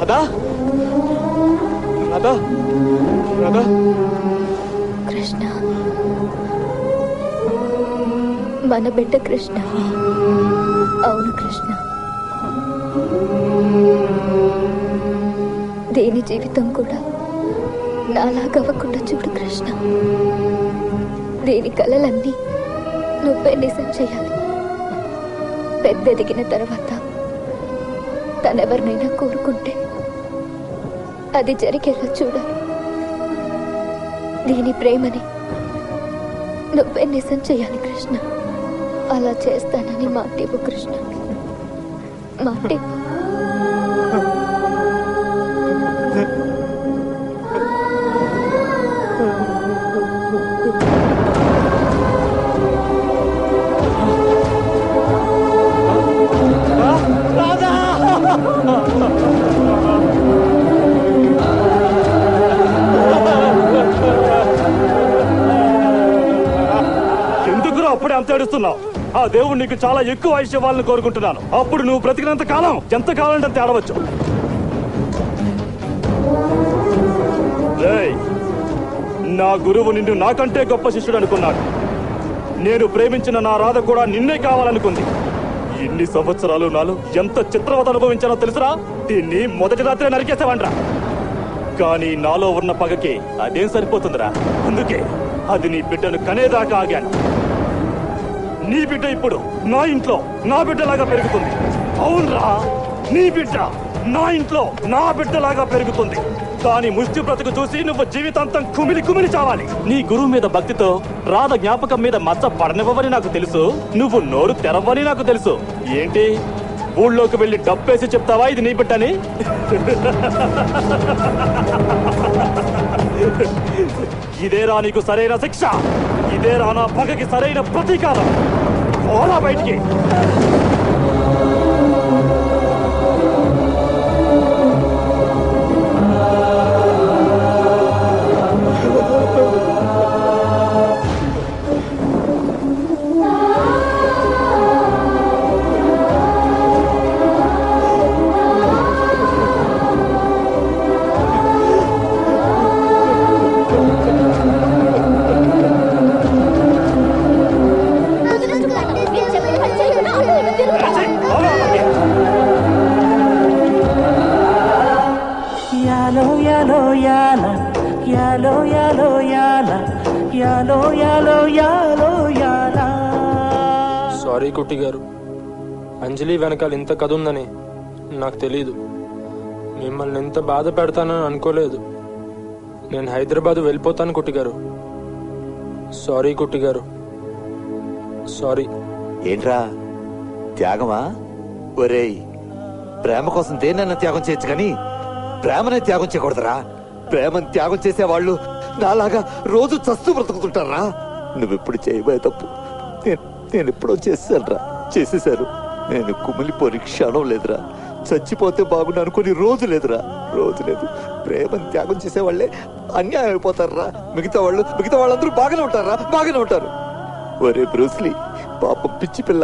అదా అదా అదా కృష్ణ మన బిడ్డ కృష్ణ అవును కృష్ణ దేని జీవితం కూడా నాలాగవ్వకుండా చూడు కృష్ణ దేని కలలన్నీ నువ్వే నిజం చేయాలి పెద్దెదిగిన తర్వాత తనెవరినైనా కోరుకుంటే అది జరిగేలా చూడాలి దీని ప్రేమని నువ్వే నిజం చేయాలి కృష్ణ అలా చేస్తానని మాటివ్వు కృష్ణ మాటివ్వు ఎందుకురా అప్పుడే అంత ఏడుస్తున్నావు ఆ దేవుడు నీకు చాలా ఎక్కువ ఆయుష్ ఇవ్వాలని కోరుకుంటున్నాను అప్పుడు నువ్వు బ్రతికినంత కాలం ఎంత కావాలంటే అంత ఆడవచ్చు రేయ్, నా గురువు నిన్ను నాకంటే గొప్ప శిష్యుడు అనుకున్నాడు నేను ప్రేమించిన నా రాధ కూడా నిన్నే కావాలనుకుంది ఇన్ని సంవత్సరాలు నాలో ఎంత చిత్రవత అనుభవించానో తెలుసురా దీన్ని మొదటి రాత్రే నరికేసావంట్రా కానీ నాలో ఉన్న పగకి అదేం సరిపోతుందిరా అందుకే అది నీ బిడ్డను కనేదాకా ఆగాను నీ బిడ్డ ఇప్పుడు నా ఇంట్లో నా బిడ్డలాగా పెరుగుతుంది అవునరా నీ బిడ్డ నా ఇంట్లో నా బిడ్డలాగా పెరుగుతుంది దాని ముష్టి బ్రతుకు చూసి నువ్వు జీవితాంతం కుమిలి కుమిలి చావాలి నీ గురువు మీద భక్తితో రాధ జ్ఞాపకం మీద మచ్చ పడనివ్వవని నాకు తెలుసు నువ్వు నోరు తెరవని నాకు తెలుసు ఏంటి ఊళ్ళోకి వెళ్ళి డబ్బేసి చెప్తావా ఇది నీ బిడ్డని ఇదేరా నీకు సరైన శిక్ష ఇదేరా నా పగకి సరైన ప్రతీకారం పోరా బయటికి యాలో యాలో యాల యాలో యాలో యాల యాలో యాలో యాలో యాల సారీ కుట్టి గారు అంజలి వెనకాల ఇంత కథ ఉందని నాకు తెలీదు మిమ్మల్ని ఎంత బాధ పెడతానని అనుకోలేదు నేను హైదరాబాద్ వెళ్ళిపోతాను కుట్టి గారు సారీ కుట్టి గారు సారీ ఏంట్రా త్యాగమా ఒరేయ్ ప్రేమ కోసం దేన్నైనా త్యాగం చేయొచ్చు కానీ ప్రేమనే త్యాగం చేయకూడదురా ప్రేమను త్యాగం చేసేవాళ్ళు నాలాగా రోజు చస్తూ బ్రతుకుతుంటారా నువ్వెప్పుడు చేయబోయే తప్పు నేను ఎప్పుడో చేశానురా చేసేశాను నేను కుమిలిపోని క్షణం లేదురా చచ్చిపోతే బాగుండు అనుకుని రోజు లేదురా రోజు లేదు ప్రేమను త్యాగం చేసేవాళ్లే అన్యాయం అయిపోతారా మిగతా వాళ్ళందరూ బాగానే ఉంటారు ఒరే బ్రూస్లీ పాపం పిచ్చి పిల్ల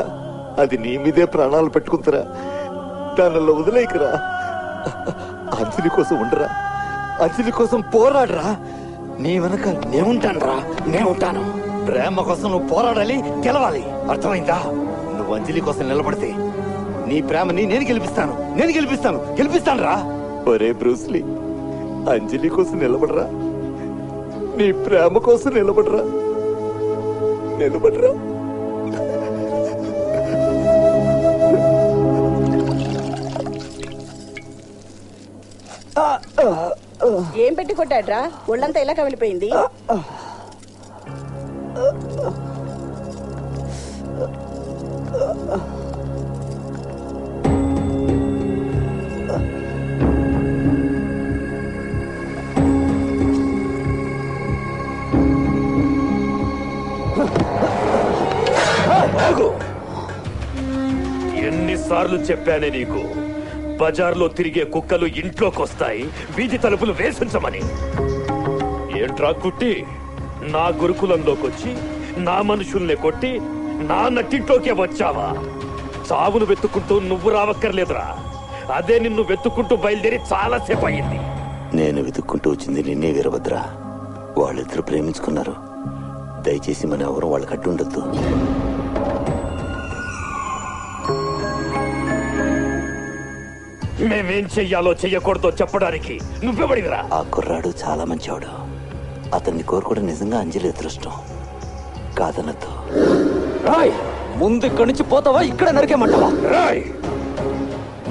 అది నీ మీదే ప్రాణాలు పెట్టుకుంటారా దానిలో వదిలేకరా అంజలి కోసం ఉండరా అంజలి కోసం పోరాడరా నీ వెనక నేనుంటాను ప్రేమ కోసం నువ్వు పోరాడాలి గెలవాలి అర్థమైందా నువ్వు అంజలి కోసం నిలబడితే నీ ప్రేమని నేను గెలిపిస్తాను రా ఒరే బ్రూస్లీ అంజలి కోసం నిలబడరా నీ ప్రేమ కోసం నిలబడరా ఏం పెట్టి కొట్టాడ్రా? ఒళ్ళంతా ఇలా కమిలిపోయింది. ఎన్నిసార్లు చెప్పానే నీకు, బజార్లో తిరిగే కుక్కలు ఇంట్లోకి వస్తాయి, వీధి తలుపులు వేసించమని. ఏంట్రా కుట్టి, నా గురుకులంలోకి వచ్చి నా మనుషుల్ని కొట్టి నా నట్టింట్లోకే వచ్చావా? చావును వెతుక్కుంటూ నువ్వు రావక్కర్లేదురా, అదే నిన్ను వెతుక్కుంటూ బయలుదేరి చాలాసేపు అయింది. నేను వెతుక్కుంటూ వచ్చింది నిన్నే వీరభద్ర. వాళ్ళిద్దరు ప్రేమించుకున్నారు. దయచేసి మన ఎవరు వాళ్ళకి అడ్డుండొద్దు. మేమేం చెయ్యాలో చెయ్యకూడదో చెప్పడానికి నువ్వెవడివిరా? ఆ కుర్రాడు చాలా మంచివాడు. అతన్ని కోరుకోవడం నిజంగా అంజలి అదృష్టం. కాదనద్దు. రాయ్, ముందు ఇక్కడి నుంచి పోతావా, ఇక్కడ నరికేమంటావా? రాయ్,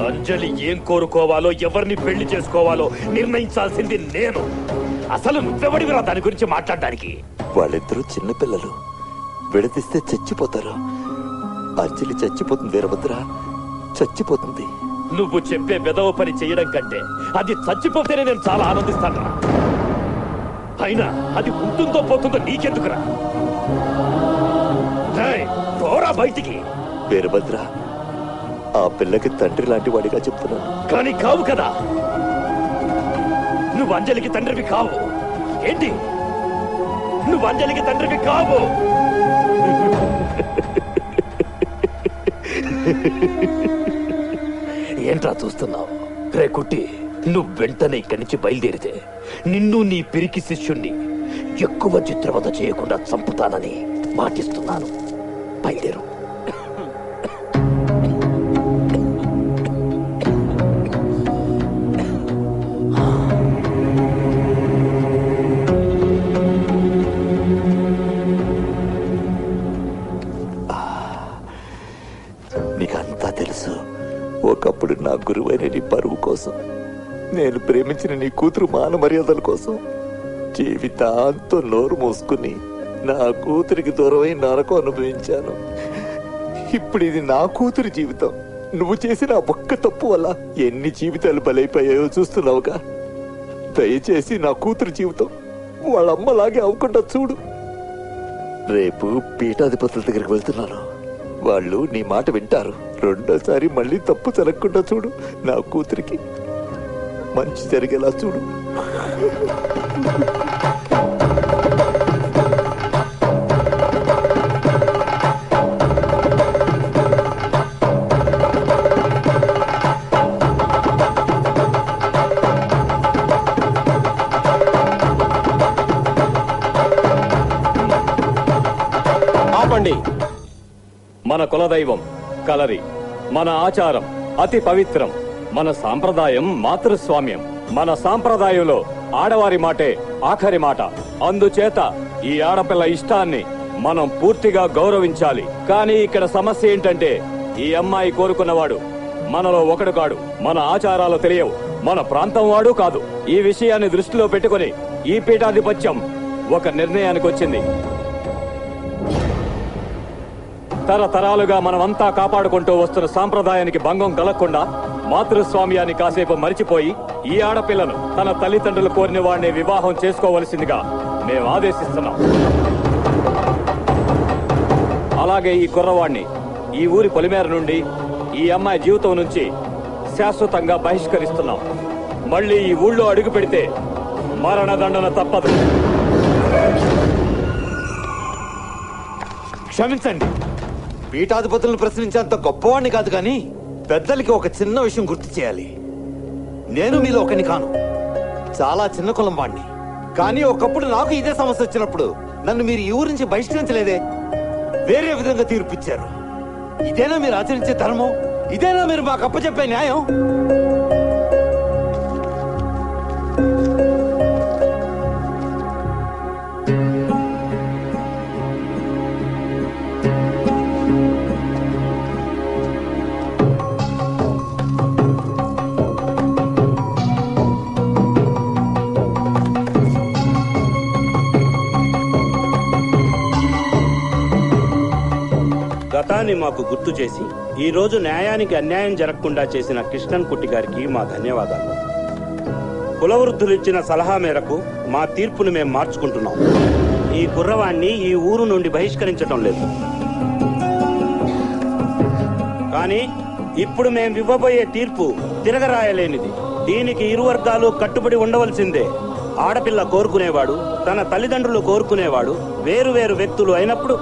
అంజలి ఏం కోరుకోవాలో, ఎవరిని పెళ్లి చేసుకోవాలో నిర్ణయించాల్సింది నేను. అసలు నువ్వెవడివిరా దాని గురించి మాట్లాడడానికి? వాళ్ళిద్దరూ చిన్నపిల్లలు, విడదీస్తే చచ్చిపోతారు. అంజలి చచ్చిపోతుంది వీరభద్ర, చచ్చిపోతుంది. నువ్వు చెప్పే బెదవ పని చేయడం కంటే అది చచ్చిపోతేనే నేను చాలా ఆనందిస్తాను. అయినా అది ఉంటుందో పోతుందో నీకెందుకురా? పోరా బయటికి. వీరభద్ర, ఆ పిల్లకి తండ్రి లాంటి వాడిగా చెప్తున్నాను. కానీ కావు కదా, నువ్వు అంజలికి తండ్రివి కావు. ఏంటి, నువ్వు అంజలికి తండ్రివి కావు. ఏంట్రా చూస్తున్నావు? రే కుట్టి, నువ్వు వెంటనే ఇక్కడి నుంచి బయలుదేరితే నిన్ను నీ పిరికి శిష్యుణ్ణి ఎక్కువ చిత్రవద చేయకుండా చంపుతానని మాటిస్తున్నాను. బయలుదేరు. నీకంతా తెలుసు. ఒకప్పుడు నా గురువైన నీ పరువు కోసం, నేను ప్రేమించిన నీ కూతురు మాన మర్యాదల కోసం జీవితాంతో నోరు మోసుకుని నా కూతురికి దూరమై నరకం అనుభవించాను. ఇప్పుడు ఇది నా కూతురి జీవితం. నువ్వు చేసిన ఒక్క తప్పు వల్ల ఎన్ని జీవితాలు బలైపోయాయో చూస్తున్నావుగా. దయచేసి నా కూతురు జీవితం వాళ్ళమ్మలాగే అవ్వకుండా చూడు. రేపు పీఠాధిపతుల దగ్గరికి వెళ్తున్నాను. వాళ్ళు నీ మాట వింటారు. రెండోసారి మళ్ళీ తప్పు జరగకుండా చూడు. నా కూతురికి మంచి జరిగేలా చూడు. ఆపండి. మన కులదైవం కలరి, మన ఆచారం అతి పవిత్రం, మన సాంప్రదాయం మాతృస్వామ్యం. మన సాంప్రదాయంలో ఆడవారి మాటే ఆఖరి మాట. అందుచేత ఈ ఆడపిల్ల ఇష్టాన్ని మనం పూర్తిగా గౌరవించాలి. కానీ ఇక్కడ సమస్య ఏంటంటే, ఈ అమ్మాయి కోరుకున్నవాడు మనలో ఒకడు కాడు. మన ఆచారాలు తెలియవు, మన ప్రాంతం వాడు కాదు. ఈ విషయాన్ని దృష్టిలో పెట్టుకుని ఈ పీఠాధిపత్యం ఒక నిర్ణయానికి వచ్చింది. తరతరాలుగా మనమంతా కాపాడుకుంటూ వస్తున్న సాంప్రదాయానికి భంగం కలగకుండా మాతృస్వామ్యాన్ని కాసేపు మరిచిపోయి ఈ ఆడపిల్లను తన తల్లిదండ్రులు కోరిన వాడిని వివాహం చేసుకోవలసిందిగా మేము ఆదేశిస్తున్నాం. అలాగే ఈ కుర్రవాణ్ణి ఈ ఊరి పొలిమేర నుండి ఈ అమ్మాయి జీవితం నుంచి శాశ్వతంగా బహిష్కరిస్తున్నాం. మళ్ళీ ఈ ఊళ్ళో అడుగు పెడితే మరణదండన తప్పదు. క్షమించండి, పీఠాధిపతులను ప్రశ్నించేంత గొప్పవాణ్ణి కాదు, కానీ పెద్దలకి ఒక చిన్న విషయం గుర్తు చేయాలి. నేను మీలో ఒకని కాను, చాలా చిన్న కులం వాణ్ణి. కానీ ఒకప్పుడు నాకు ఇదే సమస్య వచ్చినప్పుడు నన్ను మీరు ఈ ఊరి నుంచి బహిష్కరించలేదే, వేరే విధంగా తీర్పిచ్చారు. ఇదేనా మీరు ఆచరించే ధర్మం? ఇదేనా మీరు మాకు అప్పచెప్పే న్యాయం? గతాన్ని మాకు గుర్తు చేసి ఈ రోజు న్యాయానికి అన్యాయం జరగకుండా చేసిన కృష్ణన్ కుట్టి గారికి మా ధన్యవాదాలు. కులవృద్ధులు ఇచ్చిన సలహా మేరకు మా తీర్పును మేము మార్చుకుంటున్నాం. ఈ కుర్రవాణ్ణి ఈ ఊరు నుండి బహిష్కరించడం లేదు. కానీ ఇప్పుడు మేము ఇవ్వబోయే తీర్పు తిరగరాయలేనిది. దీనికి ఇరు వర్గాలు కట్టుబడి ఉండవలసిందే. ఆడపిల్ల కోరుకునేవాడు, తన తల్లిదండ్రులు కోరుకునేవాడు వేరు వేరు వ్యక్తులు అయినప్పుడు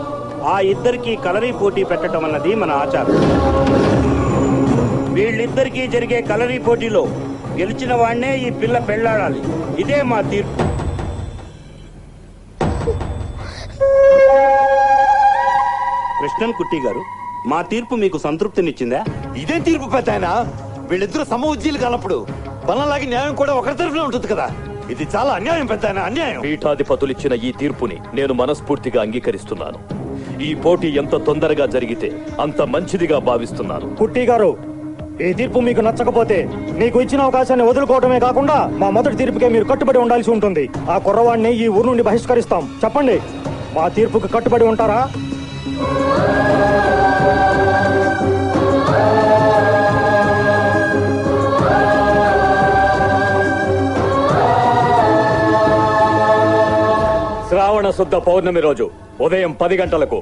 ఆ ఇద్దరికీ కలరీ పోటీ పెట్టడం అన్నది మన ఆచారం. వీళ్ళిద్దరికీ జరిగే కలరీ పోటీలో గెలిచిన వాడినే ఈ పిల్ల పెళ్లాడాలి. ఇదే మా తీర్పు. కృష్ణన్ కుట్టి గారు, మా తీర్పు మీకు సంతృప్తినిచ్చిందా? ఇదేం తీర్పు పెద్దాయన? వీళ్ళిద్దరూ సమ ఉజ్జీలు కానప్పుడు బలంలాగి న్యాయం కూడా ఒకరి తరఫున ఉంటుంది కదా. ఇది చాలా అన్యాయం పెద్దాయన, అన్యాయం. పీఠాధిపతులిచ్చిన ఈ తీర్పుని నేను మనస్ఫూర్తిగా అంగీకరిస్తున్నాను. ఈ పోటీ ఎంత తొందరగా జరిగితే అంత మంచిదిగా భావిస్తున్నాను. కుట్టి గారు, ఈ తీర్పు మీకు నచ్చకపోతే మీకు ఇచ్చిన అవకాశాన్ని వదులుకోవడమే కాకుండా మా మొదటి తీర్పుకే మీరు కట్టుబడి ఉండాల్సి ఉంటుంది. ఆ కుర్రవాడిని ఈ ఊరు నుండి బహిష్కరిస్తాం. చెప్పండి, మా తీర్పుకు కట్టుబడి ఉంటారా? శ్రావణ శుద్ధ పౌర్ణమి రోజు ఉదయం 10 గంటలకు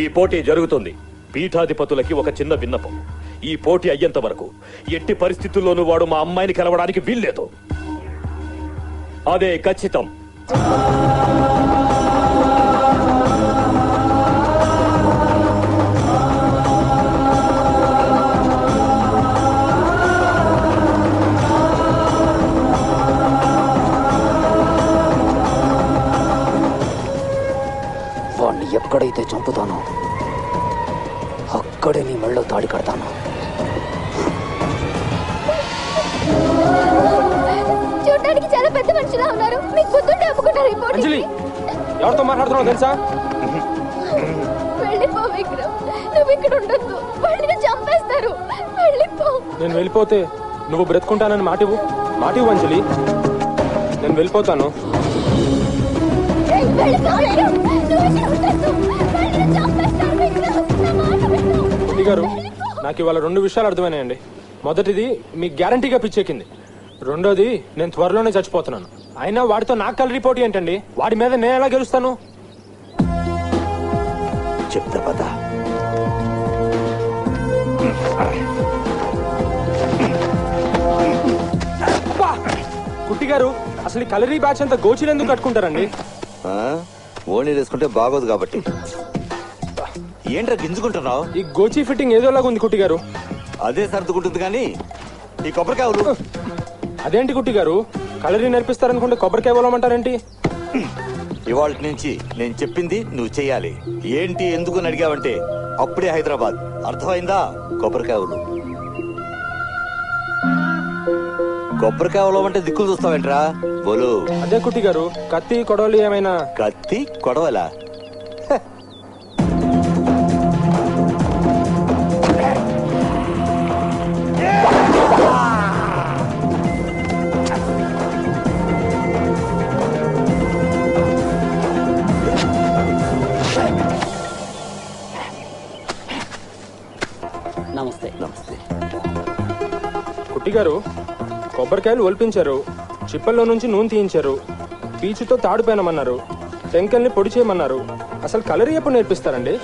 ఈ పోటీ జరుగుతుంది. పీఠాధిపతులకి ఒక చిన్న విన్నపం. ఈ పోటీ అయ్యేంత వరకు ఎట్టి పరిస్థితుల్లోనూ వాడు మా అమ్మాయిని కలవడానికి వీల్లేదు. అదే ఖచ్చితం. వాణ్ణి ఎక్కడైతే చంపుతానో అక్కడే నీ మెళ్ళో తాడి కడతాను. చూడడానికి చాలా పెద్ద మనుషులా ఉన్నారు. మీకు బుద్ధుంటే ఒప్పుకుంటారు ఈ పోటీ. అంజలి, ఎవరితో మాట్లాడుతున్నావు తెలుసా? వెళ్ళిపో విక్రమ్, నువ్వు ఇక్కడ ఉండొద్దు. వాళ్ళని చంపేస్తారు. వెళ్ళిపో. నేను వెళ్ళిపోతే నువ్వు బ్రతుకుంటానని మాటివు. మాటివు అంజలి, నేను వెళ్ళిపోతాను. గారు, నాకు ఇవాళ 2 విషయాలు అర్థమైనాయండి. మొదటిది, మీకు గ్యారంటీగా పిచ్చెక్కింది. రెండోది, నేను త్వరలోనే చచ్చిపోతున్నాను. అయినా వాడితో నాకు కలరీ పోటీ ఏంటండి? వాడి మీద నేను ఎలా గెలుస్తాను? చెప్తా పద. కుట్టి గారు, అసలు ఈ కలరీ బ్యాచ్ అంతా గోచీలు ఎందుకు కట్టుకుంటారండి? ఓణీ వేసుకుంటే బాగోదు కాబట్టి. ఏంట్రా గింజుకుంటున్నావు? ఈ గోచీ ఫిట్టింగ్ ఏదోలాగా ఉంది కుట్టి గారు. అదే సర్దుకుంటుంది కానీ ఈ కొబ్బరికాయలు. అదేంటి కుట్టి గారు, కలరీ నేర్పిస్తారనుకుంటే కొబ్బరికాయ ఇవ్వమంటారేంటి? ఇవాళ నుంచి నేను చెప్పింది నువ్వు చెయ్యాలి. ఏంటి ఎందుకు అని అడిగావంటే అప్పుడే హైదరాబాద్. అర్థమైందా? కొబ్బరికాయలు కొబ్బరికాయలు అంటే దిక్కులు చూస్తావేంట్రా? బోలు. అదే కుట్టి గారు, కత్తి కొడవలి ఏమైనా? కత్తి కొడవలా? నమస్తే. నమస్తే. కుట్టి గారు, కొబ్బరికాయలు ఒలిపించారు, చిప్పల్లో నుంచి నూనె తీయించారు, పీచుతో తాడుపేనమన్నారు, టెంకల్ని పొడి చేయమన్నారు. అసలు కలరీ ఎప్పుడు నేర్పిస్తారండి?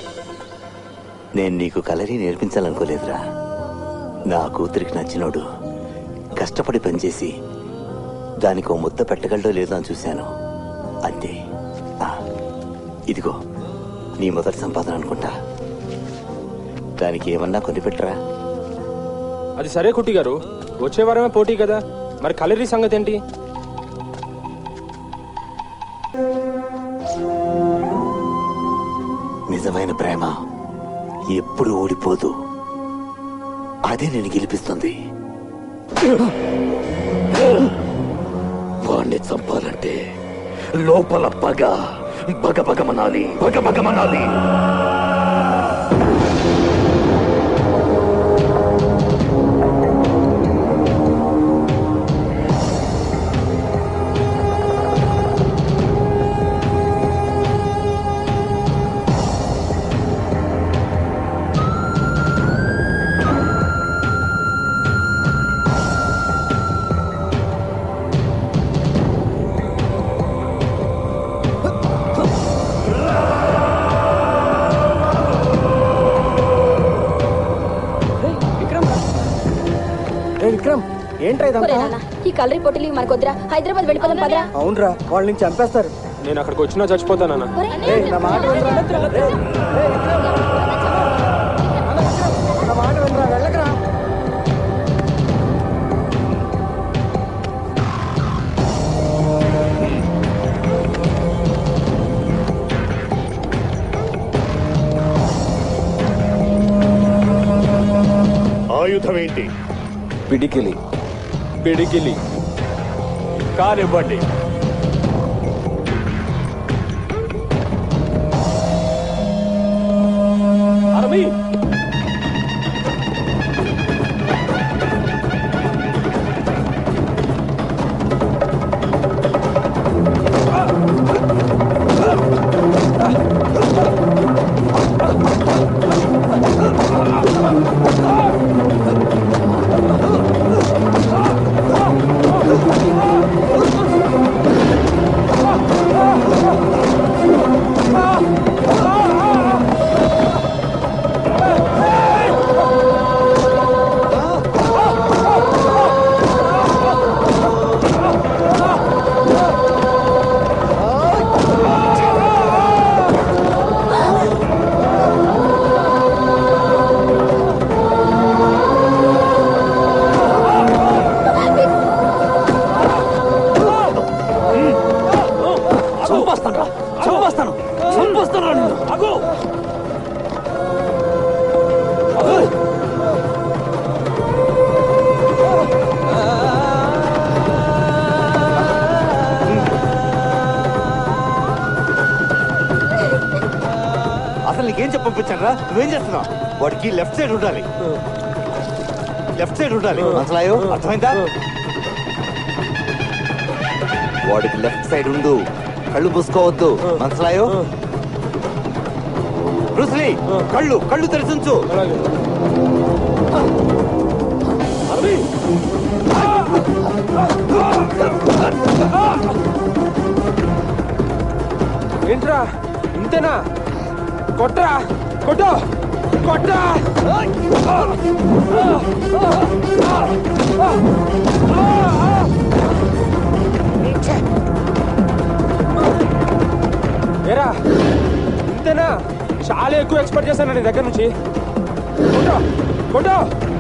నేను నీకు కలరీ నేర్పించాలనుకోలేదురా. నా కూతురికి నచ్చినోడు కష్టపడి పనిచేసి దానికి ఓ ముద్ద పెట్టగలడో లేదో అని చూశాను. అంతే. ఇదిగో నీ మొదటి సంపాదన అనుకుంటా. దానికి ఏమన్నా కొనిపెట్టరా? అది సరే కుట్టి గారు, వచ్చే వారమే పోటీ కదా, మరి కలరీ సంగతి ఏంటి? నిజమైన ప్రేమ ఎప్పుడు ఓడిపోదు. అదే నేను గెలిపిస్తుంది. వాణ్ణి చంపాలంటే లోపల పగ బగబగమనాలి, బగబగమనాలి. ఏంట్రా ఇదంతా? ఒరేయ్ నాన్న, ఈ కలరీ పొట్టిలు మనకు వద్దురా, హైదరాబాద్ వెళ్ళిపోదాం పదరా. అవునరా, వాళ్ళ నుంచి చంపేస్తారు. నేను అక్కడికి వచ్చినా చచ్చిపోతానన్నా. ఏయ్, నా మాట వినరా? ఏయ్, నా మాట వినరా, వెళ్ళకరా. ఆయుధం ఏంటి? పిడికిలి. పిడికిలి. కానివ్వండి. అరవి అసలు నీకేం చెప్పొచ్చాను రా? నువ్వేం చేస్తున్నావు? వాడికి లెఫ్ట్ సైడ్ ఉండాలి. లెఫ్ట్ సైడ్ ఉండాలి. అసలు అర్థమైందా? వాడికి లెఫ్ట్ సైడ్ ఉండు. కళ్ళు మూసుకోవద్దు. మనసులాయో బ్రూస్లీ, కళ్ళు కళ్ళు తెరిచుంచు. ఏంట్రా ఇంతేనా? కొట్టరా, కొట్టు, కొట్టరా. ఏరా ఇంతేనా? చాలా ఎక్కువ ఎక్స్పెక్ట్ చేశాను నీ దగ్గర నుంచి. కొట్టు, కొట్టు,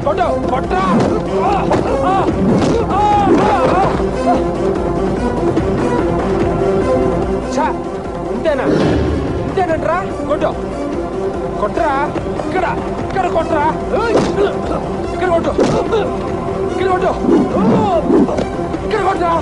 కొట్టు, కొట్టరా. ఇంతేనా? ఇంతేనంట్రా? కొట్టు, కొట్టరా. ఇక్కడ ఇక్కడ కొట్టరా. ఇక్కడ కొట్టు, ఇక్కడ కొట్టు, ఇక్కడ కొట్టరా.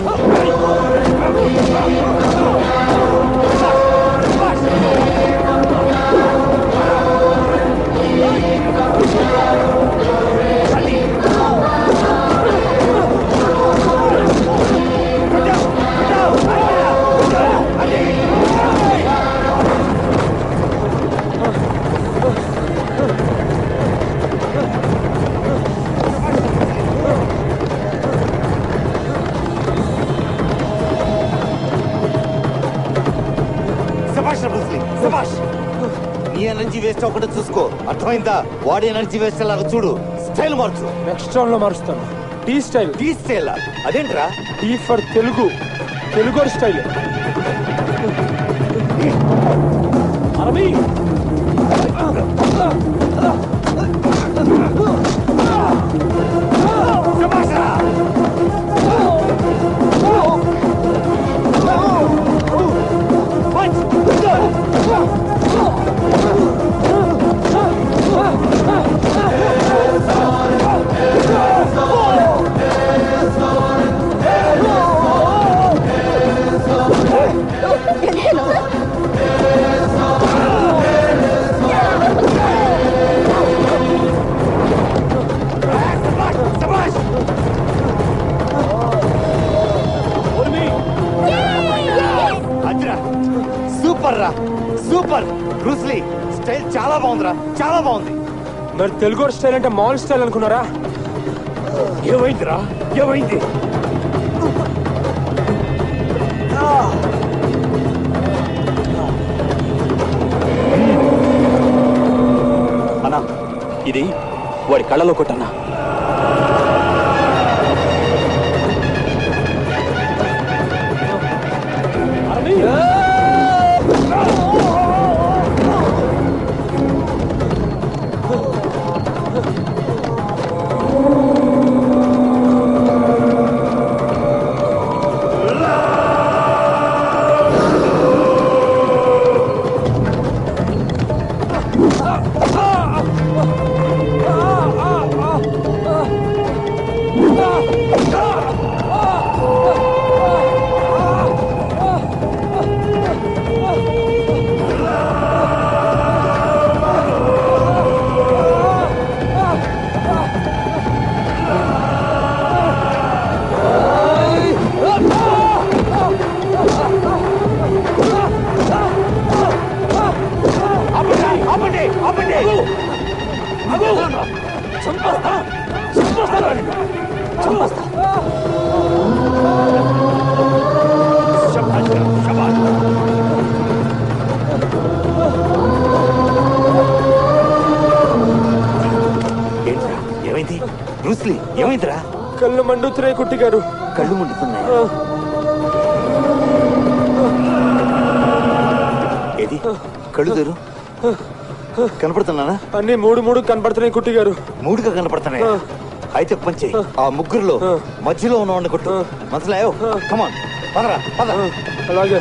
నీ ఎనర్జీ వేస్ట్ అవ్వకుండా చూసుకో. అర్థమైందా? వాడి ఎనర్జీ వేస్ట్ లాగా చూడు. స్టైల్ మార్చు. నెక్స్ట్ రౌండ్ లో మారుస్తాను. T style. టీ స్టైల్ అదేంట్రా? T for Telugu. Telugu style. అరవి సూపర్ రా, సూపర్. బ్రూస్లీ స్టైల్ చాలా బాగుందిరా, చాలా బాగుంది. మరి తెలుగు స్టైల్ అంటే మామూలు స్టైల్ అనుకున్నారా? ఏమైందిరా? ఏమైంది? అన్నా, ఇది వాడి కళ్ళలో కొట్టన్నా. బ్రూస్లీ ఏమైందిరా? కళ్ళు మండుతున్నాయి కుట్టి గారు. కళ్ళు మండుతున్నాయి. ఏది కళ్ళు తెరు. కనపడుతున్నానా? అన్ని మూడు కనపడుతున్నాయి కుట్టి గారు. మూడుగా కనపడుతున్నాయి. అయితే పంచే ఆ ముగ్గురులో మధ్యలో ఉన్నవాడిని కొట్టు. మనసులో కమాన్ పదరా పద. అలాగే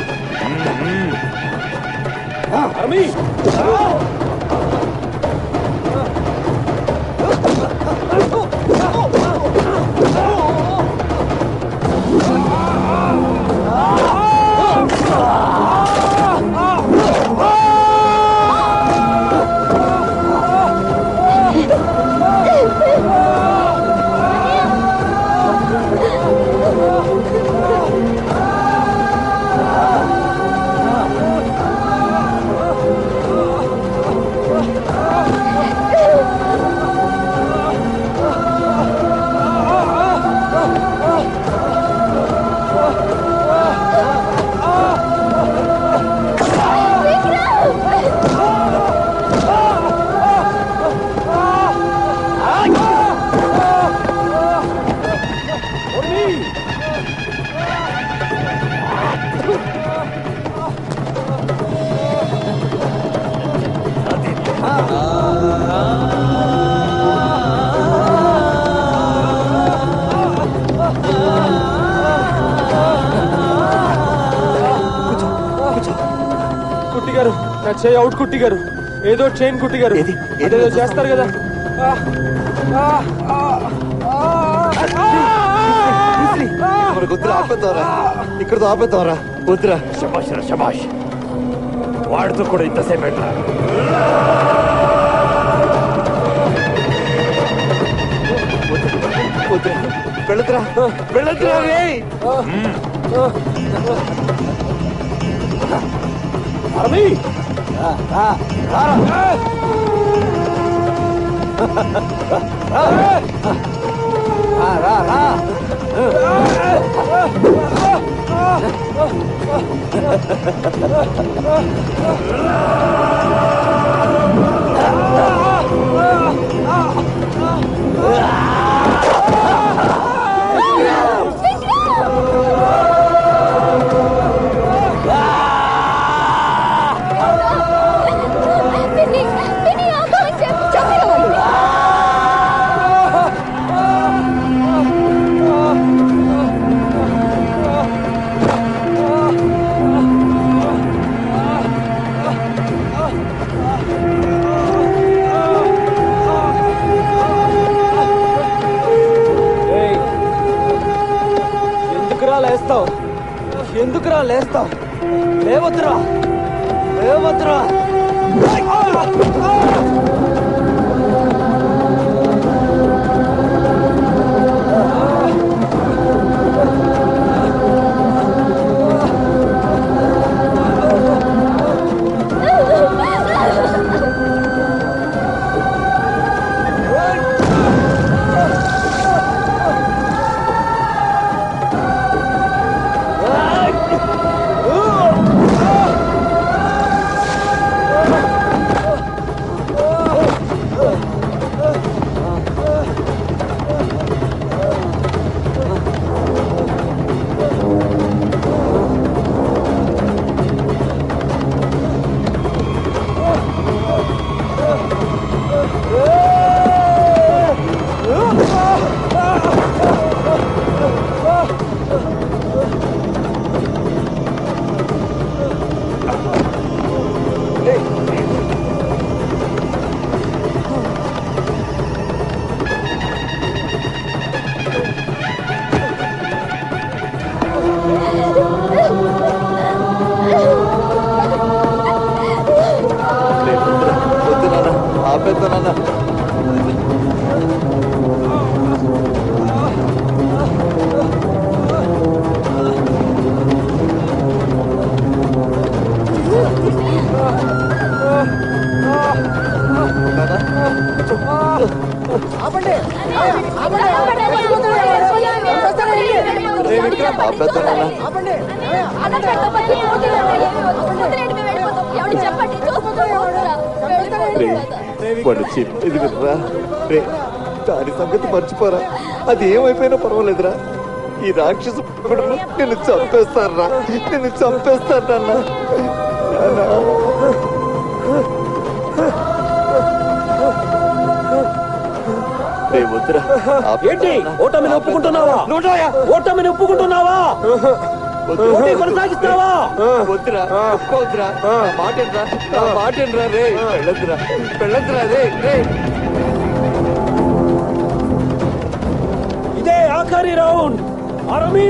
కుట్టి గారు, నా చేయి అవుట్ కుట్టి గారు. ఏదో చైన్ కుట్టి గారు, ఏదో చేస్తారు కదా. వద్దురా, ఆపేద్దాంరా. ఇక్కడతో ఆపేద్దాంరా. వద్దురా. శబాష్ రా శబాష్. వాడితో కూడా ఇంతసేపు ఎట్లా? వెళ్ళదురా వెళ్ళదురా. అరవి ఎందుకురా లేస్తావు? లేవద్దురా లేవద్దురా. వాడు చెప్పేది వినరా రే, దాని సంగతి మర్చిపోరా. అది ఏమైపోయినా పర్వాలేదురా. ఈ రాక్షసు నిన్ను చంపేస్తారా, నిన్ను చంపేస్తానన్నా. ఏంటి ఓటమిని ఒప్పుకుంటున్నావా? ఓటమిని ఒప్పుకుంటున్నావా? కొనసాగిస్తావా? వద్దురా, ఒప్పుకోవద్దురా. మాటేనరా, మాటేనరా రే. వెళ్ళొద్దురా, వెళ్ళొద్దురా రే రే. ఇదే ఆఖరి రౌండ్. ఆర్మీ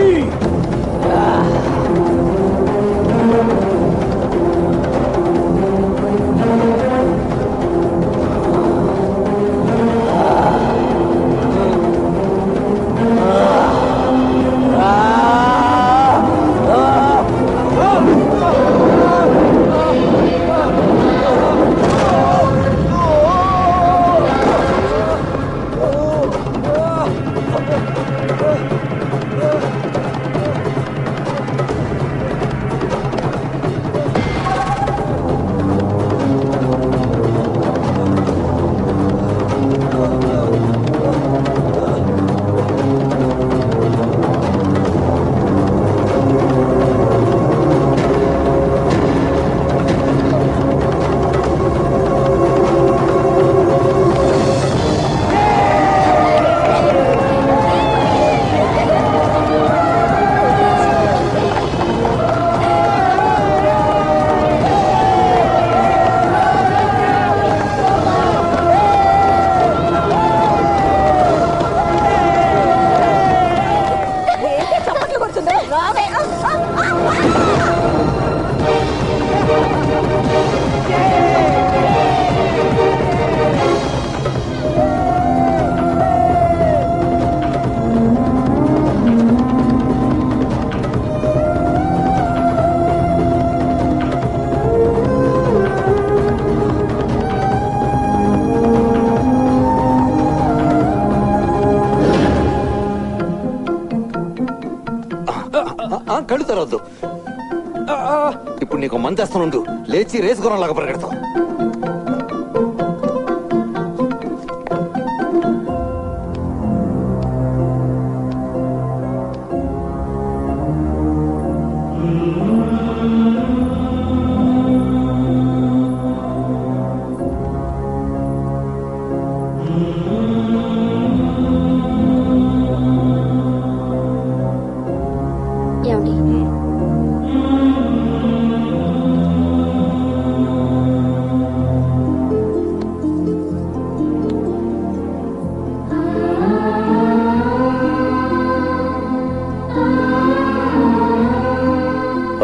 కళ్ళు తెరవద్దు. ఇప్పుడు నీకు మందేస్తానుండు. లేచి రేసు గుర్రంలాగా పరిగెడతావు.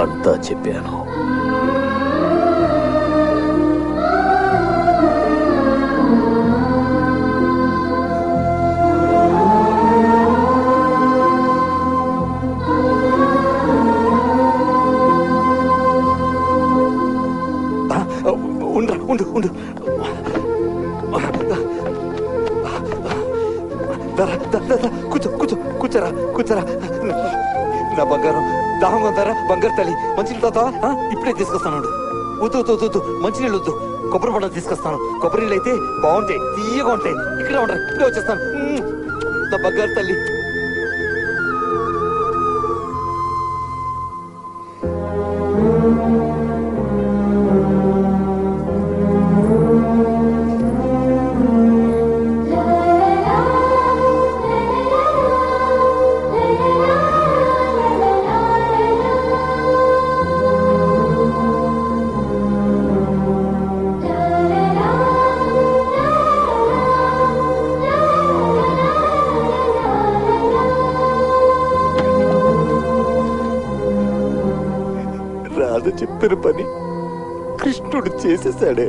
అంతా చెప్పాను. ఉండు ఉండు. కూర్చో కూర్చో కూర్చోరా కూర్చోరా. నా బంగారం దాహంగా ఉందారా? బంగారు తల్లి మంచినీళ్ళు తాగుతావా? ఇప్పుడే తీసుకొస్తాను. వద్దు వద్దు వద్దు, మంచినీళ్ళు వద్దు. కొబ్బరి పండుగ తీసుకొస్తాను. కొబ్బరి నీళ్ళు అయితే బాగుంటాయి, తీయగా ఉంటాయి. ఇక్కడే ఉంటాయి, ఇప్పుడే వచ్చేస్తాను. నా బంగారు తల్లి. రాధ చెప్పిన పని కృష్ణుడు చేసేసాడు.